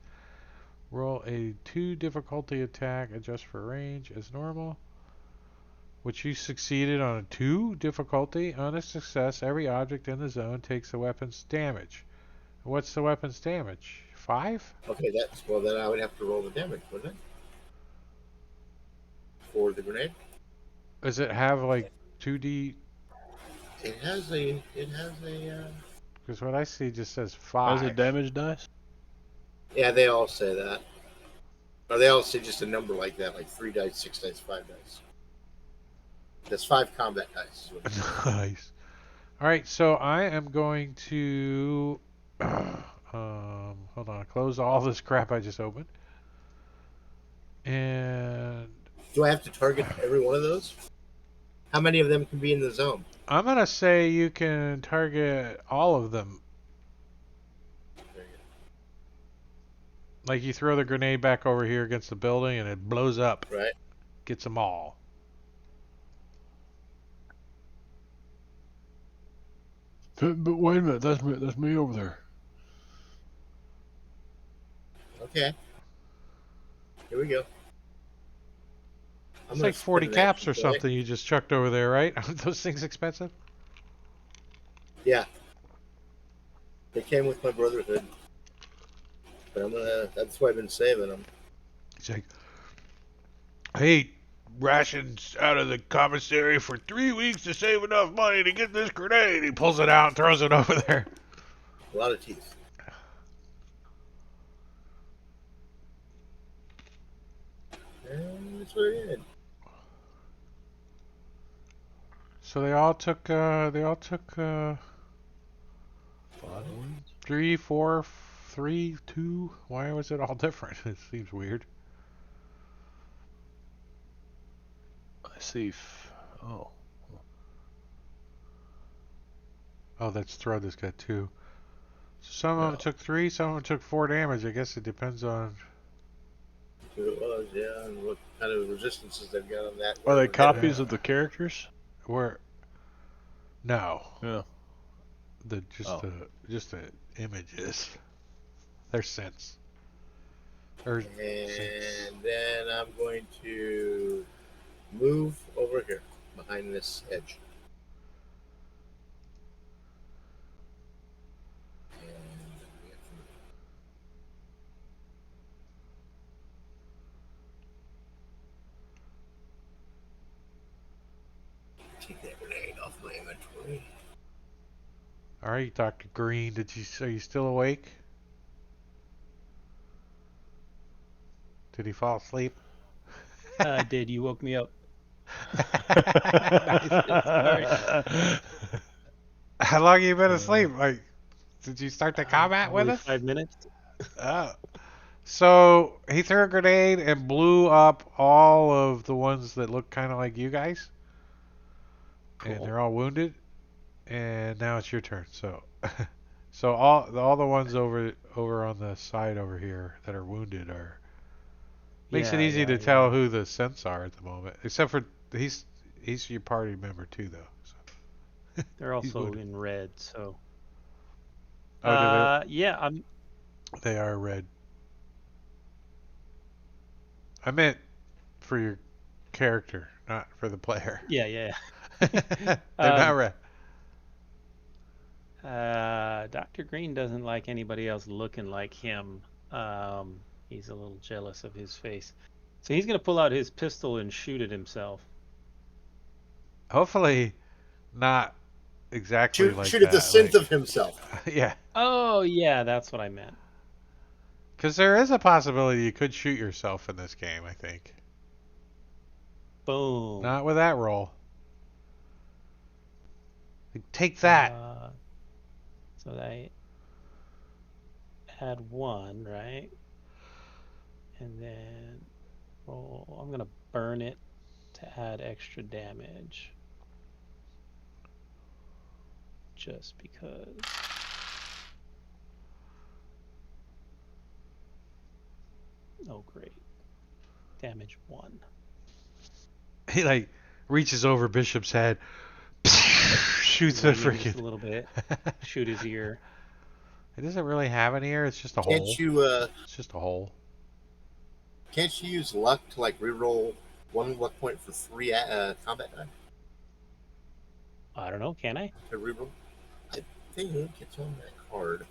Roll a 2 difficulty attack, adjust for range as normal. Which you succeeded on a 2 difficulty. On a success, every object in the zone takes the weapon's damage. What's the weapon's damage? 5? Okay, that's well. Then I would have to roll the damage, wouldn't it? For the grenade. Does it have like 2d? It has a. Because what I see just says Has 5. a damage dice? Yeah, they all say that. Or they all say just a number like that, like 3 dice, 6 dice, 5 dice. That's 5 combat dice. Nice. Alright, so I am going to hold on, close all this crap I just opened. And Do I have to target every one of those? How many of them can be in the zone? I'm gonna say you can target all of them. Like you throw the grenade back over here against the building and it blows up. Right. Gets them all. But wait a minute, that's me over there. Okay. Here we go. I'm It's gonna like 40 spend an caps action or point. something you just chucked over there, right? Aren't those things expensive? Yeah. They came with my Brotherhood. But that's why I've been saving them. It's like, I ate rations out of the commissary for 3 weeks to save enough money to get this grenade. He pulls it out and throws it over there. A lot of teeth. And that's what I did. So they all took 5 wounds. 3, 4, 3, 2. Why was it all different? It seems weird. I see. Oh. Oh, that's Thrud that's got 2. So some of them No. took 3, some of them took 4 damage. I guess it depends on. Who it was, yeah, and what kind of resistances they've got on that. Are they whatever. copies of the characters? Where? No. Yeah. Just the images. They're synths. Or synths. And then I'm going to move over here behind this edge. Take that grenade off my inventory. All right, Dr. Green, are you still awake? Did he fall asleep? I did. You woke me up. How long have you been asleep? Like, did you start the combat with Only us? 5 minutes. Oh. So he threw a grenade and blew up all of the ones that look kind of like you guys, and Cool. they're all wounded. And now it's your turn. So, so all the ones over on the side over here that are wounded makes it easy to tell who the synths are at the moment. Except for he's your party member too, though. So. They're He's also wounded. in red, so. Oh, Yeah, I'm. they are red. I meant for your character, not for the player. Yeah. They're not red. Dr. Green doesn't like anybody else looking like him. He's a little jealous of his face. So he's going to pull out his pistol and shoot at himself. Hopefully, not exactly like Shoot at the that. synth of himself. Yeah, Oh, yeah, that's what I meant. because there is a possibility you could shoot yourself in this game. I think Boom. not with that roll. Take that. So I add 1, right? And then roll. I'm going to burn it to add extra damage. Just because. Oh, great. Damage 1. He like reaches over Bishop's head, shoots the Wing him just freaking. a little bit. Shoot his ear. It doesn't really have an ear. It's just a hole. Can't you It's just a hole. can't you use luck to like reroll 1 luck point for 3 combat die? I don't know. Can I? To reroll? I think it's on that card.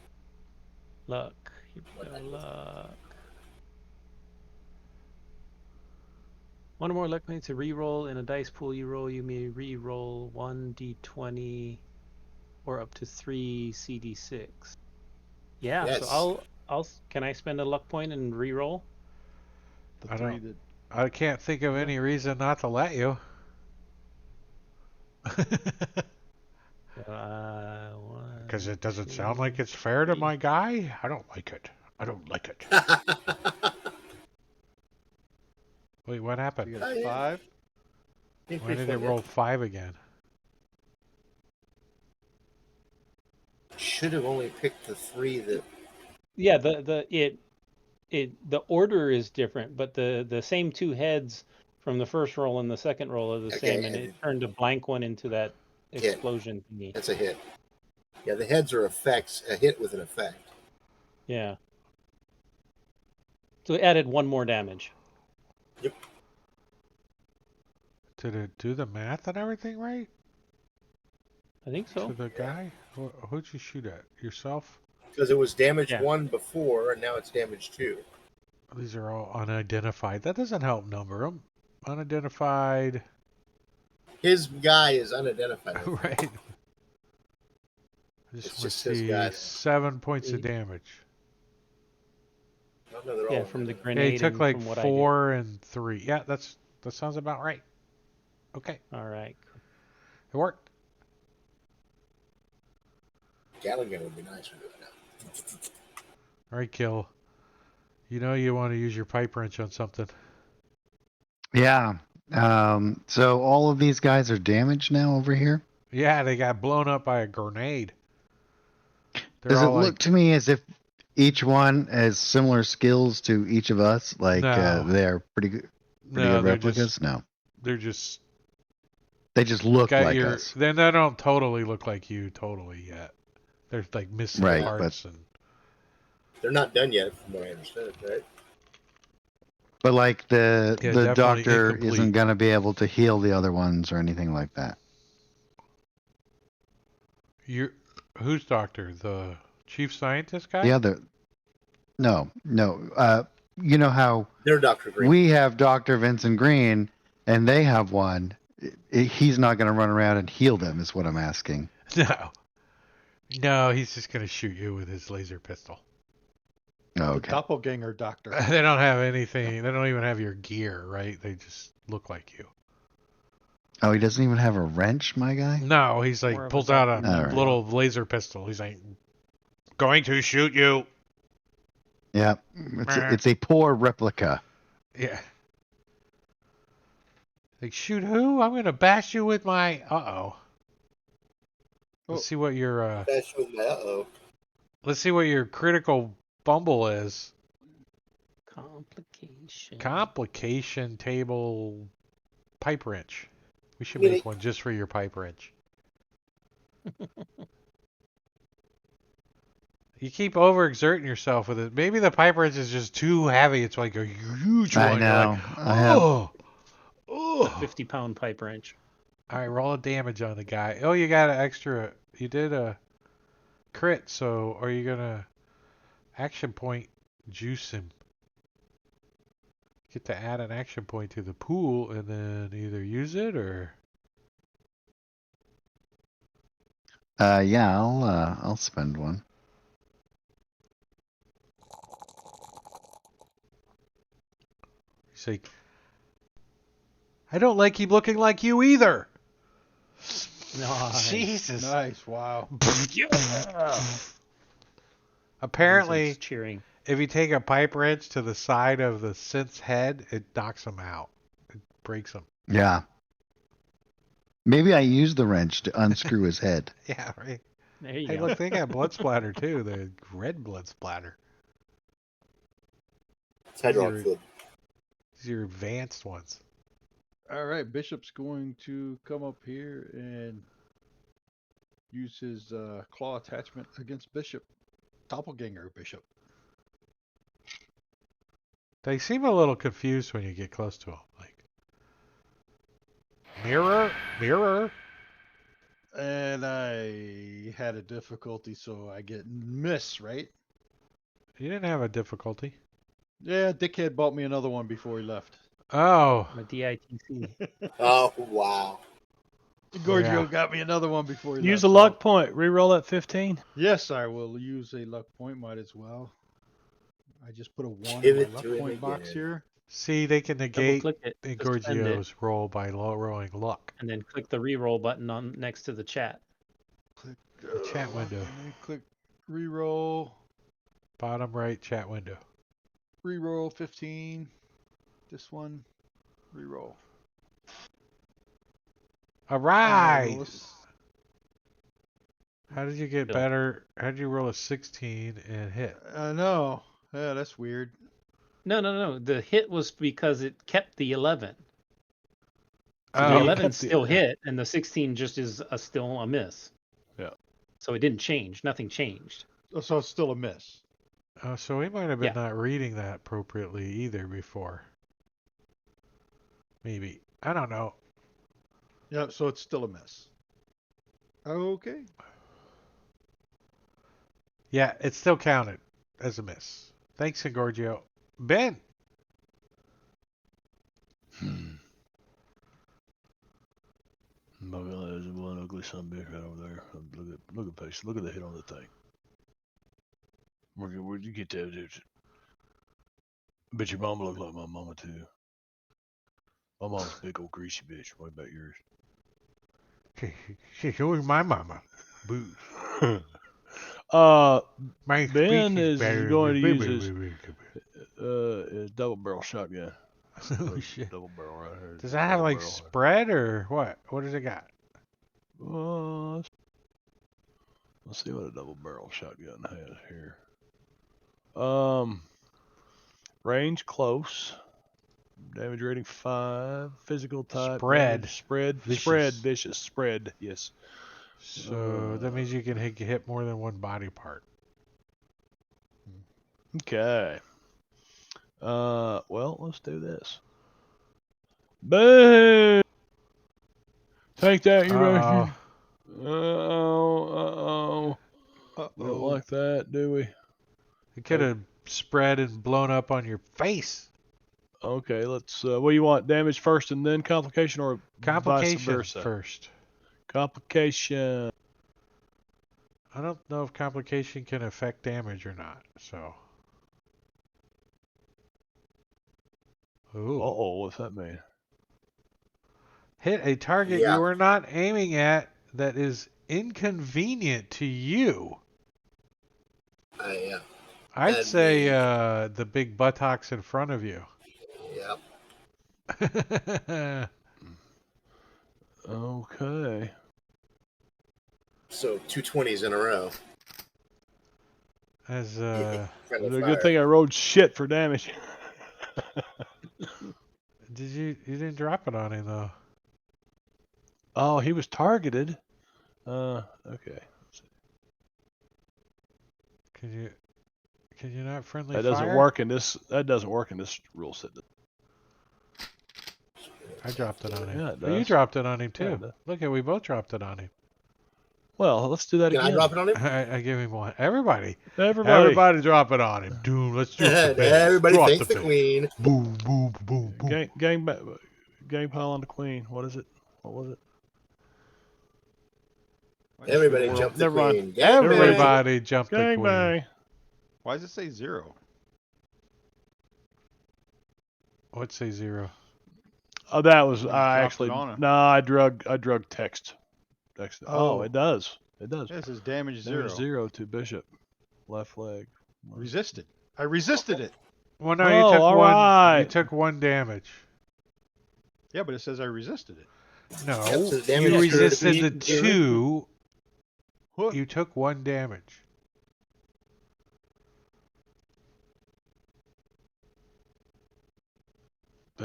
Luck. Here we go. Luck. 1 or more luck points to reroll in a dice pool you roll. You may reroll 1d20 or up to 3 CD6. Yeah. Yes. So I'll. Can I spend a luck point and reroll? The I 3 don't- that I can't think of any reason not to let you. Because it doesn't sound like it's fair to my guy. I don't like it. I don't like it. Wait, what you happened? got a 5. Why did it roll 5 again? Should have only picked the 3 that. Yeah. the order is different, but the same two heads from the first roll and the second roll are the Okay, same, and it turned a blank one into that Hit. explosion thingy. That's a hit. Yeah, the heads are effects. A hit with an effect. Yeah. So it added one more damage. Yep. Did it do the math and everything right? I think so. To the guy? Who'd you shoot at? Yourself? Because it was damage Yeah. 1 before, and now it's damage 2. These are all unidentified. That doesn't help number them. Unidentified. His guy is unidentified. I think. Right. I It's just want to just his see guy. 7 points of damage. Oh, no, they're Yeah, all from the unidentified. grenade. Yeah, he took and like from what 4 and 3. Yeah, that sounds about right. Okay, I did. All right. it worked. Gatling gun would be nice for doing that. All right, Kill. You know you want to use your pipe wrench on something. Yeah. So all of these guys are damaged now over here. Yeah, they got blown up by a grenade. They're Does it all look like, to me as if each one has similar skills to each of us? Like No. they're pretty good no, replicas? No. they're just They just look got like your. us. Then they don't totally look like you totally yet. They're like missing Right, parts and. They're not done yet, from what I understood, right? But like Yeah, the definitely doctor incomplete. isn't gonna be able to heal the other ones or anything like that. Who's doctor? The chief scientist guy? The other no. You know how They're Dr. Green. we have Dr. Vincent Green and they have one. He's not gonna run around and heal them is what I'm asking. No. No, he's just gonna shoot you with his laser pistol. The Okay. doppelganger doctor. They don't have anything. They don't even have your gear, right? They just look like you. Oh, he doesn't even have a wrench, my guy? No, he's More like of a pulls out a Alright. little laser pistol. He's like, going to shoot you. Yeah. It's a poor replica. Yeah. Like, shoot who? I'm gonna bash you with my. Oh. Let's see what your That's with my uh-oh. Let's see what your critical fumble is. Complication. Complication table pipe wrench. We should Really? make one just for your pipe wrench. You keep overexerting yourself with it. Maybe the pipe wrench is just too heavy. It's like a huge one. I You're know. like, I have oh, oh. 50-pound pipe wrench. All right, roll a damage on the guy. Oh, you got an extra. You did a crit, so are you gonna action point juice him? Get to add an action point to the pool and then either use it or. yeah, I'll spend one. He's like, I don't like him looking like you either. Nice. Jesus. Nice. Wow. Apparently, Vincent's cheering. if you take a pipe wrench to the side of the synth's head, it knocks him out. It breaks him. Yeah. Maybe I used the wrench to unscrew his head. Yeah, right. There you Hey, go. look, they got blood splatter too. The red blood splatter. It's hydraulic Zero. fluid. These are advanced ones. All right, Bishop's going to come up here and use his claw attachment against Bishop. Doppelganger Bishop. They seem a little confused when you get close to them. Like, mirror, mirror. And I had a difficulty, so I get miss, right? You didn't have a difficulty. Yeah, Dickhead bought me another one before he left. Oh, I'm a DITC. Oh, wow. Giorgio Yeah. got me another one before he Use left. a luck point. Reroll at 15. Yes, I will use a luck point. Might as well. I just put a 1 Give in it my luck to him point box again. here. see, they can negate Double click it. Suspend it, Gorgio's roll by rolling luck. and then click the reroll button on next to the chat. Click The chat luck, window. and then click reroll. Bottom right chat window. Reroll 15. This one. Reroll. All right. Roll a s- How did you get Bill. better? How did you roll a 16 and hit? I know. Yeah, that's weird. No. The hit was because it kept the 11. So Oh, the you 11 kept the- still hit, and the 16 just is still a miss. Yeah. So it didn't change. Nothing changed. So it's still a miss. so we might have been Yeah. not reading that appropriately either before. Maybe. I don't know. Yeah, so it's still a miss. Okay. Yeah, it still counted as a miss. Thanks, Engorgio. Ben. There's one ugly son of a bitch right over there. Look at face. Look at the hit on the thing. Where'd you get that? Dude? Bet your mama look like my mama too. My mom's a big old greasy bitch. What about yours? Who's my mama? Boo. My Ben speech is better. going to use his double barrel shotgun. Oh shit. Double barrel right here. Does that have Double like barrel. spread or what? What does it got? Let's see what a double barrel shotgun has here. Range close. Damage rating 5. Physical type. Spread. Damage, spread. Vicious. Spread. Vicious. Spread. Yes. So that means you can hit more than one body part. Okay. Well, let's do this. Boom! Take that, you bastard. Uh-oh. We don't like that, do we? It could have spread and blown up on your face. Okay, let's. What do you want? Damage first and then complication, or vice Complication versa? first. Complication. I don't know if complication can affect damage or not. So. Ooh. Uh-oh, what's that mean? Hit a target Yeah. you are not aiming at that is inconvenient to you. Yeah. I'd That'd say be- the big buttocks in front of you. Yeah. Okay. So 220s in a row. As Friendly It's a fire. good thing I rolled shit for damage. you didn't drop it on him though. Oh, he was targeted. Okay. Can you not friendly That fire? doesn't work in this. That doesn't work in this rule set. I dropped it on him. Yeah, it Oh, you does. dropped it on him Yeah, too. it does. Look at we both dropped it on him. Well, let's do that Can I again. drop it on him? I give him one. Everybody Everybody. drop it on him. Dude, let's do it. The bed. Everybody Drop thanks the bed. queen. Boom, boom, boom, boom. Gang pile on the queen. What is it? What was it? Everybody World- jump the Never mind. queen. Gang bang. Everybody jump the Gang queen. bang. Why does it say 0? What's say 0? Oh, that was You I dropped actually. it on him. No, I drug text. Oh. It does. It does. Yeah, it says damage 0. There's 0 to bishop. Left leg. Resisted. I resisted it. Well, no, Oh, you took all one. right. You took 1 damage. Yeah, but it says I resisted it. No, Yep, so the damage you is to resisted be the given. 2. What? You took 1 damage.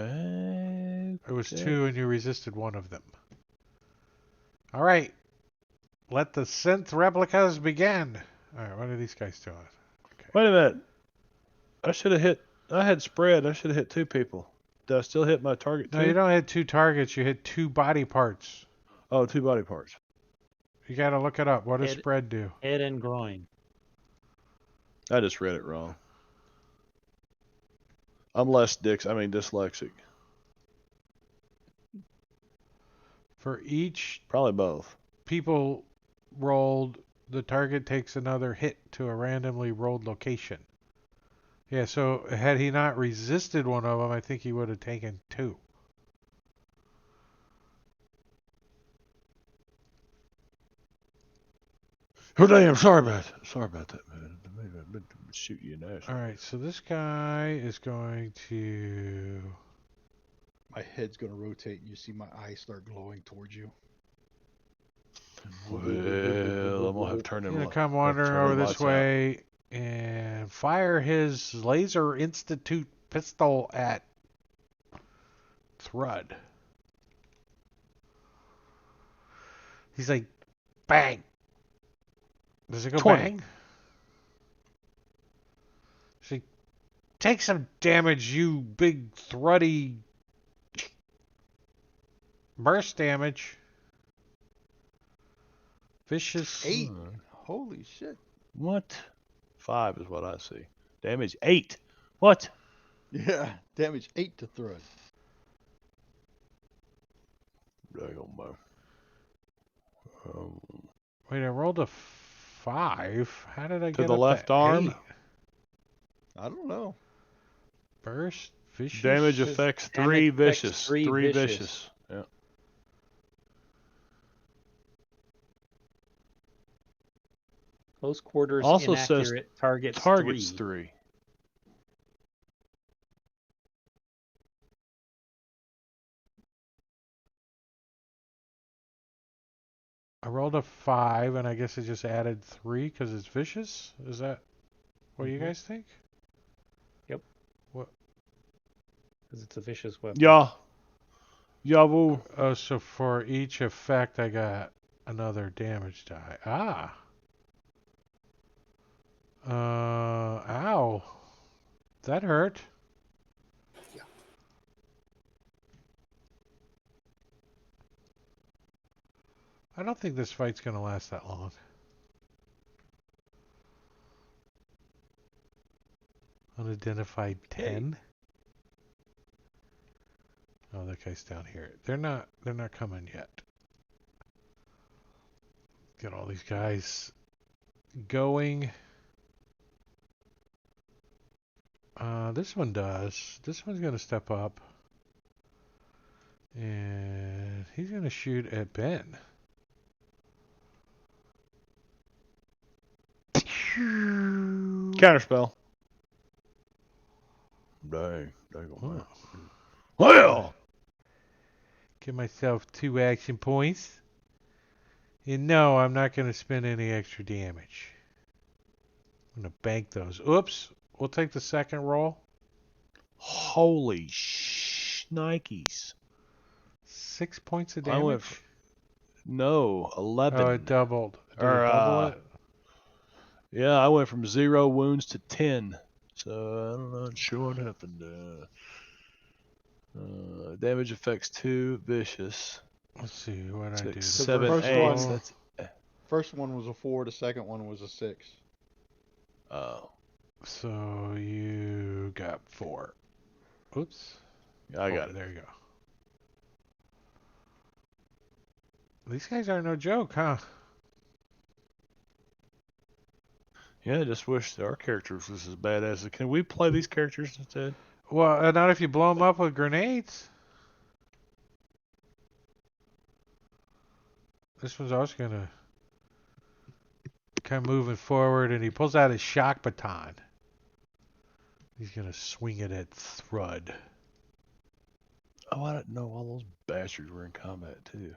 It was Okay. 2, and you resisted 1 of them. All right, let the synth replicas begin. All right, what are these guys doing? Wait a minute. I should have hit. I had spread. I should have hit 2 people. Did I still hit my target No, too? you don't hit 2 targets. You hit 2 body parts. Oh, 2 body parts. You got to look it up. What does Head- spread do? Head and groin. I just read it wrong. I'm dyslexic. For each Probably both. people rolled, the target takes another hit to a randomly rolled location. Yeah, so had he not resisted one of them, I think he would have taken 2. Oh damn! Sorry about that, man. I've been shoot you in the ass. All right, so this guy is going to. My head's going to rotate and you see my eyes start glowing towards you. Well, I'm gonna have to turn He's him. gonna come wandering turn over the this lights out. way and fire his Laser Institute pistol at Thrud. He's like, bang. Does it go 20. bang? She take some damage, you big thruddy. Burst damage. Vicious. 8. Holy shit. What? 5 is what I see. Damage 8. What? Yeah, damage 8 to Thrud. Daggone mo. Wait, I rolled a 5. How did I To get the up left to arm? 8? I don't know. Burst. Vicious. Damage Says affects damage 3 affects vicious. 3 3 vicious. vicious. Yeah. Close quarters Also says inaccurate targets, Targets 3. 3. I rolled a 5, and I guess it just added 3 because it's vicious. Is that what you guys think? Because it's a vicious weapon. Yeah. Jawohl. Oh, so for each effect, I got another damage die. Ah. Ow. That hurt. Yeah. I don't think this fight's gonna last that long. Unidentified 10. Oh, that guy's down here. They're not coming yet. Get all these guys going. This one does. This one's gonna step up. And he's gonna shoot at Ben. Counterspell. Dang. Daggone Oh. mo. Well. Give myself 2 action points. And no, I'm not going to spend any extra damage. I'm going to bank those. Oops. We'll take the second roll. Holy shnikes. 6 points of I went damage. No, 11. Oh, it doubled. Did Or, it double it? Yeah, I went from 0 wounds to 10. So, I'm not sure what happened. Damage affects 2 vicious. Let's see what I do. 6, The 7, first 8. one- That's, First one was a 4, the second one was a 6. oh, So you got 4. Oops. I got 4, it. There you go. These guys are no joke, huh? Yeah, I just wish our characters was as badass. Can we play these characters instead? Well, not if you blow them up with grenades. This one's also gonna kind of moving forward, and he pulls out his shock baton. He's gonna swing it at Thrud. Oh, I didn't know all those bastards were in combat too.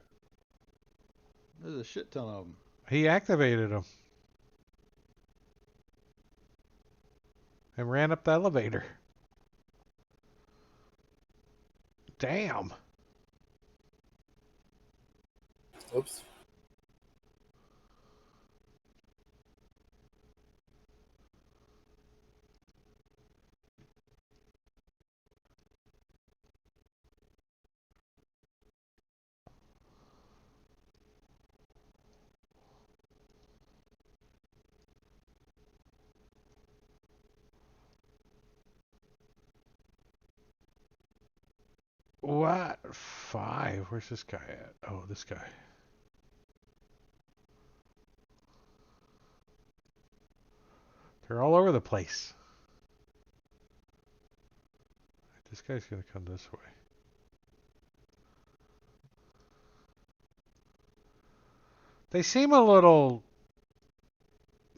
There's a shit ton of them. He activated him and ran up the elevator. Damn. Oops. What? 5? Where's this guy at? Oh, this guy. They're all over the place. This guy's gonna come this way. They seem a little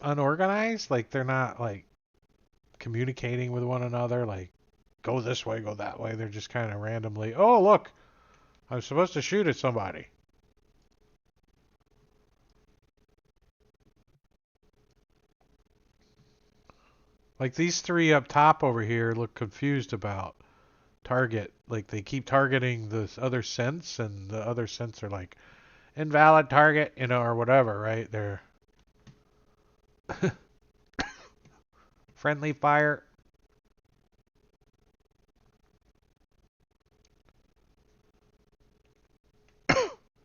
unorganized, like they're not like communicating with one another, like go this way, go that way. They're just kind of randomly, oh look, I'm supposed to shoot at somebody. Like these three up top over here look confused about target. Like they keep targeting this other sense, and the other sense are like invalid target, you know, or whatever, right? They're friendly fire.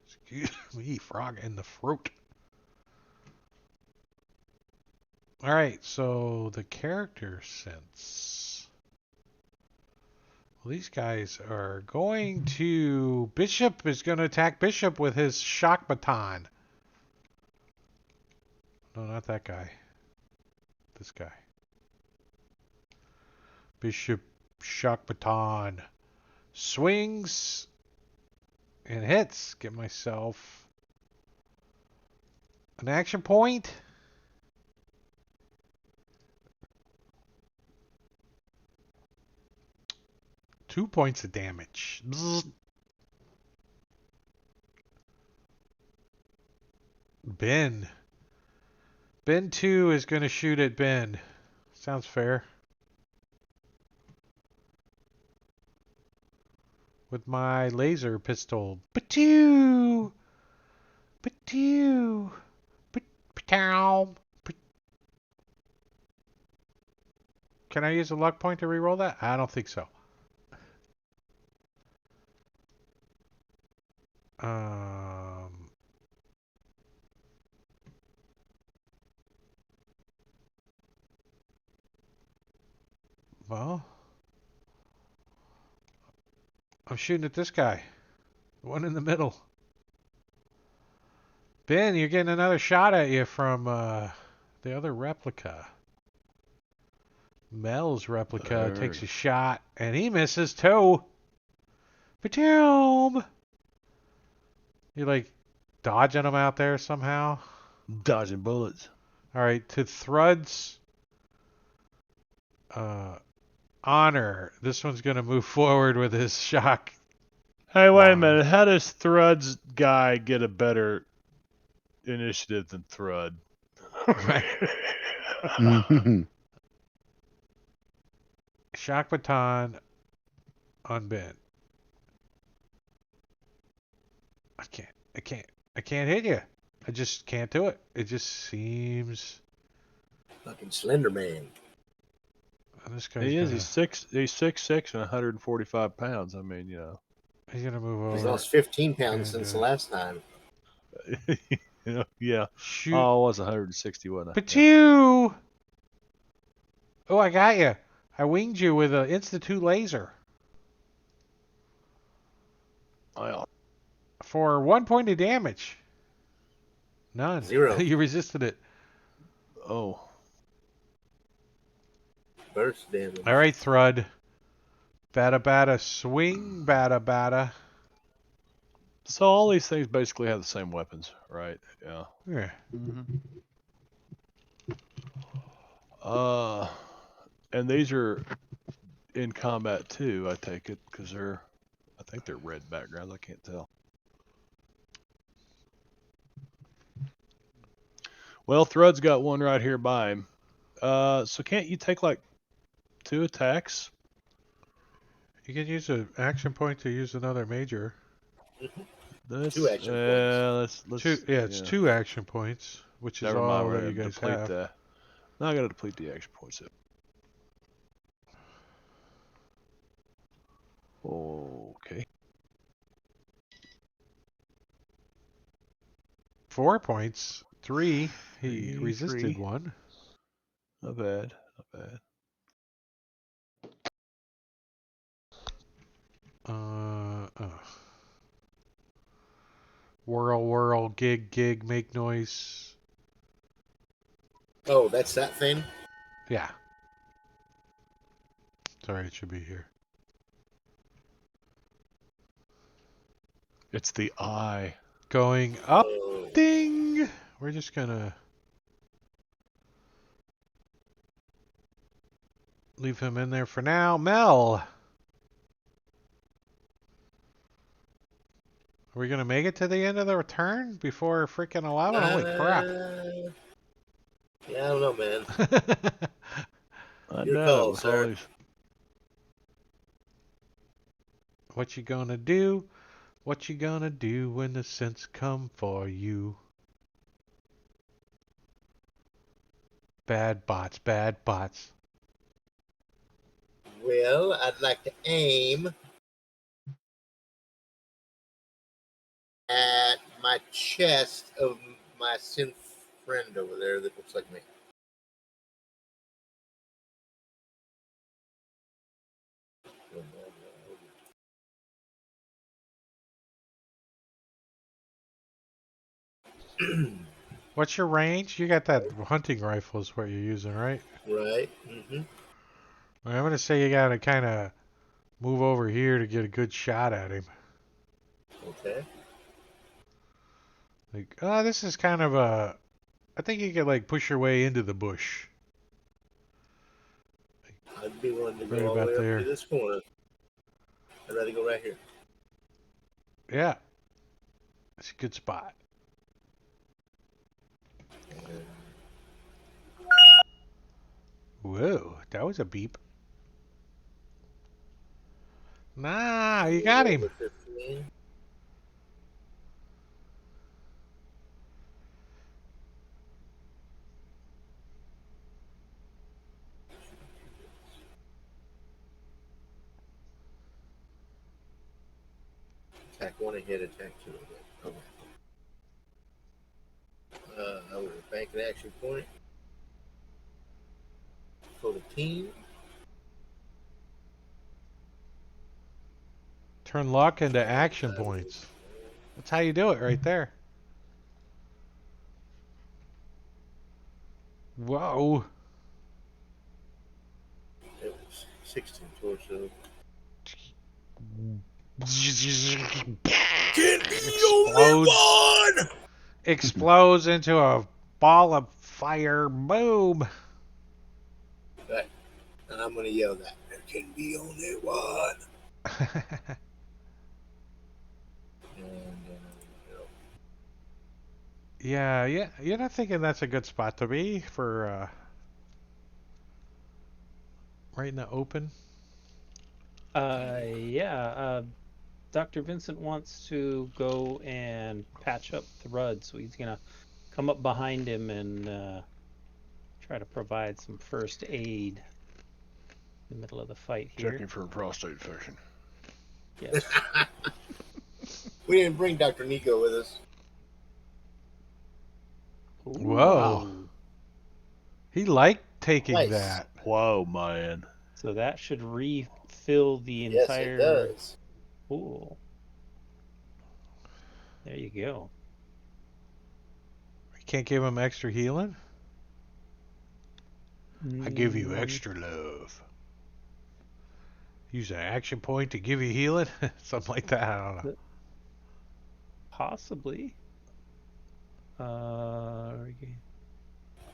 Excuse me, frog in the throat. Alright, so the character sense. Well, these guys are going to... Bishop is going to attack Bishop with his shock baton. No, not that guy. This guy. Bishop shock baton. Swings and hits. Get myself an action point. Two points of damage. Bzz. Ben. Ben 2 is going to shoot at Ben. Sounds fair. With my laser pistol. Patoo! Patoo! Patow! Can I use a luck point to reroll that? I don't think so. Well, I'm shooting at this guy. The one in the middle. Ben, you're getting another shot at you from the other replica. Mel's replica takes a shot, and he misses too. Ba-doom! You like dodging them out there somehow? Dodging bullets. All right, to Thrud's honor, this one's going to move forward with his shock. Hey, wait a Wand. minute. How does Thrud's guy get a better initiative than Thrud? Shock baton on Ben. I can't hit you. I just can't do it. It just seems. Fucking Slender Man. This guy's He is. gonna, He's 6'6" and 145 pounds. I mean, you know. he's gonna move He's over. lost 15 pounds And, since the last time. Yeah. Shoot. Oh, it was 160, wasn't it? Patoo! Oh, I got you. I winged you with an Institute laser Well, for 1 point of damage. None. 0. You resisted it. oh. Burst damage. All right, Thrud. Bada bada swing, bada bada. So all these things basically have the same weapons, right? Yeah. Yeah. And these are in combat too, I take it, because I think they're red backgrounds. I can't tell. Well, Thrud's got one right here by him. So can't you take like 2 attacks? You can use an action point to use another major. That's, 2 action points. Let's, It's 2 action points, which is Never mind, all we're that gonna you guys deplete have. that. Now I gotta deplete the action points. Okay. 4 points. 3. He 3, resisted 3. 1. Not bad. Not bad. Whirl, whirl, gig, gig, make noise. Oh, that's that thing? Yeah. Sorry, it should be here. It's the eye. Going up, Oh. ding! We're just gonna leave him in there for now. Mel! Are we gonna make it to the end of the return before freaking 11? Holy crap. Yeah, I don't know, man. I Your know, call, with sir. all these. What you gonna do? What you gonna do when the scents come for you? Bad bots, bad bots. Well, I'd like to aim at my chest of my synth friend over there that looks like me. What's your range? You got that hunting rifle is what you're using, right? Right. Mm-hmm. I'm gonna say you gotta kind of move over here to get a good shot at him. Okay. Like, oh, this is kind of a. I think you could like push your way into the bush. I'd be willing to Right go all the about way up there. to this corner. I'd rather go right here. Yeah, it's a good spot. Whoa, that was a beep. Nah, you got him. Over 15. Attack one, a hit. Attack two, a hit. Okay. I will bank an action point for the team. Turn luck into action points. That's how you do it right there. Whoa. It was 16 torso. Explodes. Explodes into a ball of fire. Boom. Right. And I'm going to yell that. There can be only one. And, Yeah, you're not thinking that's a good spot to be for right in the open. Yeah. Dr. Vincent wants to go and patch up Thrud, so he's gonna come up behind him and try to provide some first aid in the middle of the fight here. Checking for a prostate infection. Yes. we didn't bring Dr. Nico with us. Whoa. Ooh. He liked taking Nice. that. Whoa, man. So that should refill the Yes, entire it does. pool. There you go. You can't give him extra healing? I give you Mm, extra love. Use an action point to give you healing? Something like that. I don't know. Possibly. Okay.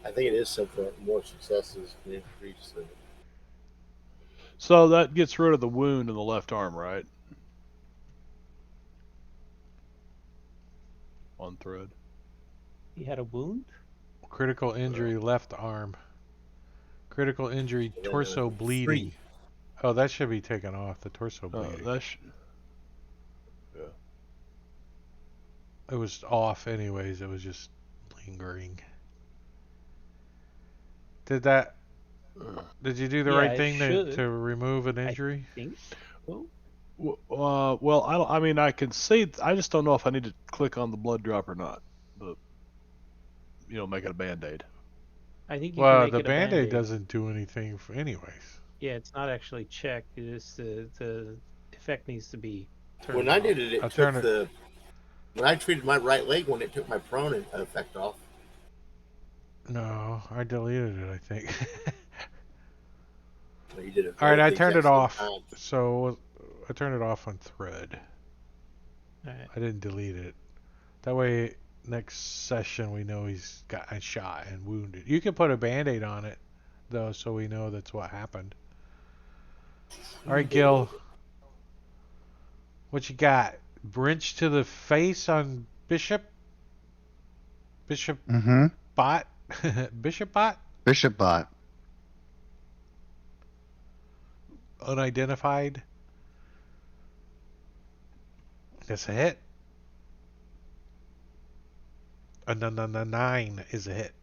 I think it is something more successes can increase the. So that gets rid of the wound in the left arm, right? On Thread. He had a wound? Critical injury left arm. Critical injury torso bleeding. Oh, that should be taken off. The torso bleeding. It was off anyways. It was just lingering. Did you do the Yeah, right it thing should. to remove an injury? I think so. Well, I don't. I mean, I can see. I just don't know if I need to click on the blood drop or not. But make it a band-aid. I think you can Well, make the it a band-aid Band-Aid. doesn't do anything for anyways. Yeah, it's not actually checked. It is the effect needs to be turned When I off. did it, I'll it turn took it- the. When I treated my right leg, when it took my prone effect off. No, I deleted it, I think. Well, you did it. All right, both I the turned it exact same off. time. So I turned it off on Thread. All right. I didn't delete it. That way, next session we know he's gotten shot and wounded. You can put a band-aid on it, though, so we know that's what happened. All right, Gil. What you got? Brinch to the face on Bishop? Bishop Mm-hmm. Bot? Bishop Bot? Bishop bot. unidentified. That's a hit. A 9 is a hit.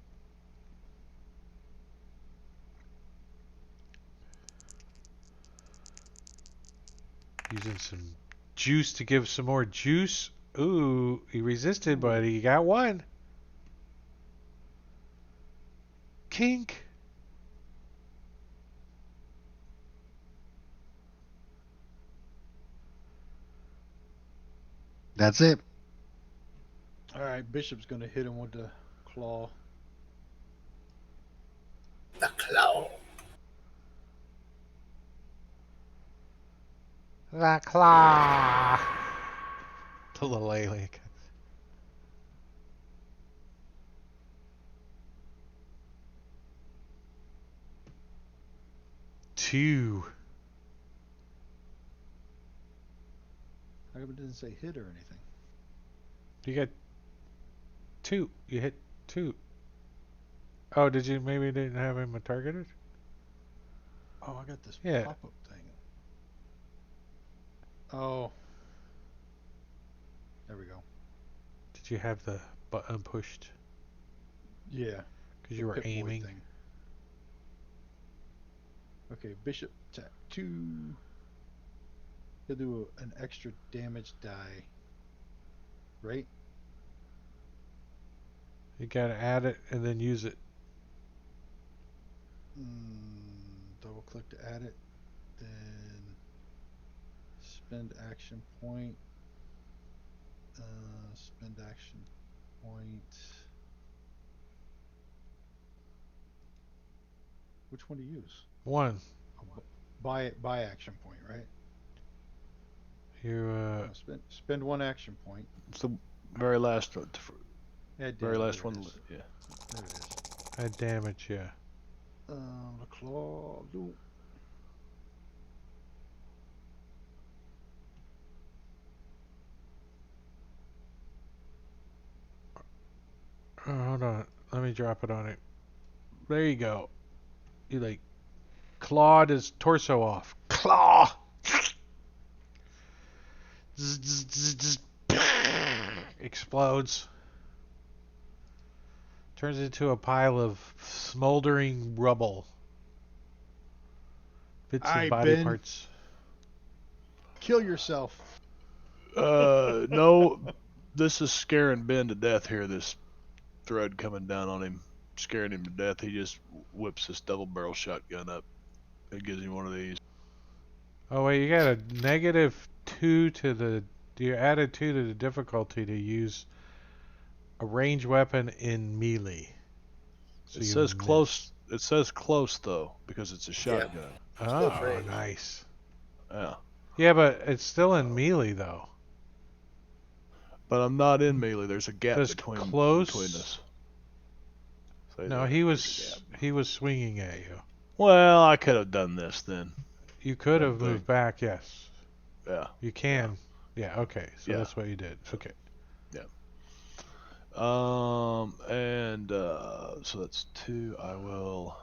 Using some juice to give some more juice. Ooh, he resisted, but he got one. Kink. That's it. All right, Bishop's gonna hit him with the claw. The claw. La claw. The little alien. Two. How come it didn't say hit or anything? You got 2. You hit 2. Oh, did you maybe didn't have him targeted? Oh, I got this Yeah. pop-up thing. Oh. There we go. Did you have the button pushed? Yeah. Because the you were Pip-Boy aiming. thing. Okay, Bishop attack 2. He'll do an extra damage die. Right? You gotta add it and then use it. Double click to add it. Then spend action point. Spend action point. Which one to use? 1. Buy action point, right? You Spend 1 action point. It's the very last one. Add Very damage, last there one. it is. Yeah. There it is. add damage, yeah. The claw. Do. Oh, hold on. Let me drop it on it. There you go. You like clawed his torso off. Claw! Zzz, zzz, zzz, zzz. Explodes. Turns into a pile of smoldering rubble. Bits and Aight, body Ben. parts. Kill yourself. No, this is scaring Ben to death here. This thread coming down on him, scaring him to death. He just whips this double barrel shotgun up. It gives him one of these. Oh wait, you got a -2 to the. You added 2 to the difficulty to use a ranged weapon in melee. So It you says miss. close. It says close though because it's a shotgun. Oh, Close range. nice. Yeah. Yeah, but it's still in melee though. But I'm not in melee. There's a gap Says between close. us. So No, there's he a was gap. he was swinging at you. Well, I could have done this then. You could have Same thing. moved back, yes. Yeah. You can. Yeah, okay. So Yeah. that's what you did. Okay. And so that's 2. I will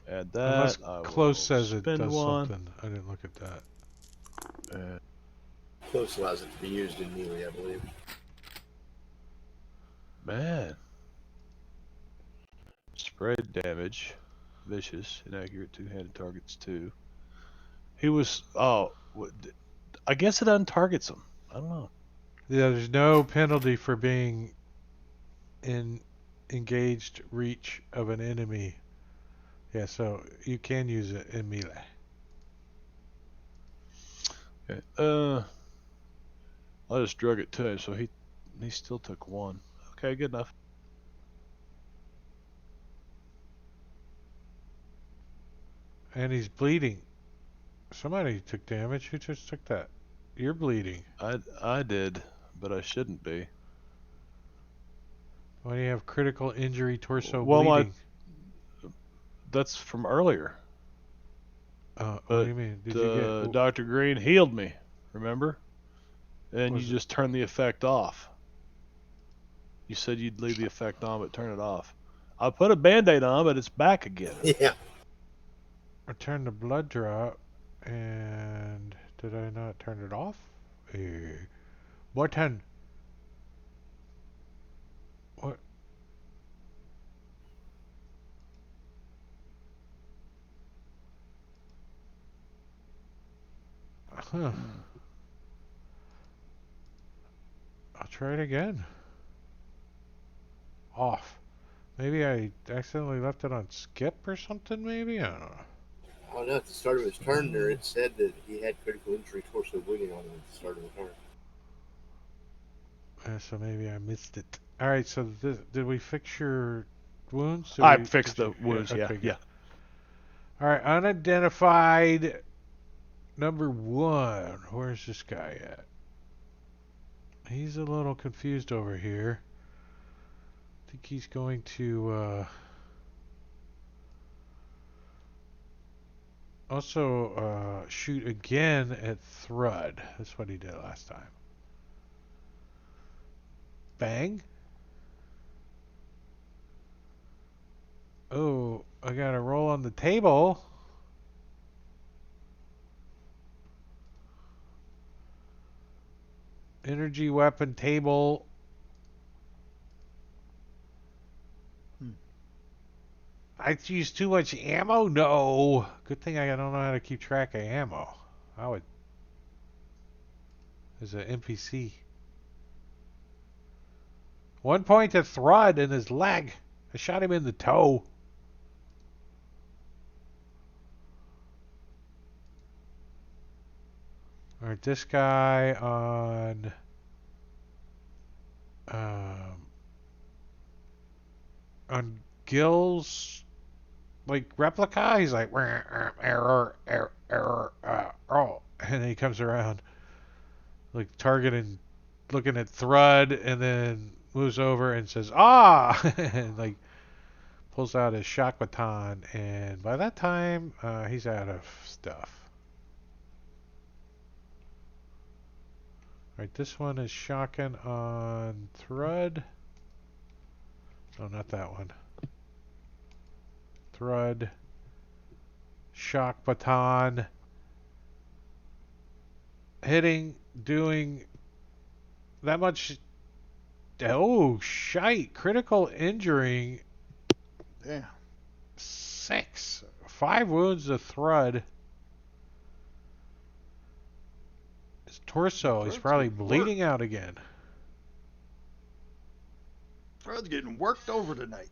add that. Unless I close will says it spend does 1. something. I didn't look at that. And Close allows it to be used in melee, I believe. man, spread damage, vicious, inaccurate, two-handed targets 2. He was. Oh, I guess it untargets him. I don't know. Yeah, there's no penalty for being in engaged reach of an enemy. Yeah, so you can use it in melee. Okay. I just drug it to him, so he still took 1. Okay, good enough. And he's bleeding. Somebody took damage. Who just took that? You're bleeding. I did, but I shouldn't be. Why do you have critical injury torso Well, bleeding? That's from earlier. What But do you mean? Did you get? Dr. Green healed me, remember? And Was you it- just turn the effect off. You said you'd leave the effect on, but turn it off. I put a band-aid on, but it's back again. Yeah. I turned the blood drop, and did I not turn it off? Button. What? Huh. I'll try it again. Off. Maybe I accidentally left it on skip or something, maybe? I don't know. Oh no, at the start of his turn there, it said that he had critical injury torso bleeding on him at the start of the turn. So maybe I missed it. Alright, so did we fix your wounds? I fixed the wounds. Yeah, Okay, good. yeah. Alright, unidentified number 1. Where's this guy at? He's a little confused over here. I think he's going to also shoot again at Thrud. That's what he did last time. Bang. Oh, I got to roll on the table. Energy weapon table. I used too much ammo? No. Good thing I don't know how to keep track of ammo. I would. There's an NPC. 1 point to Thrud in his leg. I shot him in the toe. Alright, this guy on Gil's like replica, he's like error, oh, and then he comes around like targeting, looking at Thrud, and then moves over and says ah, and like pulls out his shock baton, and by that time he's out of stuff. Alright, this one is shocking on Thrud. No, not that one. Thrud. Shock baton. Hitting, doing that much. Oh, shite. Critical injuring. Damn. 6. 5 wounds to Thrud. His torso is Thrud's probably getting bleeding out again. Fred's getting worked over tonight.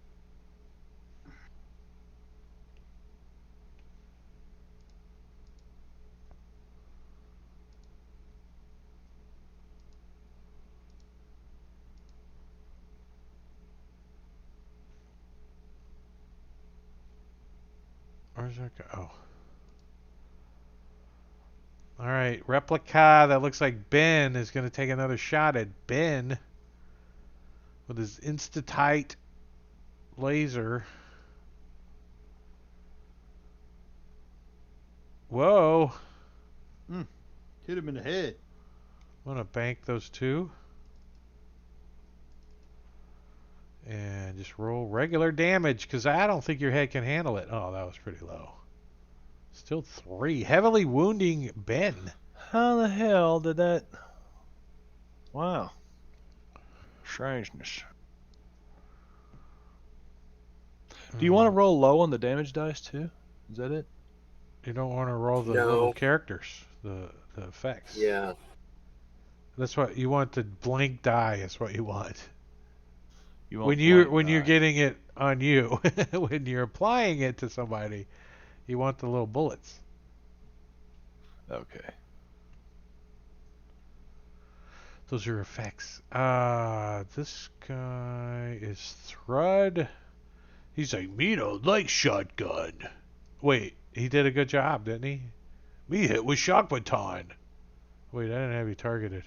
Where's that guy? Oh. Alright, replica that looks like Ben is going to take another shot at Ben with his Insta-Tight laser. Whoa. Hit him in the head. I'm going to bank those two. And just roll regular damage, because I don't think your head can handle it. Oh, that was pretty low. Still 3. Heavily wounding Ben. How the hell did that? Wow. Strangeness. Do you want to roll low on the damage dice too? Is that it? You don't want to roll the No. little characters, the effects. Yeah. That's what you want. The blank die is what you want. You want When you're blank die. getting it on you, when you're applying it to somebody, you want the little bullets. Okay. Those are effects. This guy is Thrud. He's like, me don't like shotgun. Wait, he did a good job, didn't he? Me hit with shock baton. Wait, I didn't have you targeted.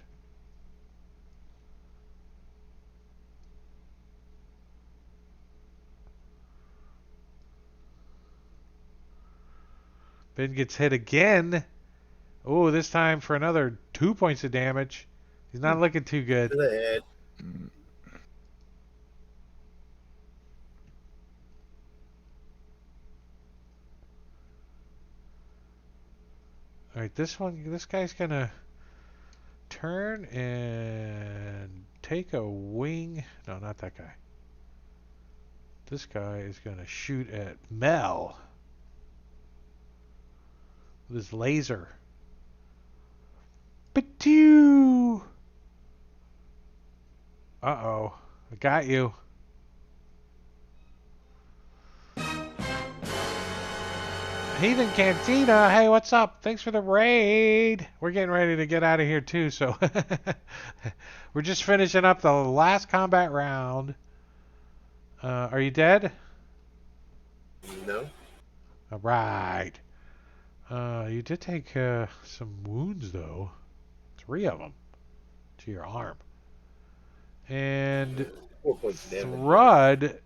Ben gets hit again. Oh, this time for another 2 points of damage. He's not looking too good. To the head. All right, this guy's gonna turn and take a wing. No, not that guy. This guy is gonna shoot at Mel with his laser. Patoo! Uh-oh. I got you. Heathen Cantina, hey, what's up? Thanks for the raid. We're getting ready to get out of here too, so we're just finishing up the last combat round. Are you dead? No. All right. You did take some wounds though, 3 of them to your arm, and 4 points of damage. Thrud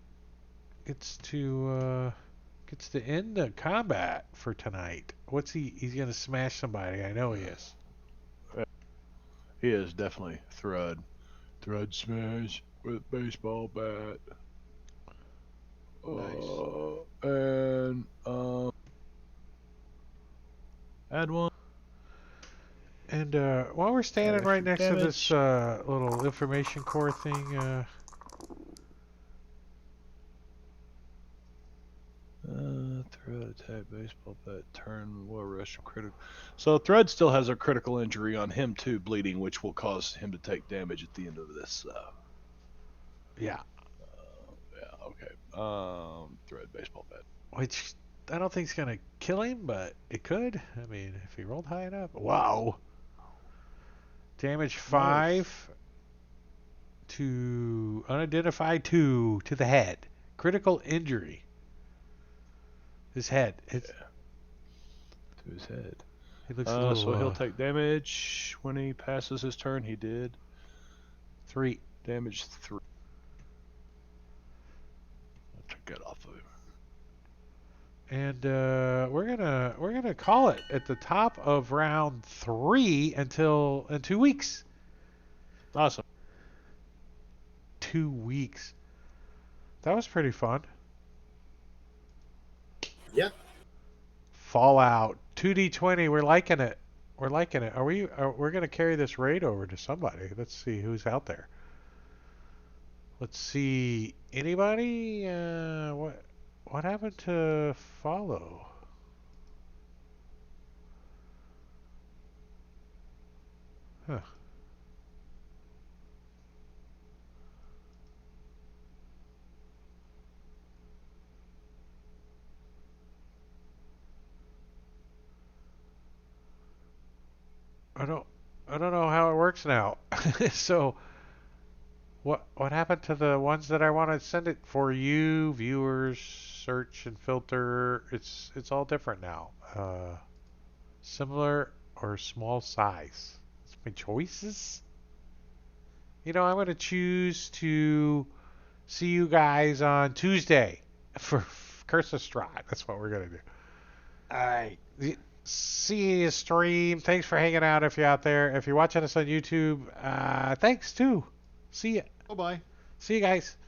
gets to end the combat for tonight. What's he's gonna smash somebody, I know he is. He is definitely Thrud. Thrud smash with baseball bat. And add one. And while we're standing Extra right next to damage. this little information core thing, Thrud attack, baseball bat, turn, well, rush, critical. So Thrud still has a critical injury on him too, bleeding, which will cause him to take damage at the end of this. yeah, Yeah, okay. Thrud, baseball bat. which I don't think's gonna kill him, but it could. I mean, if he rolled high enough. Wow. Damage 5 to unidentified 2 to the head. Critical injury. His head. It's, To his head. he looks a little. So he'll take damage when he passes his turn. He did 3. damage 3. I'll take that off of him. And we're gonna call it at the top of round 3 until in 2 weeks. Awesome. 2 weeks. That was pretty fun. Yeah. Fallout 2D20. We're liking it. We're liking it. We're gonna carry this raid over to somebody. Let's see who's out there. Let's see. Anybody? What happened to follow? Huh. I don't know how it works now. So what happened to the ones that I want to send it for you, viewers, search and filter? It's all different now. Similar or small size. It's my choices. You know, I'm gonna choose to see you guys on Tuesday for Curse of Strahd. That's what we're gonna do. Alright. See you stream. Thanks for hanging out if you're out there. If you're watching us on YouTube, thanks too. See ya. Bye-bye. See you guys.